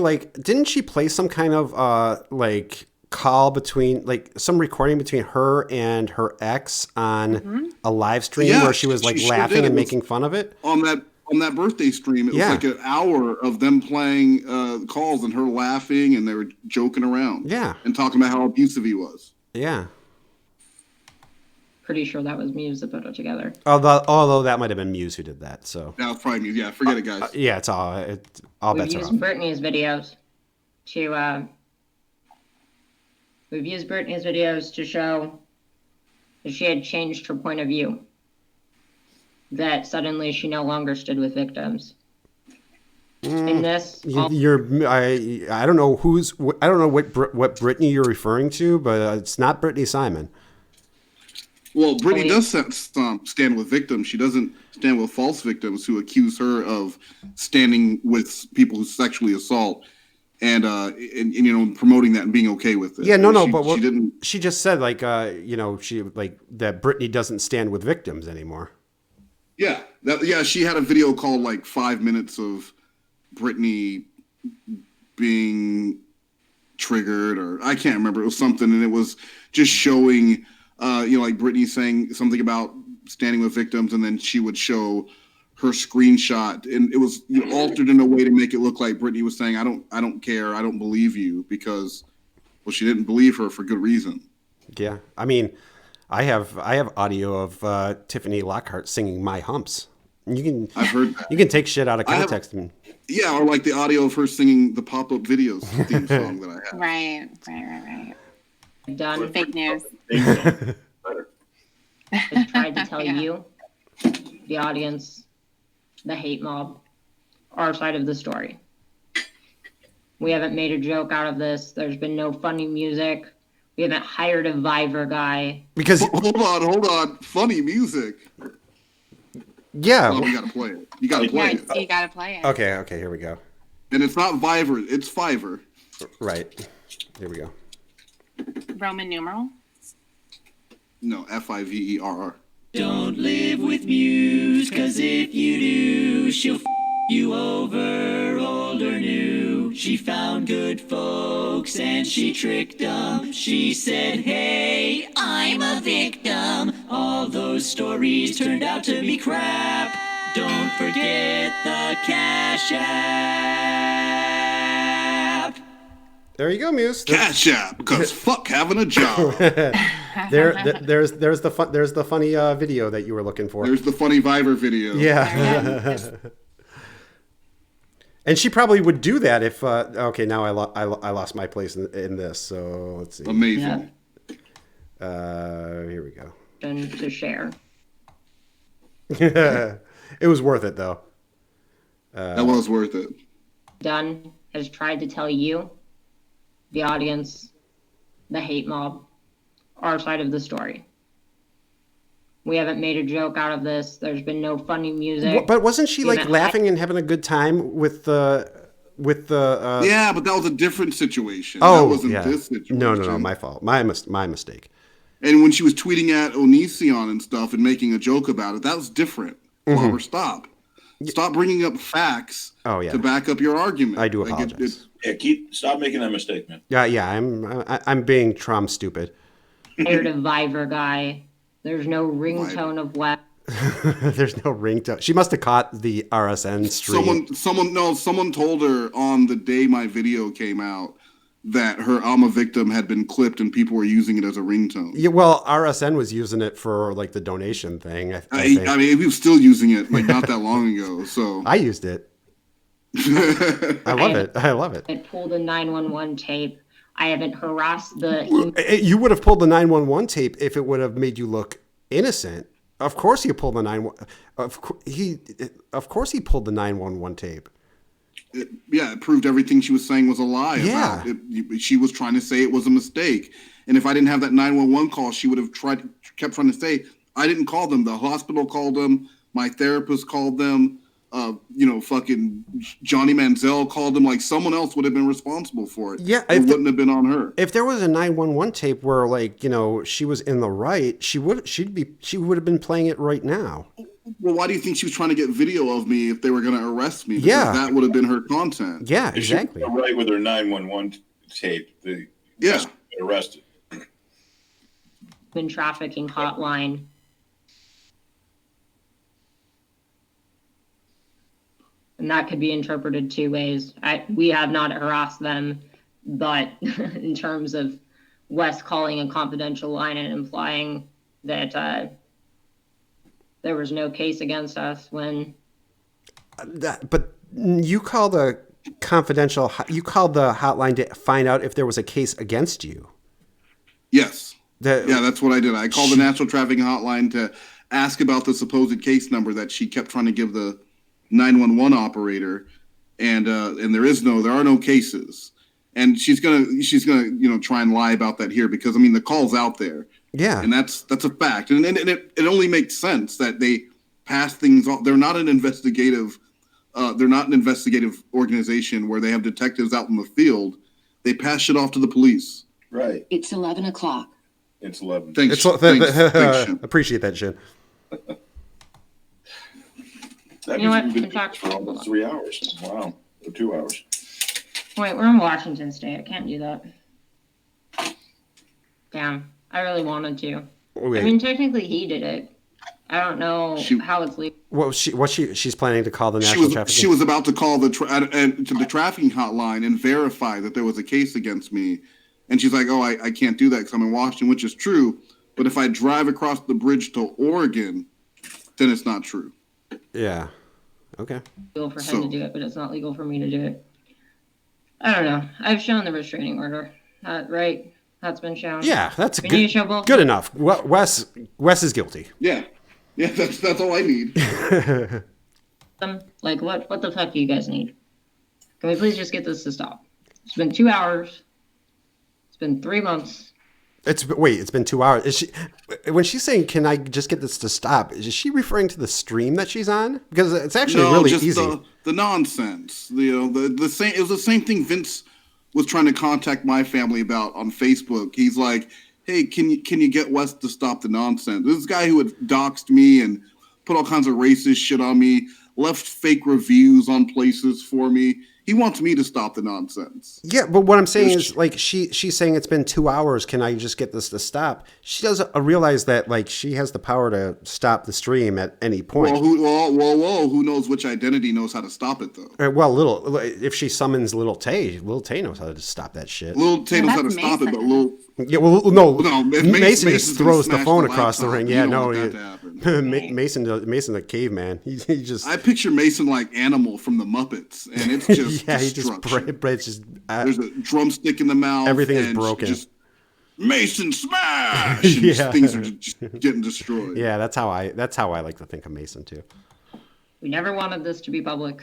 some kind of call between some recording between her and her ex on a live stream where she was laughing and making fun of it? On that birthday stream, it was like an hour of them playing calls and her laughing and they were joking around. Yeah. And talking about how abusive he was. Yeah. Pretty sure that was Muse that put it together. Although that might have been Muse who did that. So that was probably Muse. Yeah, forget it, guys. Yeah, it's all bets are off. We've used Brittany's videos to show that she had changed her point of view. that suddenly she no longer stood with victims. In this, I don't know what Brittany you're referring to, but it's not Brittany Simon. Well, Brittany does stand with victims. She doesn't stand with false victims who accuse her of standing with people who sexually assault and promoting that and being okay with it. Yeah, She didn't. She just said that Brittany doesn't stand with victims anymore. Yeah, she had a video called like 5 minutes of Brittany being triggered, or I can't remember. It was something, and it was just showing, like Brittany saying something about standing with victims, and then she would show her screenshot, and it was altered in a way to make it look like Brittany was saying, "I don't care, I don't believe you," because, well, she didn't believe her for good reason. Yeah, I mean, I have audio of Tiffany Lockheart singing "My Humps." I've heard that. You can take shit out of context. Yeah, or like the audio of her singing the pop-up videos theme song that I have. Right. Done. Fake news. I tried to tell you, the audience, the hate mob, our side of the story. We haven't made a joke out of this. There's been no funny music. We haven't hired a Viver guy. Because hold on, funny music. Yeah, we gotta play it. You gotta play it. You gotta play it. Okay, here we go. And it's not Viver, it's Fiverr. Right. Here we go. Roman numeral? No, Fiverr. Don't live with Muse, 'cause if you do, she'll you over, old or new. She found good folks and she tricked them. She said, hey, I'm a victim. All those stories turned out to be crap. Don't forget the Cash App. There you go, Muse. Cash App, because fuck having a job. There's the funny video that you were looking for. There's the funny Viver video. Yeah. And she probably would do that if. Okay, now I lost my place in this. So let's see. Amazing. Here we go. And to share. It was worth it though. That was worth it. Dunn has tried to tell you, the audience, the hate mob, our side of the story. We haven't made a joke out of this. There's been no funny music. But wasn't she like laughing and having a good time with the? Yeah, but that was a different situation. Oh, that wasn't this situation. No, my fault. My mistake. And when she was tweeting at Onision and stuff and making a joke about it, that was different. Robert, stop bringing up facts to back up your argument. I do apologize. Stop making that mistake, man. Yeah. I'm being Trump stupid. Hired a Viver guy. There's no ringtone of what. There's no ringtone. She must have caught the RSN stream. Someone told her on the day my video came out that her I'm a victim had been clipped and people were using it as a ringtone. Yeah, well, RSN was using it for like the donation thing. I mean, he was still using it like not that long ago. So I used it. I love it. I pulled a 911 tape. I haven't harassed the. You would have pulled the 911 tape if it would have made you look innocent. Of course, he pulled the 911. Of course, he pulled the 911 tape. It proved everything she was saying was a lie. Yeah, she was trying to say it was a mistake. And if I didn't have that 911 call, she would have kept trying to say I didn't call them. The hospital called them. My therapist called them. Fucking Johnny Manziel called him. Like someone else would have been responsible for it. Yeah, it wouldn't have been on her. If there was a 911 tape where, she was in the right, she would have been playing it right now. Well, why do you think she was trying to get video of me if they were going to arrest me? Because that would have been her content. Yeah, exactly. If she was right with her 911 tape, arrested. Human trafficking hotline. And that could be interpreted two ways. We have not harassed them, but in terms of Wes calling a confidential line and implying that there was no case against us when. But you called a confidential. You called the hotline to find out if there was a case against you. Yes. That's what I did. I called the National Trafficking Hotline to ask about the supposed case number that she kept trying to give the 911 operator, and there are no cases. And she's gonna try and lie about that here because the call's out there. Yeah, and that's a fact, and it only makes sense that they pass things off. They're not an investigative organization where they have detectives out in the field. They pass shit off to the police. Right. It's 11 o'clock. It's 11. Thanks, Shin. Appreciate that, Shin. That You know what? means we've In been fact, for almost 3 hours. Wow. Or 2 hours. Wait, we're in Washington State. I can't do that. Damn. I really wanted to. Wait. Technically he did it. I don't know how it's legal. She's planning to call the national trafficking. She was about to call to the trafficking hotline and verify that there was a case against me. And she's like, I can't do that because I'm in Washington, which is true. But if I drive across the bridge to Oregon, then it's not true. Yeah. Okay. Legal for him to do it, but it's not legal for me to do it. I don't know. I've shown the restraining order. Right? That's been shown. Yeah, that's good enough. Wes is guilty. Yeah, that's all I need. Like, what the fuck do you guys need? Can we please just get this to stop? It's been 2 hours. It's been 3 months. It's been 2 hours. When she's saying, "Can I just get this to stop?" Is she referring to the stream that she's on? Because it's actually really just easy. The nonsense. The same. It was the same thing Vince was trying to contact my family about on Facebook. He's like, "Hey, can you get Wes to stop the nonsense?" This guy who had doxed me and put all kinds of racist shit on me, left fake reviews on places for me. He wants me to stop the nonsense. Yeah, but what I'm saying is, like, she's saying it's been 2 hours. Can I just get this to stop? She doesn't realize that, like, she has the power to stop the stream at any point. Whoa, who knows which identity knows how to stop it, though? If she summons Little Tay knows how to stop that shit. Little Tay knows how to stop it, but Mason just throws the phone across the ring. Yeah, no, Mason the caveman. He just. I picture Mason like Animal from the Muppets, and it's just there's a drumstick in the mouth. Everything is broken. Just Mason smash. And things are just getting destroyed. Yeah, that's how I like to think of Mason too. We never wanted this to be public.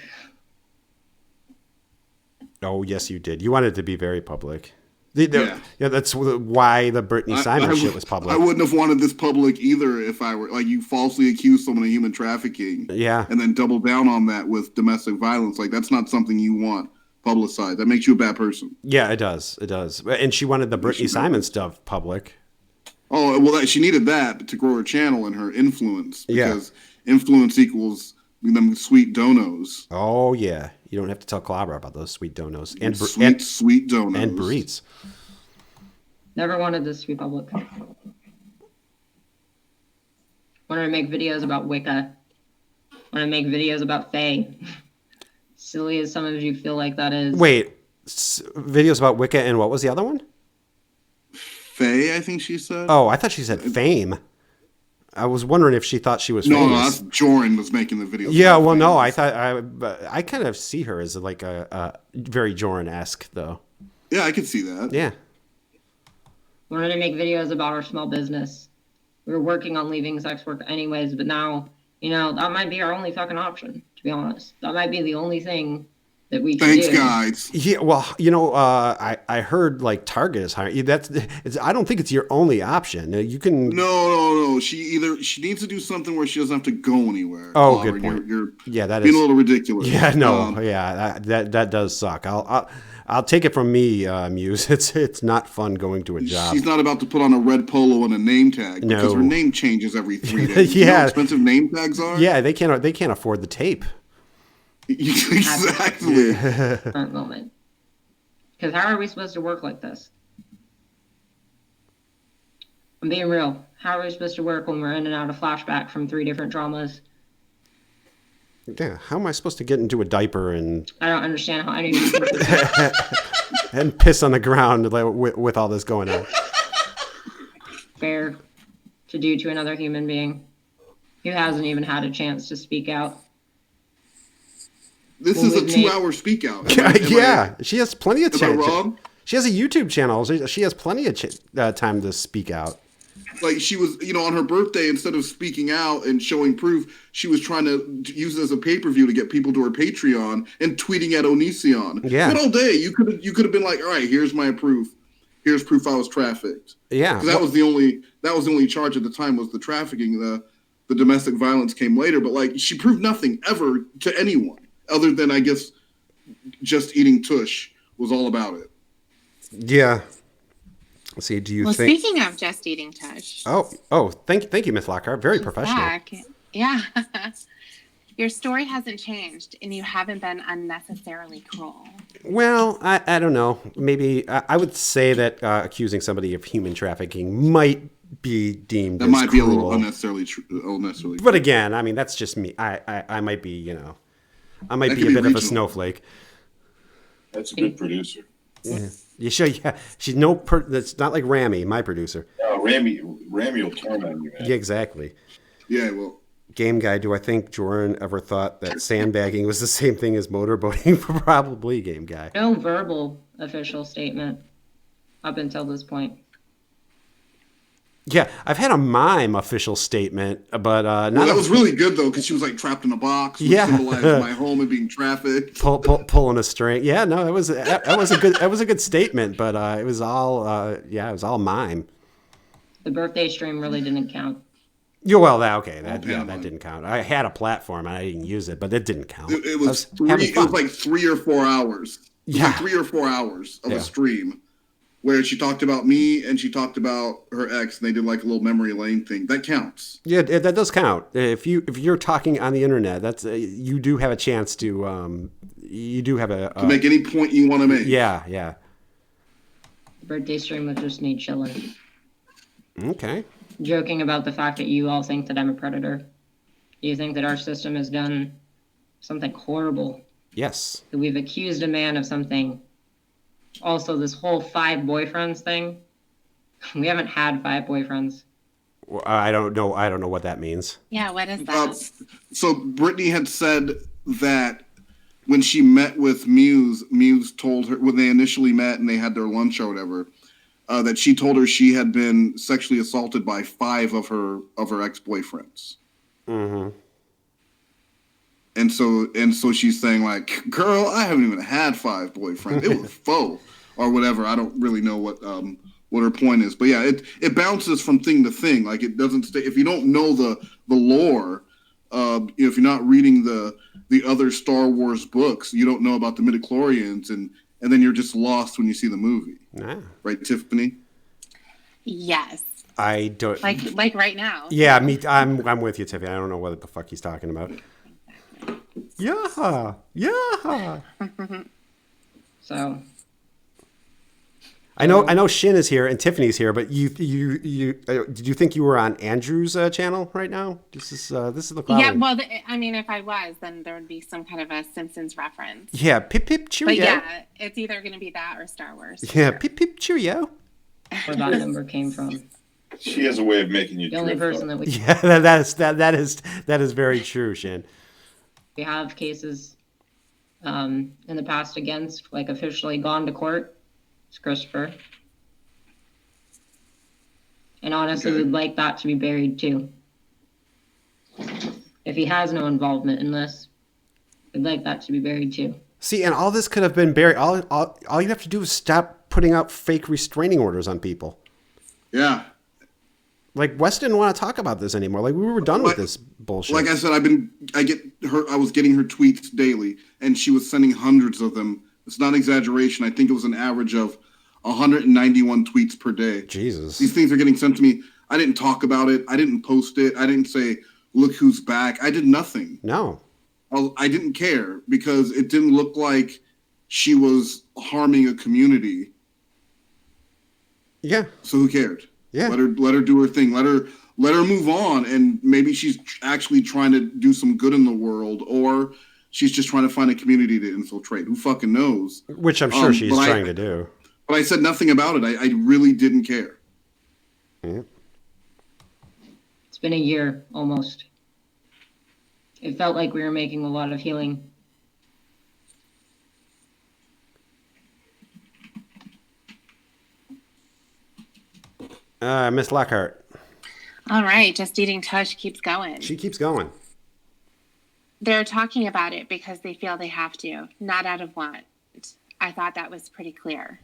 Oh yes, you did. You wanted it to be very public. Yeah, that's why the Brittany Simon shit was public. I wouldn't have wanted this public either if I were like you falsely accused someone of human trafficking. Yeah, and then double down on that with domestic violence. Like that's not something you want publicized. That makes you a bad person. Yeah, it does. And she wanted the Brittany Simon stuff public. Oh well, she needed that to grow her channel and her influence because influence equals them sweet donos. Oh yeah. You don't have to tell Clobber about those sweet donos and sweet donos and burritos. Never wanted this to be public. Wanted to make videos about Wicca. Want to make videos about Fae. Silly as some of you feel like that is. Wait, videos about Wicca and what was the other one? Fae, I think she said. Oh, I thought she said fame. I was wondering if she thought she was famous. No, that's Joran was making the video. Yeah, well, no, I thought I kind of see her as like a very Joran-esque, though. Yeah, I could see that. Yeah. Wanted to make videos about our small business. We were working on leaving sex work anyways, but now, that might be our only fucking option, to be honest. That might be the only thing that we can do. Thanks, guys. Yeah, well, I heard like Target is hiring. I don't think it's your only option. You can. No. She needs to do something where she doesn't have to go anywhere. Oh, good point. You're that being is a little ridiculous. Yeah, no, that does suck. I'll take it from me, Muse. It's not fun going to a job. She's not about to put on a red polo and a name tag because her name changes every 3 days. You know how expensive name tags are? Yeah, they can't afford the tape. Exactly. Current moment. Because how are we supposed to work like this? I'm being real. How are we supposed to work when we're in and out of flashback from 3 different dramas? Yeah, how am I supposed to get into a diaper and... I don't understand how any of you and piss on the ground with all this going on. Fair to do to another human being who hasn't even had a chance to speak out. This is a 2-hour speak out. She has plenty of time. Am I wrong? She has a YouTube channel. She has plenty of time to speak out. Like she was, on her birthday, instead of speaking out and showing proof, she was trying to use it as a pay-per-view to get people to her Patreon and tweeting at Onision. Yeah. Good old day. You could have been like, all right, here's my proof. Here's proof I was trafficked. Yeah. Because that was the only charge at the time, was the trafficking. The domestic violence came later, but like she proved nothing ever to anyone other than, I guess, just eating tush was all about it. Yeah. Let's see, do you think... Speaking of just eating tush. Thank you, Miss Lockhart. Very professional. Back. Yeah. Your story hasn't changed, and you haven't been unnecessarily cruel. Well, I don't know. Maybe I would say that accusing somebody of human trafficking might be deemed as might cruel. Be a little unnecessarily. But again, I mean, that's just me. I might be, I might be a bit of a snowflake. That's a good producer. Yeah. You sure? Yeah. She's that's not like Rami, my producer. No, Rami will turn on you, man. Yeah, exactly. Yeah, well. Game guy, do I think Jordan ever thought that sandbagging was the same thing as motorboating? Probably, game guy. No verbal official statement up until this point. Yeah, I've had a mime official statement, but not. That was really good though, because she was like trapped in a box. Which symbolized my home and being trafficked. Pulling a string. Yeah, no, that was a good statement, but it was all mime. The birthday stream really didn't count. Yeah, well, that didn't count. I had a platform and I didn't use it, but it didn't count. It was like 3 or 4 hours. Yeah, like 3 or 4 hours of a stream where she talked about me and she talked about her ex, and they did like a little memory lane thing. That counts. Yeah, that does count. If you're talking on the internet, that's you do have a chance to to make any point you want to make. Yeah. The birthday stream was just me chilling. Okay. Joking about the fact that you all think that I'm a predator. You think that our system has done something horrible. Yes. That we've accused a man of something. Also, this whole 5 boyfriends thing. We haven't had 5 boyfriends. Well, I don't know what that means. Yeah, what is that? So Brittany had said that when she met with Muse told her, when they initially met and they had their lunch or whatever, that she told her she had been sexually assaulted by 5 of her ex-boyfriends. Mm-hmm. And so she's saying like, girl, I haven't even had 5 boyfriends. It was 4 or whatever. I don't really know what her point is, but yeah, it bounces from thing to thing. Like it doesn't stay. If you don't know the lore, if you're not reading the other Star Wars books, you don't know about the midichlorians, and then you're just lost when you see the movie. Nah. Right, Tiffany? Yes. I don't like right now. Yeah, I'm with you, Tiffany. I don't know what the fuck he's talking about. Yeah. So I know Shin is here and Tiffany's here, but you did you think you were on Andrew's channel right now? This is the cloud. Yeah, well, I mean, if I was, then there would be some kind of a Simpsons reference. Yeah, pip pip cheerio. But yeah, it's either going to be that or Star Wars. Yeah, pip pip cheerio. Where that number came from. She has a way of making you. The only person that would. Yeah, that is very true, Shin. We have cases in the past against, like, officially gone to court. It's Christopher. And honestly, we'd like that to be buried too. If he has no involvement in this, we'd like that to be buried too. See, and all this could have been buried. All you have to do is stop putting out fake restraining orders on people. Yeah. Like, Wes didn't want to talk about this anymore. Like, we were done with this bullshit. Like I said, I was getting her tweets daily, and she was sending hundreds of them. It's not exaggeration. I think it was an average of 191 tweets per day. Jesus. These things are getting sent to me. I didn't talk about it. I didn't post it. I didn't say, look who's back. I did nothing. No. I didn't care because it didn't look like she was harming a community. Yeah. So who cared? Yeah. Let her do her thing. Let her move on, and maybe she's actually trying to do some good in the world, or she's just trying to find a community to infiltrate. Who fucking knows? Which I'm sure she's trying to do. But I said nothing about it. I really didn't care. Yeah. It's been a year almost. It felt like we were making a lot of healing. Miss Lockheart. All right, Just Eating Tush keeps going. She keeps going. They're talking about it because they feel they have to, not out of want. I thought that was pretty clear.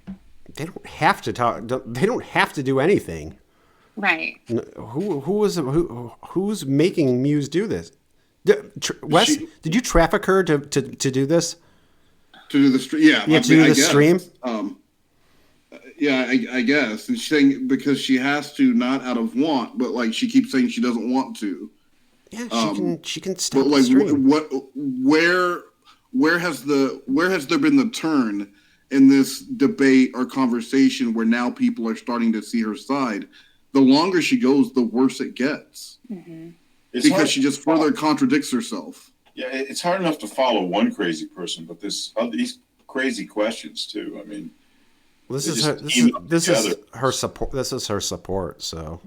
They don't have to talk. They don't have to do anything. Right. Who's making Muse do this? Wes, did you traffic her to do this? To do the stream? Yeah. Yeah, to do the stream? Yeah, I guess. And she's saying because she has to, not out of want, but like she keeps saying she doesn't want to. Yeah, she can stop but like, the stream. Where has there been the turn in this debate or conversation where now people are starting to see her side? The longer she goes, the worse it gets. Mm-hmm. Because she just further contradicts herself. Yeah, it's hard enough to follow one crazy person, but these crazy questions too. I mean, this is her support. This is her support. So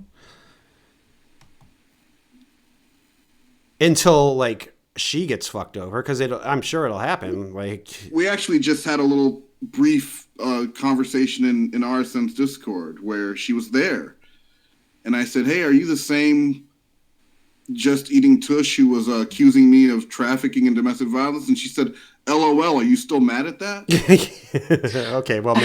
until like she gets fucked over, because I'm sure it'll happen. Like we actually just had a little brief conversation in RSN's Discord where she was there, and I said, "Hey, are you the same Just Eating Tush who was accusing me of trafficking and domestic violence?" And she said, "LOL, are you still mad at that?" Okay, well,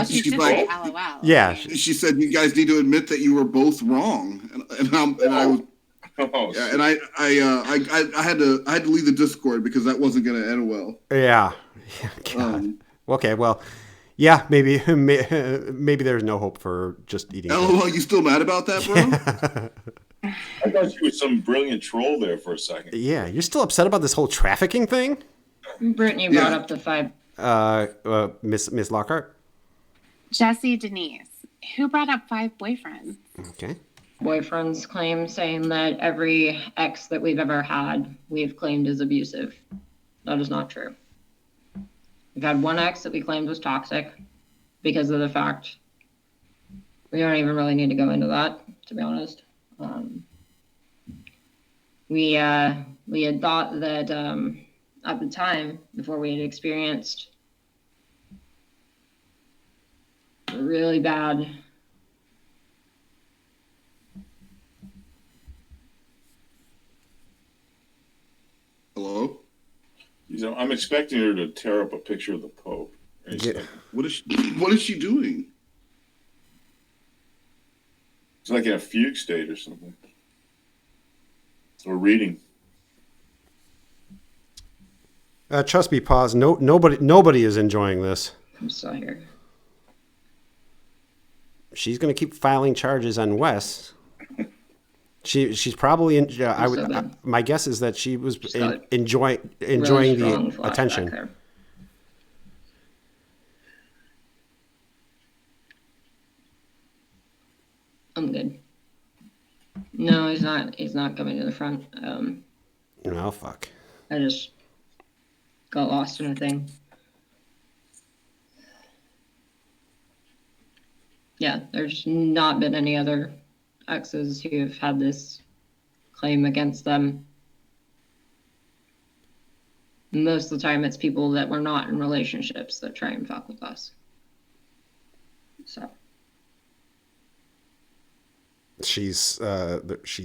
she's like, LOL. Yeah. She said, "You guys need to admit that you were both wrong," and I was. Yeah, and I had to leave the Discord because that wasn't going to end well. Yeah. God. Okay. Well, yeah. Maybe there's no hope for Just Eating. LOL, you still mad about that, bro? I thought she was some brilliant troll there for a second. Yeah, you're still upset about this whole trafficking thing? Brittany brought up the 5. Miss Lockhart. Jesse Denise, who brought up 5 boyfriends. Okay. Boyfriends claim saying that every ex that we've ever had, we've claimed is abusive. That is not true. We've had one ex that we claimed was toxic because of the fact we don't even really need to go into that, to be honest. We had thought that at the time, before we had experienced really bad Hello? I'm expecting her to tear up a picture of the Pope. Yeah. What is she doing? It's like in a fugue state or something. Or reading. Trust me, pause. Nobody is enjoying this. I'm still here. She's going to keep filing charges on Wes. She's probably in. My guess is that she was enjoying really the attention. I'm good. No, he's not. He's not coming to the front. No, fuck. I just got lost in a thing. Yeah, there's not been any other exes who have had this claim against them. Most of the time, it's people that were not in relationships that try and fuck with us. So. She's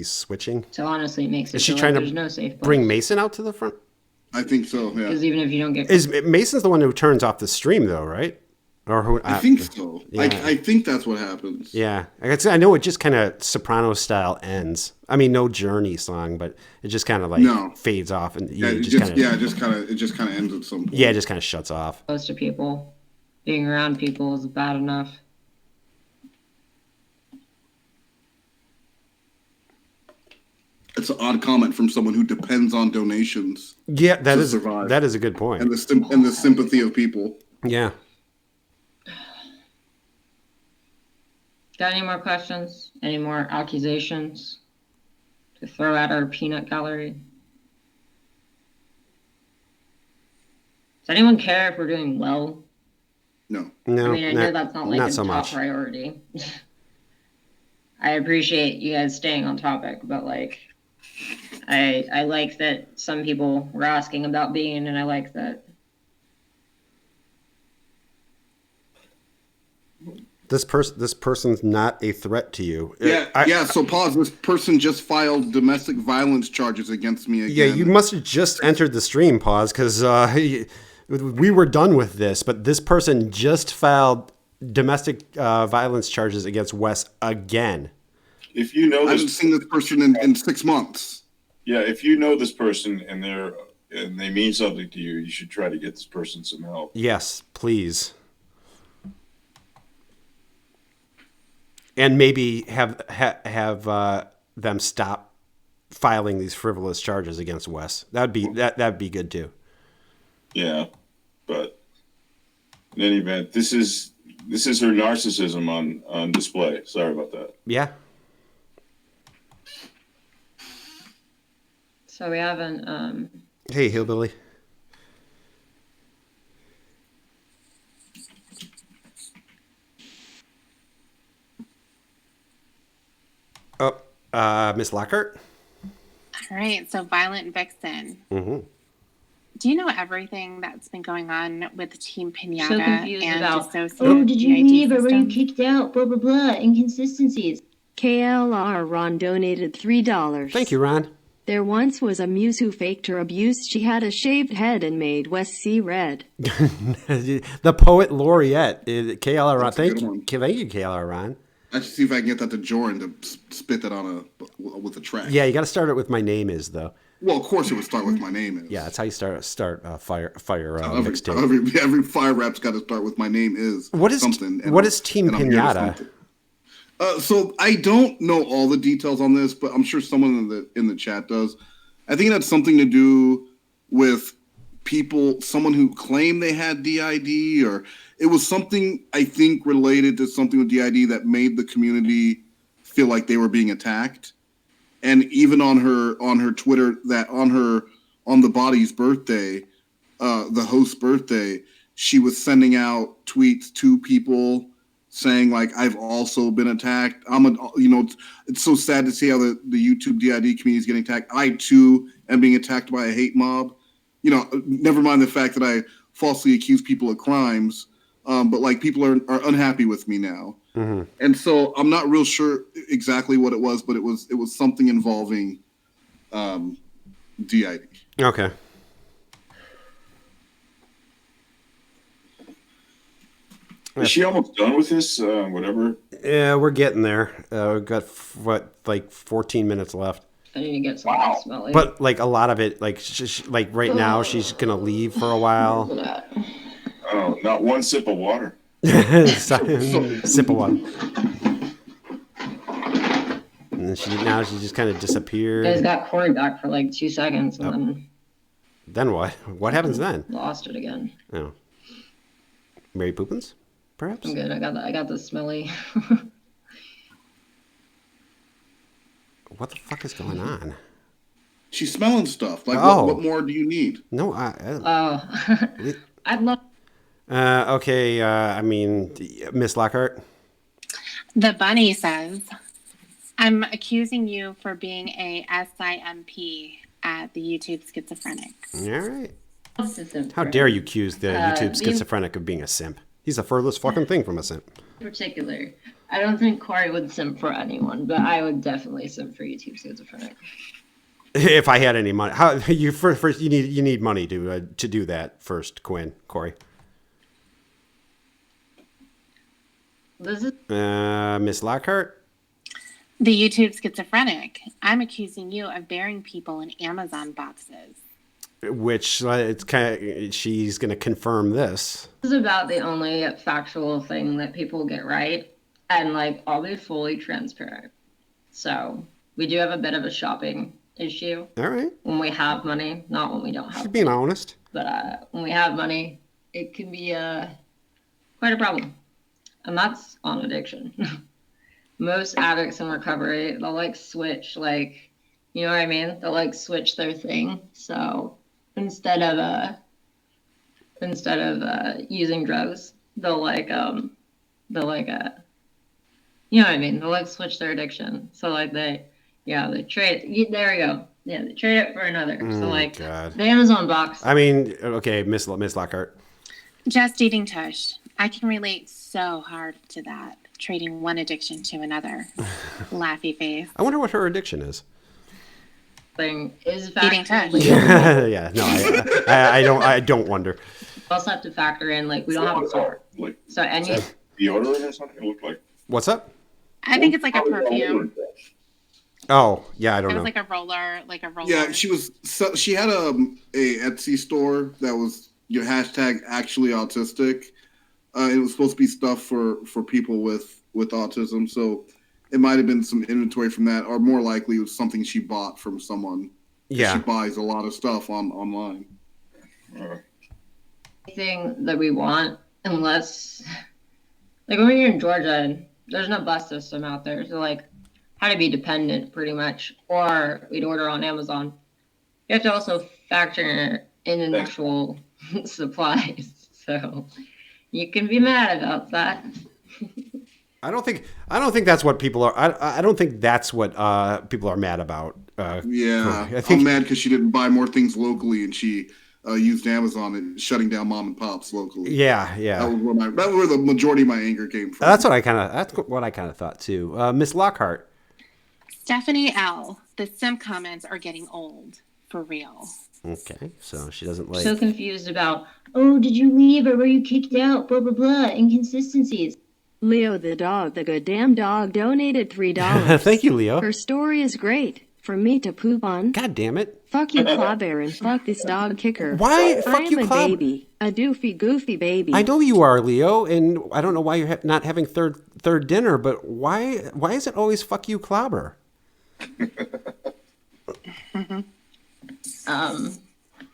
switching. So honestly, it makes it is she feel trying like to there's no safe place. Bring Mason out to the front? I think so. Yeah. Because even if you don't get, is Mason's the one who turns off the stream though, right? Or who? I think so. Yeah. I think that's what happens. Yeah, I know it just kind of Soprano style ends. I mean, no Journey song, but it just kind of like fades off, and it just kind of ends at some point. Yeah, it just kind of shuts off. Close to people, being around people is bad enough. It's an odd comment from someone who depends on donations. Yeah, that is a good point. And the sympathy of people. Yeah. Got any more questions? Any more accusations to throw at our peanut gallery? Does anyone care if we're doing well? No. I mean, I know that's not like a so top much. priority. I appreciate you guys staying on topic, but like, I like that some people were asking about Bean, and I like that This person's not a threat to you. Yeah. So pause. This person just filed domestic violence charges against me again. Yeah, you must have just entered the stream, pause, because we were done with this. But this person just filed domestic violence charges against Wes again. If you know, I haven't seen this person in 6 months. Yeah, if you know this person and they mean something to you, you should try to get this person some help. Yes, please. And maybe have them stop filing these frivolous charges against Wes. That'd be good too. Yeah, but in any event, this is her narcissism on display. Sorry about that. Yeah. So we haven't. Hey, hillbilly. Oh, Miss Lockhart. All right, so Violent Vixen. Mm-hmm. Do you know everything that's been going on with Team Pinata So confused and about, dissociative did you DID leave or were you system? kicked out? Blah, blah, blah. Inconsistencies. KLR Ron donated $3. Thank you, Ron. There once was a Muse who faked her abuse. She had a shaved head and made Wes see red. The poet laureate, KLR Ron. Thank you, KLR Ron. I should see if I can get that to Jordan to spit that on with a track. Yeah, you got to start it with "My Name Is" though. Well, of course it would start with "My Name Is." Yeah, that's how you start fire mixtape. Every fire rap's got to start with "My Name Is." What is something? What is Team Pinata? So I don't know all the details on this, but I'm sure someone in the chat does. I think that's something to do with someone who claimed they had DID, or it was something I think related to something with DID that made the community feel like they were being attacked. And even on her Twitter, on the body's birthday, the host's birthday, she was sending out tweets to people saying like, I've also been attacked. It's so sad to see how the YouTube DID community is getting attacked. I too am being attacked by a hate mob. Never mind the fact that I falsely accuse people of crimes, but like people are unhappy with me now. Mm-hmm. And so I'm not real sure exactly what it was, but it was something involving DID. Okay. Is she almost done with this? Whatever. Yeah, we're getting there. We've got 14 minutes left. I need to get something smelly. But like a lot of it, like right now, she's gonna leave for a while. Oh, not one sip of water. Sip of water. And then she just kind of disappeared. You guys got Corey back for like 2 seconds, and then what? What happens then? Lost it again. Oh. Mary Poopins, perhaps. I'm good. I got the smelly. What the fuck is going on? She's smelling stuff. Like, what more do you need? No, I'd love. Okay. I mean, Miss Lockhart. The bunny says, "I'm accusing you for being a SIMP at the YouTube Schizophrenic." All right. How dare you accuse the YouTube Schizophrenic of being a simp? He's the furthest fucking thing from a simp. In particular, I don't think Corey would simp for anyone, but I would definitely simp for YouTube Schizophrenic. If I had any money, first you need money to do that first, Corey. This is Miss Lockhart. The YouTube Schizophrenic. I'm accusing you of burying people in Amazon boxes. Which it's kind of, she's going to confirm this. This is about the only factual thing that people get right, and like I'll be fully transparent. So we do have a bit of a shopping issue. All right. When we have money, not when we don't have. She's being honest. But when we have money, it can be quite a problem, and that's on addiction. Most addicts in recovery, they'll like switch, like, you know what I mean? They'll like switch their thing. So instead of using drugs, they'll like you know what I mean? They'll like switch their addiction. So like they trade. There we go. Yeah, they trade it for another. So like God. The Amazon box. I mean, okay, Miss Lockhart. Just EatingTush. I can relate so hard to that. Trading one addiction to another. Laughy face. I wonder what her addiction is. Thing is EatingTush. Yeah, no, I don't wonder. We also have to factor in like we don't have a car. Like, So any deodorant or something? It looked like. What's up? I think it's like a perfume. Oh, yeah, I don't It know. was like a roller. Yeah, she had a Etsy store that was hashtag actually autistic. It was supposed to be stuff for people with autism, so it might have been some inventory from that, or more likely it was something she bought from someone. Yeah, she buys a lot of stuff online. Anything that we want, unless like when you're in Georgia, there's no bus system out there, so like how to be dependent pretty much, or we'd order on Amazon. You have to also factor in actual supplies, so you can be mad about that. I don't think that's what people are. I don't think that's what people are mad about. Yeah, I'm mad because she didn't buy more things locally and she used Amazon and shutting down mom and pops locally. Yeah. That was where the majority of my anger came from. That's what I kind of thought too. Miss Lockhart. Stephanie L. The sim comments are getting old for real. Okay, so she doesn't like. So confused about, oh, did you leave or were you kicked out? Blah blah blah. Inconsistencies. Leo the dog, the goddamn dog, donated $3. Thank you, Leo. Her story is great. For me to poop on. God damn it. Fuck you, Clawbear, and fuck this dog kicker. Why? Fuck I'm you, a Claw. baby. A doofy, goofy baby. I know you are, Leo, and I don't know why you're not having third dinner, but why is it always fuck you, Clobber?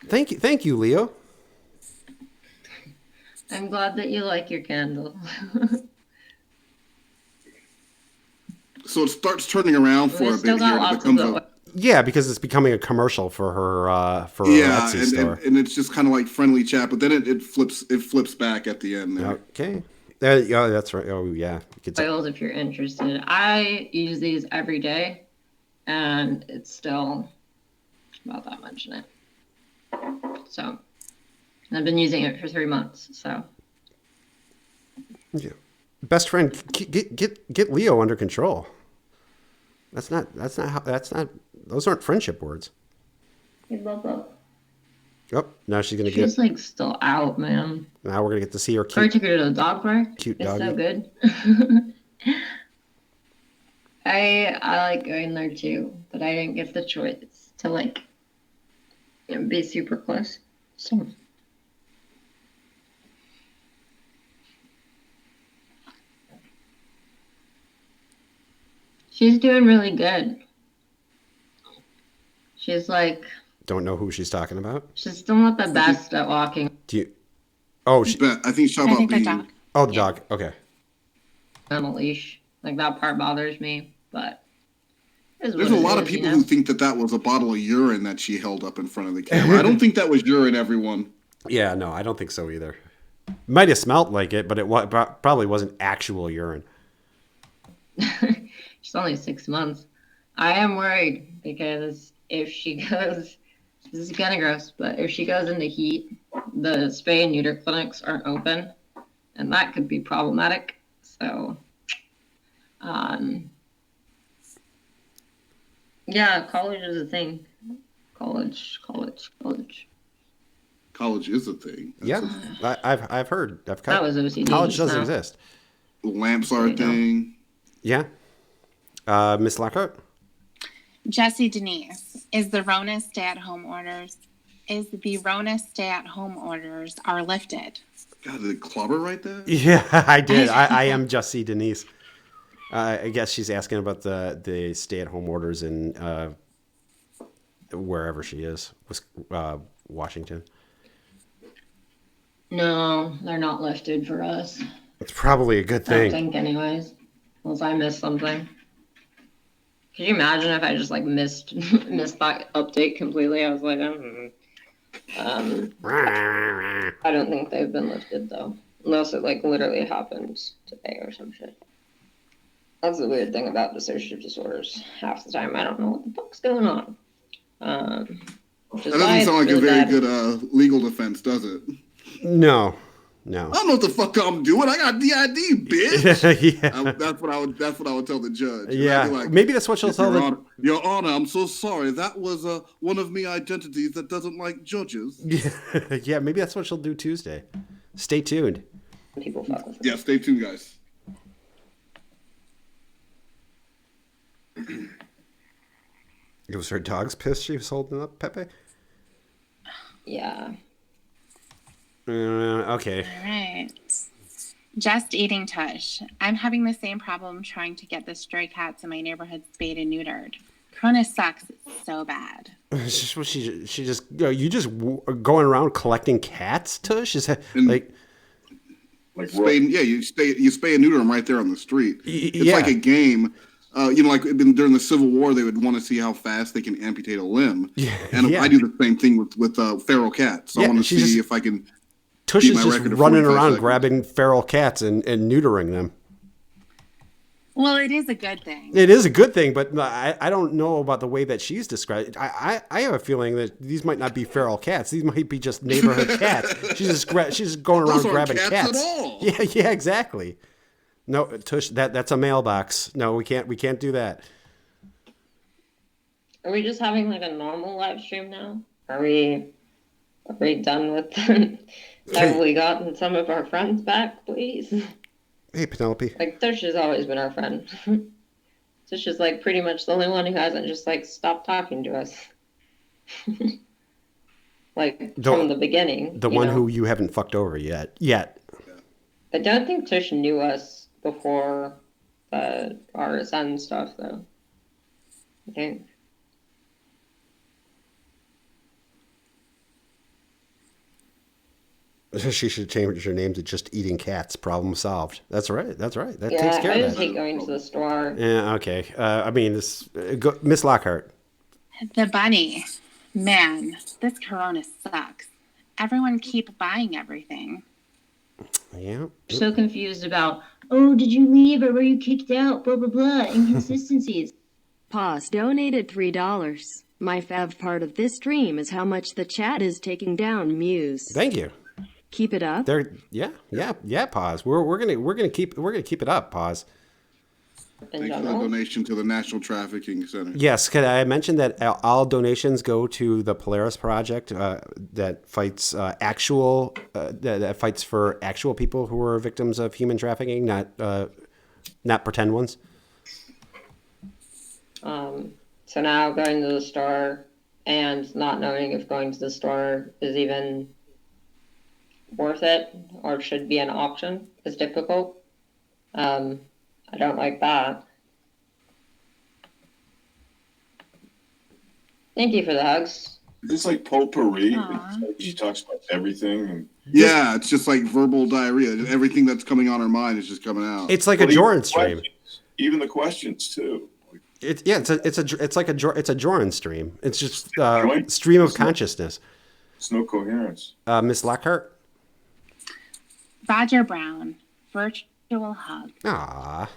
Thank you, Leo. I'm glad that you like your candle. So it starts turning around for a bit here. It becomes Yeah, because it's becoming a commercial for her Etsy store. And it's just kind of like friendly chat, but then it flips back at the end there. Okay. Yeah, that's right. Oh, yeah. Oils, if you're interested. I use these every day, and it's still about that much in it. So, I've been using it for 3 months. So, yeah. Best friend, get Leo under control. Those aren't friendship words. Oh, now she's like still out, man. Now we're gonna get to see her I took her to the dog park. Cute it's doggy. So good. I like going there too, but I didn't get the choice to be super close. So. She's doing really good. She's like... Don't know who she's talking about? She's still not the best at walking. Do you... Oh, I think she's talking about being... dog. Oh, the dog. Okay. On a leash. Like, that part bothers me, but... There's a lot of people who think that was a bottle of urine that she held up in front of the camera. I don't think that was urine, everyone. Yeah, no, I don't think so either. Might have smelled like it, but it probably wasn't actual urine. She's only 6 months. I am worried because if she goes, this is kind of gross, but if she goes into heat, the spay and neuter clinics aren't open, and that could be problematic. So, yeah, college is a thing. College. College is a thing. I've heard. That was OCD. College does exist. Lamps are a thing. Yeah. Miss Lockhart? Jesse Denise, is the Rona stay-at-home orders are lifted? God, did Clobber write that? Yeah, I did. I am Jesse Denise. I guess she's asking about the stay-at-home orders in wherever she is, Washington. No, they're not lifted for us. It's probably a good thing. I don't think anyways. Unless I missed something. Could you imagine if I just missed that update completely? I was like, I don't think they've been lifted though. Unless it literally happened today or some shit. That's the weird thing about dissociative disorders. Half the time I don't know what the fuck's going on. That doesn't sound like a very good legal defense, does it? No. No. I don't know what the fuck I'm doing. I got DID, bitch. Yeah. That's what I would tell the judge. And Yeah. I'd be like, maybe that's what she'll tell Your Honor, Your Honor, I'm so sorry. That was one of me identities that doesn't like judges. Yeah, maybe that's what she'll do Tuesday. Stay tuned. People fuck with her. Yeah, stay tuned, guys. It was her dog's piss she was holding up, Pepe? Yeah. Okay. All right. Just eating tush. I'm having the same problem trying to get the stray cats in my neighborhood spayed and neutered. Corona sucks so bad. She just you just going around collecting cats, Tush? Is that like spay, yeah, you spay and neuter them right there on the street. It's yeah. like a game. Like during the Civil War, they would want to see how fast they can amputate a limb. Yeah. And I do the same thing with feral cats. I want to see if I can. Tush is just running around grabbing feral cats and neutering them. Well, it is a good thing. It is a good thing, but I don't know about the way that she's described. I have a feeling that these might not be feral cats. These might be just neighborhood cats. She's just going around grabbing cats. At all. Yeah, exactly. No, Tush, that's a mailbox. No, we can't do that. Are we just having like a normal live stream now? Are we done with have we gotten some of our friends back, please? Hey, Penelope. Like, Tush has always been our friend. Tush is like pretty much the only one who hasn't just like stopped talking to us. Like from the beginning. The one who you haven't fucked over yet. I don't think Tush knew us before the RSN stuff, though. I think. She should change her name to just Eating Cats. Problem solved. That's right. That takes care of that. I just hate going to the store. Yeah, okay. I mean, Miss Lockhart. The bunny. Man, this Corona sucks. Everyone keep buying everything. Yeah. So confused about, oh, did you leave or were you kicked out? Blah, blah, blah. Inconsistencies. Pause donated $3. My fav part of this stream is how much the chat is taking down Muse. Thank you. Keep it up. Yeah. Pause. We're gonna keep it up. Pause. Thanks for the donation to the National Trafficking Center. Yes, could I mention that all donations go to the Polaris Project that fights that fights for actual people who are victims of human trafficking, not pretend ones. So now going to the store and not knowing if going to the store is even worth it or should be an option is difficult. I don't like that. Thank you for the hugs. It's like potpourri. She talks about everything. And yeah, it's just like verbal diarrhea. Everything that's coming on her mind is just coming out. It's like a Joran stream. Even the questions too. It's a Joran stream. It's just stream of consciousness. It's no coherence. Miss Lockhart. Roger Brown, virtual hug. Ah,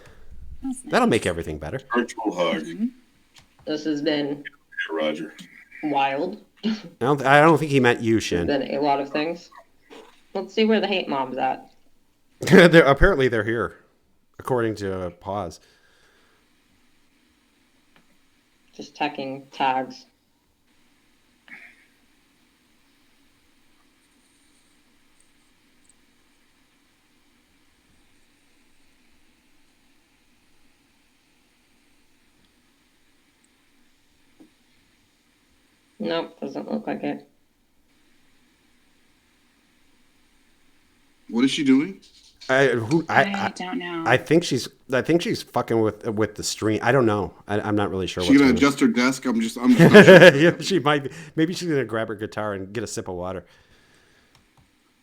that'll make everything better. Virtual hug. Mm-hmm. This has been Roger. Wild. I don't think he meant you, Shin. Been a lot of things. Let's see where the hate mob's at. Apparently they're here, according to Pause. Just checking tags. Nope, doesn't look like it. What is she doing? I don't know. I think she's fucking with the stream. I don't know. I'm not really sure. She's gonna adjust her desk. I'm just not sure. Yeah, she might be. Maybe she's gonna grab her guitar and get a sip of water.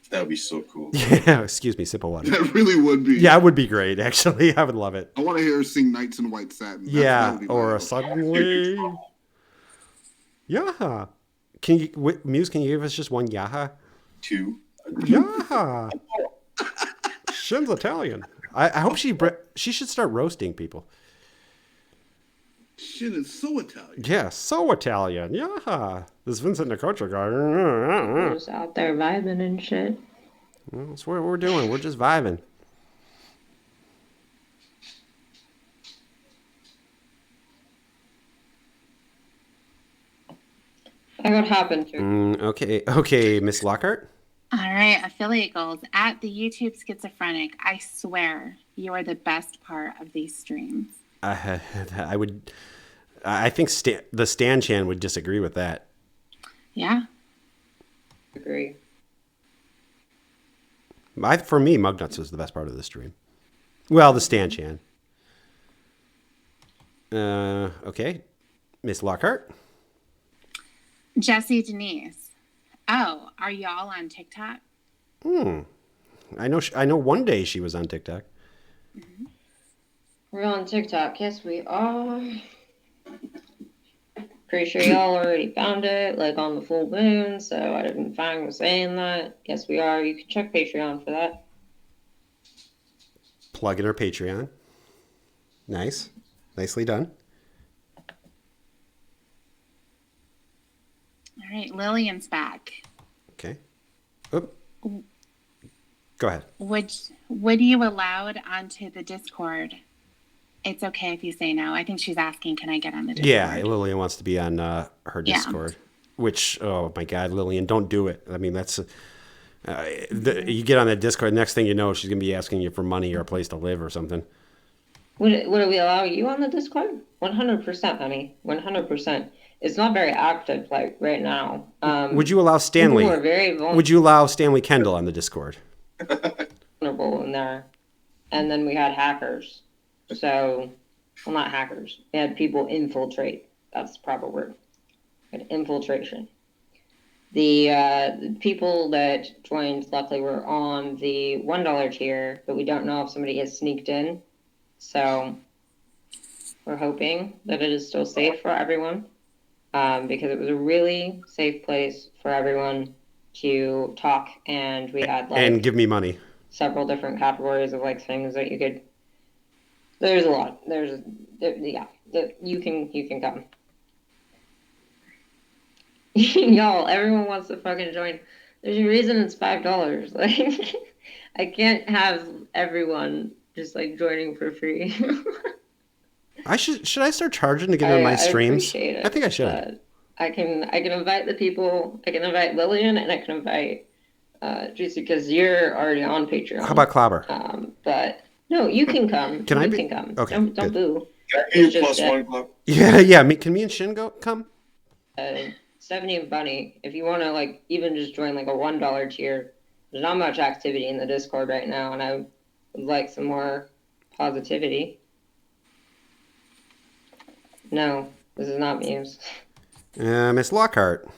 That would be so cool. Yeah, excuse me, sip of water. That really would be. Yeah, it would be great. Actually, I would love it. I want to hear her sing "Nights in White Satin." Yeah, or suddenly. Yeah. Muse, can you give us just one yaha? Two. Yaha. Shin's Italian. I hope she should start roasting people. Shin is so Italian. Yeah, so Italian. Yeah. This Vincent Nicotra guy. Just out there vibing and shit. That's what we're doing. We're just vibing. I got happened to. Okay, Miss Lockhart. All right, affiliate goals at the YouTube Schizophrenic. I swear you are the best part of these streams. I think the Stan Chan would disagree with that. Yeah. Agree. For me, Mugnuts was the best part of the stream. Well, the Stan Chan. Okay, Miss Lockhart. Jessie Denise. Oh, are y'all on TikTok? I know. One day she was on TikTok. Mm-hmm. We're on TikTok. Yes, we are. Pretty sure y'all already found it, like on the full moon. So I didn't find with saying that. Yes, we are. You can check Patreon for that. Plug in her Patreon. Nice, nicely done. All right, Lillian's back. Okay. Oop. Go ahead. Would you allowed onto the Discord? It's okay if you say no. I think she's asking, can I get on the Discord? Yeah, Lillian wants to be on her Discord. Yeah. Which, oh my God, Lillian, don't do it. I mean, that's you get on that Discord. Next thing you know, she's gonna be asking you for money or a place to live or something. Would we allow you on the Discord? 100%, honey. 100%. It's not very active like right now. Would you allow Stanley? People are very vulnerable. Would you allow Stanley Kendall on the Discord? Vulnerable in there, and then we had hackers. So, well, not hackers. We had people infiltrate. That's the proper word. We had infiltration. The people that joined, luckily, were on the $1 tier, but we don't know if somebody has sneaked in. So, we're hoping that it is still safe for everyone. Because it was a really safe place for everyone to talk, and we had and give me money. Several different categories of things that you could. There's a lot. You can come. Y'all, everyone wants to fucking join. There's a reason it's $5. Like, I can't have everyone just joining for free. Should I start charging to get on my streams? I think I should. I can invite the people. I can invite Lillian, and I can invite just because you're already on Patreon. How about Clobber? But no, you can come. Can you can come. Okay. Don't boo. Can I get +1 club? Yeah. Can me and Shin come? Stephanie and Bunny, if you want to even just join a $1 tier, there's not much activity in the Discord right now, and I would like some more positivity. No, this is not Muse. Miss Lockhart.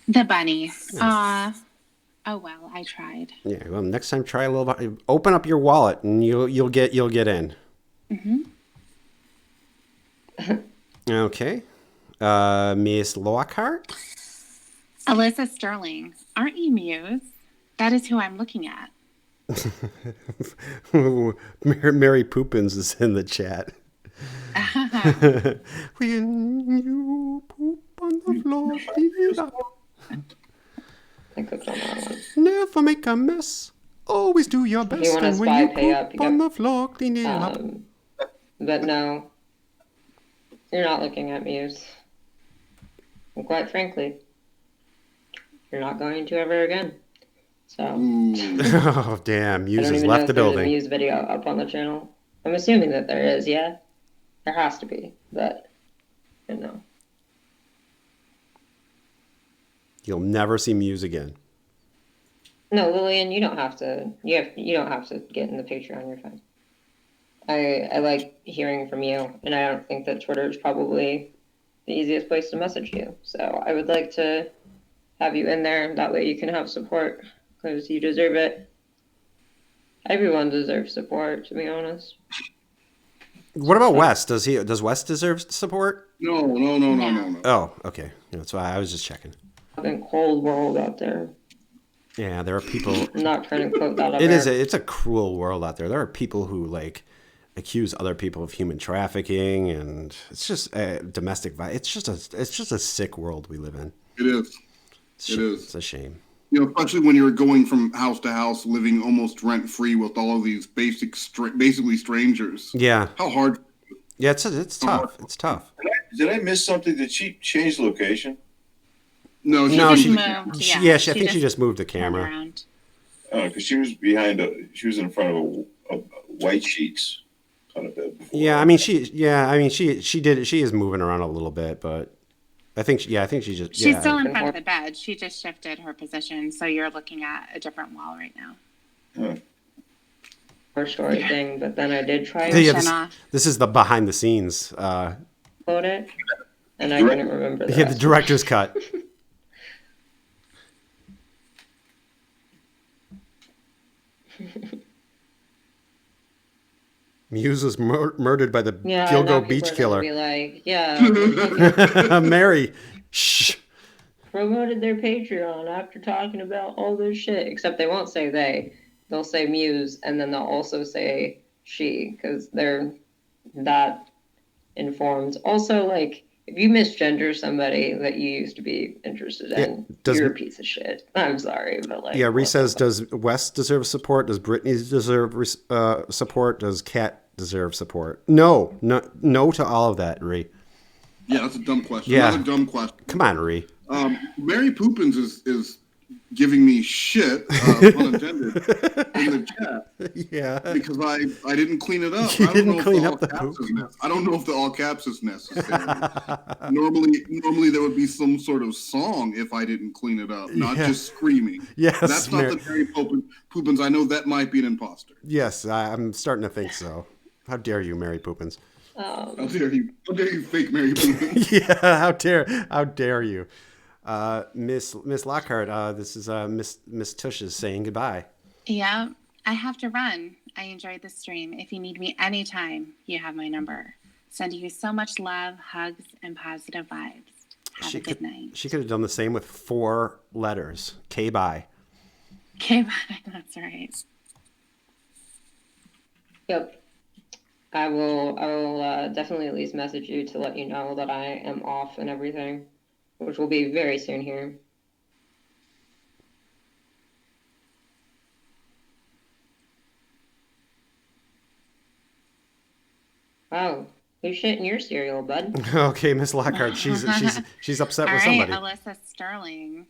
The bunny. Oh well, I tried. Yeah. Well, next time try a little. Open up your wallet, and you'll get in. Mm-hmm. Okay. Miss Lockhart. Alyssa Sterling. Aren't you Muse? That is who I'm looking at. Mary Poopins is in the chat. When you poop on the floor, I clicked on that one. Never make a mess. Always do your best. And when you poop on the floor, clean it up. But no, you're not looking at Muse. And quite frankly, you're not going to ever again. So. Oh damn! Muse has left the building. There's a Muse video up on the channel. I'm assuming that there is. Yeah. There has to be, but no. You'll never see Muse again. No, Lillian, you don't have to. You don't have to get in the Patreon. You're fine. I like hearing from you, and I don't think that Twitter is probably the easiest place to message you. So I would like to have you in there. That way you can have support, because you deserve it. Everyone deserves support, to be honest. What about Wes? Does Wes deserve support? No. Oh, okay. That's why I was just checking. Fucking cold world out there. Yeah, there are people. I'm not trying to quote that. It's a cruel world out there. There are people who accuse other people of human trafficking, and it's just domestic violence. It's just a sick world we live in. It is. It's a shame. especially when you're going from house to house, living almost rent free with all of these basically strangers. Yeah. How hard? Yeah, it's tough. It's tough. Did I miss something? Did she change location? No, she moved. I think she just moved the camera. Around. Oh, because she was she was in front of white sheets on a bed before. Yeah, I mean she did it. She is moving around a little bit, but I think she just. She's still in front of the bed. She just shifted her position, so you're looking at a different wall right now. Huh. Her story thing, but then I did try this is the behind the scenes. Quote it, and I couldn't remember that. Yeah, the director's cut. Muse was murdered by the Gilgo Beach Killer. Be like, yeah. Mary, shh. Promoted their Patreon after talking about all this shit. Except they won't say they. They'll say Muse, and then they'll also say she, because they're that informed. Also, like, if you misgender somebody that you used to be interested in, you're a piece of shit. I'm sorry, but like... Yeah, Ree says, does Wes deserve support? Does Brittany deserve support? Does Kat deserve support? No to all of that, Ree. Yeah, that's a dumb question. Yeah. Another dumb question. Come on, Ree. Mary Poopins is giving me shit, pun intended, in the chat. Yeah. Because I didn't clean it up. You didn't clean up the poop. I don't know if the all caps is necessary. Normally there would be some sort of song if I didn't clean it up, not just screaming. Yes. That's not the Mary Poopins. I know that might be an imposter. Yes, I'm starting to think so. How dare you, Mary Poopins? How dare you, fake Mary Poopins? Yeah, how dare you? Miss Lockhart, this is Miss Tush is saying goodbye. Yeah, I have to run. I enjoyed the stream. If you need me anytime, you have my number. Sending you so much love, hugs, and positive vibes. Have a good night. She could have done the same with 4 letters. K-bye. K-bye, that's right. Yep. I will definitely at least message you to let you know that I am off and everything, which will be very soon here. Wow, who's shitting your cereal, bud? Okay, Miss Lockhart, she's upset with somebody. All right, Alyssa Sterling.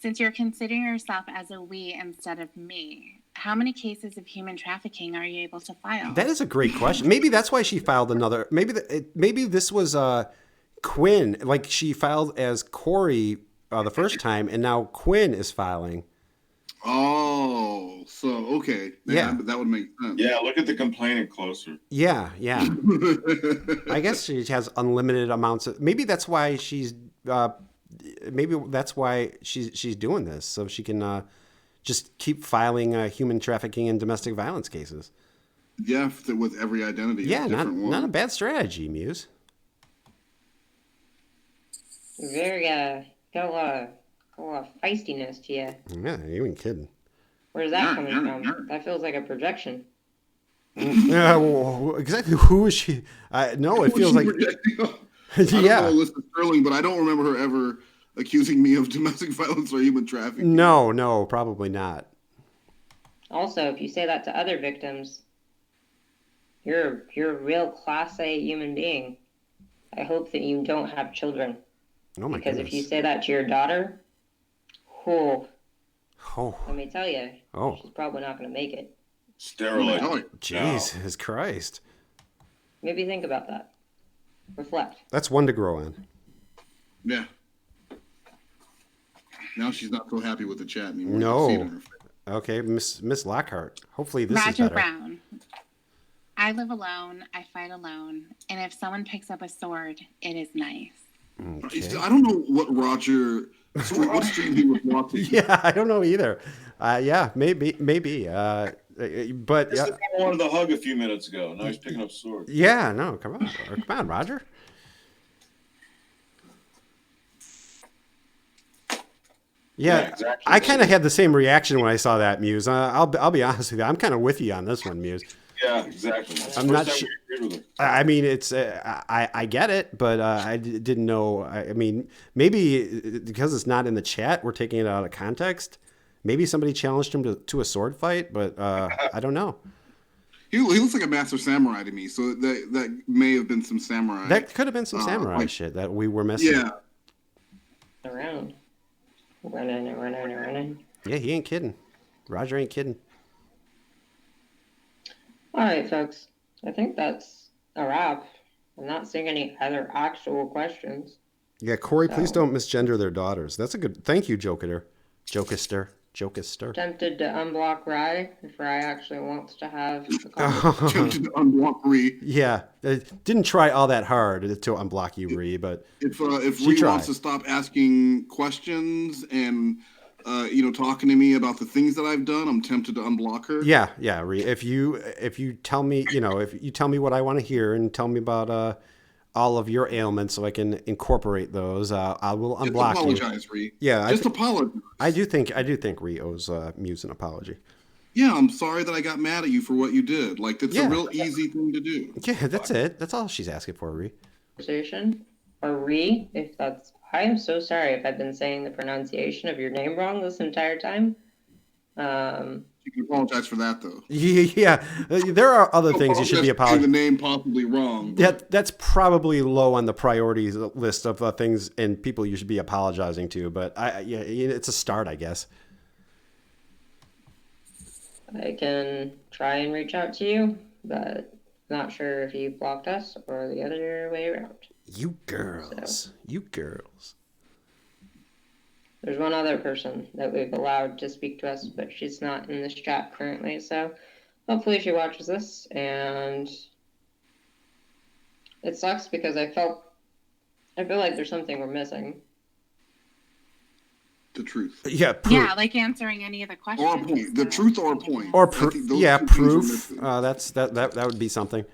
Since you're considering yourself as a we instead of me, how many cases of human trafficking are you able to file? That is a great question. Maybe that's why she filed another. Maybe this was Quinn. Like she filed as Corey the first time, and now Quinn is filing. Oh, so okay. Yeah, that would make sense. Yeah, look at the complainant closer. Yeah. I guess she has unlimited amounts of. Maybe that's why she's. Maybe that's why she's doing this, so she can just keep filing human trafficking and domestic violence cases. Yeah, with every identity. Yeah, not a bad strategy, Muse. Very got a lot of feistiness to you. Yeah, you ain't kidding. Where's that coming from? That feels like a projection. Yeah, well, exactly. Who is she? No, it feels like. I don't know Alyssa Sterling, but I don't remember her ever accusing me of domestic violence or human trafficking. No, probably not. Also, if you say that to other victims, you're a real class A human being. I hope that you don't have children. Oh my because goodness. If you say that to your daughter, let me tell you, she's probably not going to make it. Sterilized. Jesus Christ. Maybe think about that. Reflect. That's one to grow on. Yeah. Now she's not so happy with the chat anymore. No. Okay, Miss Lockhart. Hopefully this is better. Roger Brown. I live alone. I fight alone. And if someone picks up a sword, it is nice. Okay. I don't know what Roger, what stream he was watching. Yeah, I don't know either. Yeah, maybe. But this is the guy I wanted to hug a few minutes ago. Now he's picking up swords. Yeah, no, come on, Roger. Yeah, exactly. I kind of had the same reaction when I saw that, Muse. I'll be honest with you. I'm kind of with you on this one, Muse. Yeah, exactly. I'm not sure. I mean, it's I get it, but I didn't know. I mean, maybe because it's not in the chat, we're taking it out of context. Maybe somebody challenged him to a sword fight, but I don't know. He looks like a master samurai to me, so that may have been some samurai. That could have been some samurai shit that we were missing. Yeah. Around. Running. Yeah, he ain't kidding. Roger ain't kidding. All right, folks. I think that's a wrap. I'm not seeing any other actual questions. Yeah, Corey, please don't misgender their daughters. That's a good... Thank you, Jokester. Tempted to unblock Rye if Rye actually wants to have a conversation. Tempted to unblock Ree. Yeah, didn't try all that hard to unblock you, Ree, but if Ree wants to stop asking questions and talking to me about the things that I've done, I'm tempted to unblock her. Yeah, Ree. If you tell me, if you tell me what I want to hear and tell me about all of your ailments so I can incorporate those, I will unblock you. Apologize, Ree. Yeah, just apologize. I do think Ree owes Muse an apology. Yeah, I'm sorry that I got mad at you for what you did. Like, that's a real easy thing to do. Yeah, that's it. That's all she's asking for, Ree. Conversation or Ree, if that's. I am so sorry if I've been saying the pronunciation of your name wrong this entire time. You can apologize for that, though. Yeah, there are other things you should be apologizing. The name possibly wrong. That's probably low on the priorities list of things and people you should be apologizing to. But it's a start, I guess. I can try and reach out to you, but not sure if you blocked us or the other way around. You girls. There's one other person that we've allowed to speak to us, but she's not in this chat currently. So hopefully she watches this. And it sucks because I feel like there's something we're missing. The truth. Yeah. Yeah, like answering any of the questions. Or a point. The truth or a point. Or proof. Yeah, proof. That would be something.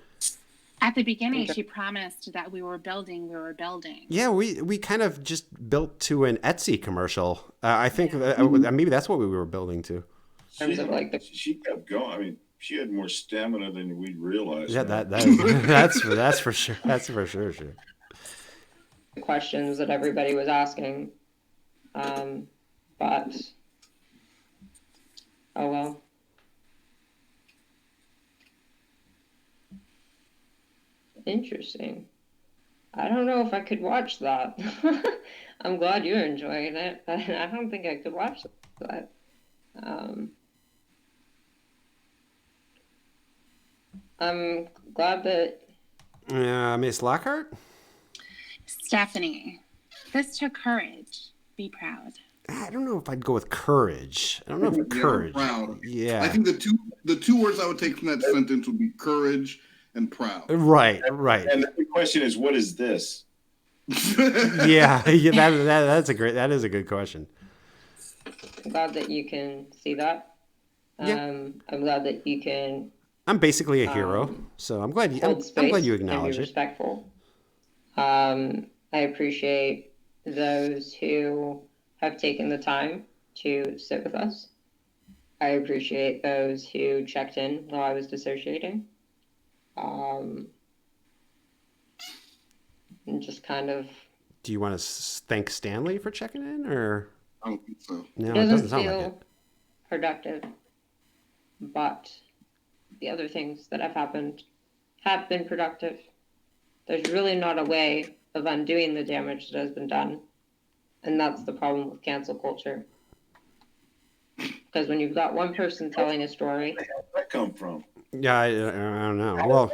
At the beginning, she promised that we were building. Yeah, we kind of just built to an Etsy commercial. I think maybe that's what we were building to. She kept going. I mean, she had more stamina than we realized. Yeah, that's for sure. That's for sure. The questions that everybody was asking, but oh well. Interesting. I don't know if I could watch that. I'm glad you're enjoying it, but I don't think I could watch that. I'm glad that... Miss Lockhart? Stephanie, this took courage. Be proud. I don't know if I'd go with courage. I don't know if courage. Proud. Yeah. I think the two words I would take from that sentence would be courage and proud. Right. And the question is, what is this? yeah, that is a good question. I'm glad that you can see that. I'm glad that you can. I'm basically a hero, so I'm glad you acknowledge it. Respectful. I appreciate those who have taken the time to sit with us. I appreciate those who checked in while I was dissociating. And just kind of. Do you want to thank Stanley for checking in, or? I don't think so. No, it doesn't sound like it. Productive, but the other things that have happened have been productive. There's really not a way of undoing the damage that has been done, and that's the problem with cancel culture. Because when you've got one person telling a story, where did that come from? Yeah, I don't know. Well,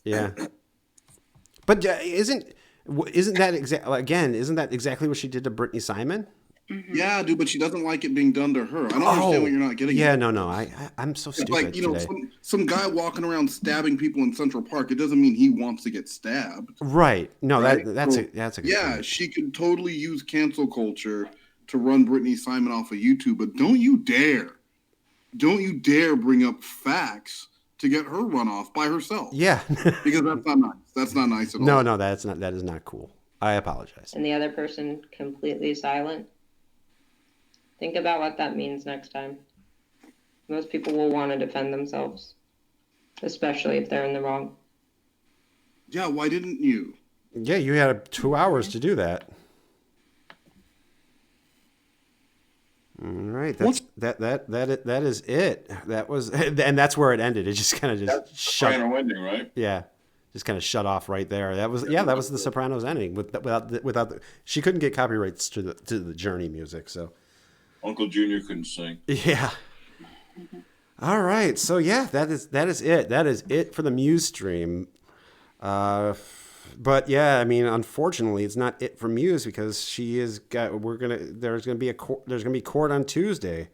yeah, but isn't that exactly what she did to Brittany Simon? Mm-hmm. Yeah, dude, but she doesn't like it being done to her. I don't understand what you're not getting. Yeah, no, I'm so stupid. Like, today. Some guy walking around stabbing people in Central Park. It doesn't mean he wants to get stabbed. Right. No, right? That's a good point. She could totally use cancel culture to run Brittany Simon off of YouTube, but don't you dare bring up facts to get her run off by herself. Yeah. Because that's not nice. That's not nice at all. No, that is not cool. I apologize. And the other person completely silent. Think about what that means next time. Most people will want to defend themselves. especially if they're in the wrong. Yeah, why didn't you? Yeah, you had 2 hours to do that. All right, that is it. That was, and that's where it ended. It just kind of just shut. Ending, right? Yeah, just kind of shut off right there. That was the Sopranos ending. Without she couldn't get copyrights to the Journey music, so Uncle Junior couldn't sing. Yeah. All right, so yeah, that is it. That is it for the Muse stream. But yeah, I mean, unfortunately, it's not it for Muse because there's gonna be court on Tuesday.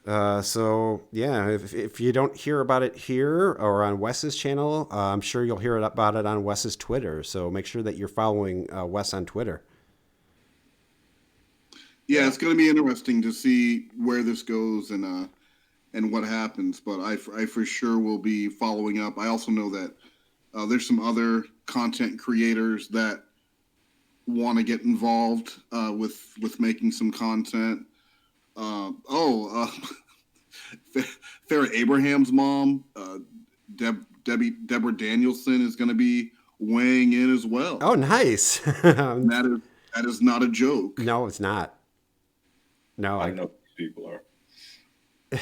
So yeah, if you don't hear about it here or on Wes's channel, I'm sure you'll hear about it on Wes's Twitter. So make sure that you're following Wes on Twitter. Yeah, it's going to be interesting to see where this goes and what happens. But I for sure will be following up. I also know that there's some other content creators that want to get involved with making some content. Farrah Abraham's mom, Deborah Danielson, is going to be weighing in as well. Oh, nice. That is not a joke. No, it's not. No, I know who people are.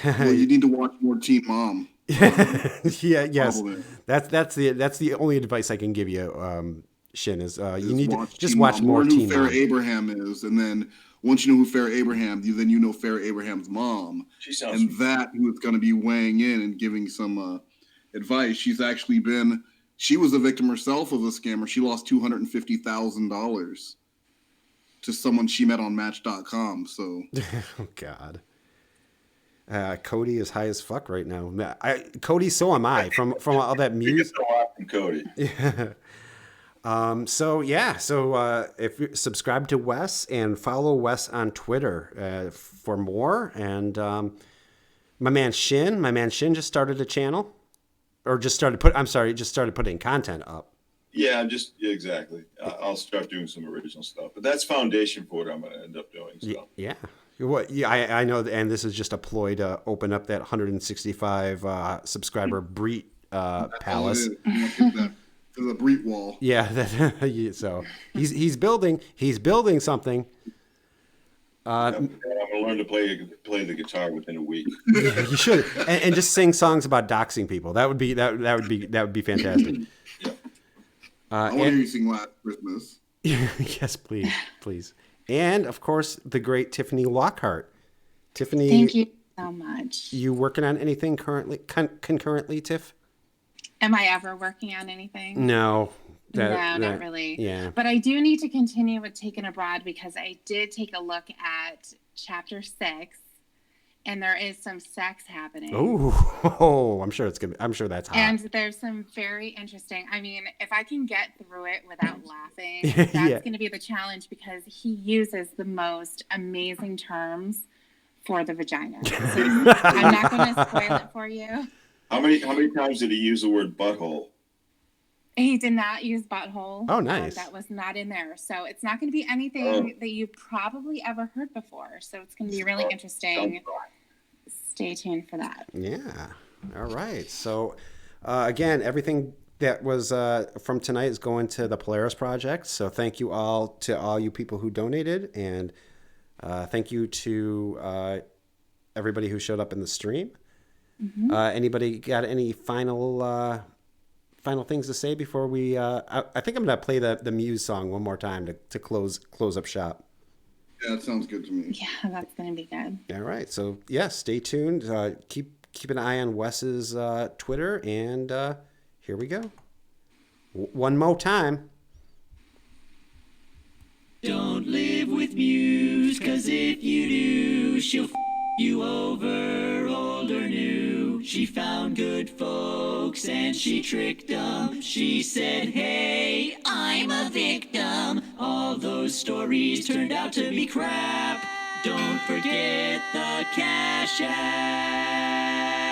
Well, you need to watch more Teen Mom. Yeah, yes. That's the only advice I can give you, Shin, is you need to just watch more Teen Mom. Learn who Farrah Abraham is, and then once you know who Farrah Abraham, then you know Farrah Abraham's mom, and that who is going to be weighing in and giving some advice. She was a victim herself of a scammer. She lost $250,000 to someone she met on Match.com. So, oh God. Cody is high as fuck right now. Cody, so am I from all that Muse. From Cody. Yeah. So if you subscribe to Wes and follow Wes on Twitter for more, and my man Shin just started a channel, or just started putting content up. Yeah, exactly. I'll start doing some original stuff, but that's foundation for what I'm going to end up doing. So. Yeah. I know, and this is just a ploy to open up that 165 subscriber Breet palace. The Breet wall. Yeah, so he's building something. I'm going to learn to play the guitar within a week. You should, and just sing songs about doxing people. That would be fantastic. Yeah. I want to hear you sing Last Christmas. Yes, please. And of course, the great Tiffany Lockhart. Tiffany, thank you so much. You working on anything concurrently, Tiff? Am I ever working on anything? No. Not really. Yeah. But I do need to continue with Taken Abroad because I did take a look at chapter 6, and there is some sex happening. Oh, I'm sure that's hot. And there's some very interesting. I mean, if I can get through it without laughing, that's going to be the challenge because he uses the most amazing terms for the vagina. So I'm not going to spoil it for you. How many times did he use the word butthole? He did not use butthole. Oh, nice. That was not in there. So it's not going to be anything that you probably ever heard before. So it's going to be really interesting. Stay tuned for that. Yeah. All right. So, again, everything that was from tonight is going to the Polaris Project. So thank you all you people who donated. And thank you to everybody who showed up in the stream. Mm-hmm. Anybody got any final things to say before we I think I'm gonna play the Muse song one more time to close up shop. Yeah, that sounds good to me. Yeah, that's gonna be good. All right, so yeah, stay tuned. Keep an eye on Wes's Twitter, and here we go. One more time. Don't live with Muse, 'cause if you do, she'll you over, old or new. She found good folks and she tricked them. She said, hey, I'm a victim. All those stories turned out to be crap. Don't forget the Cash App.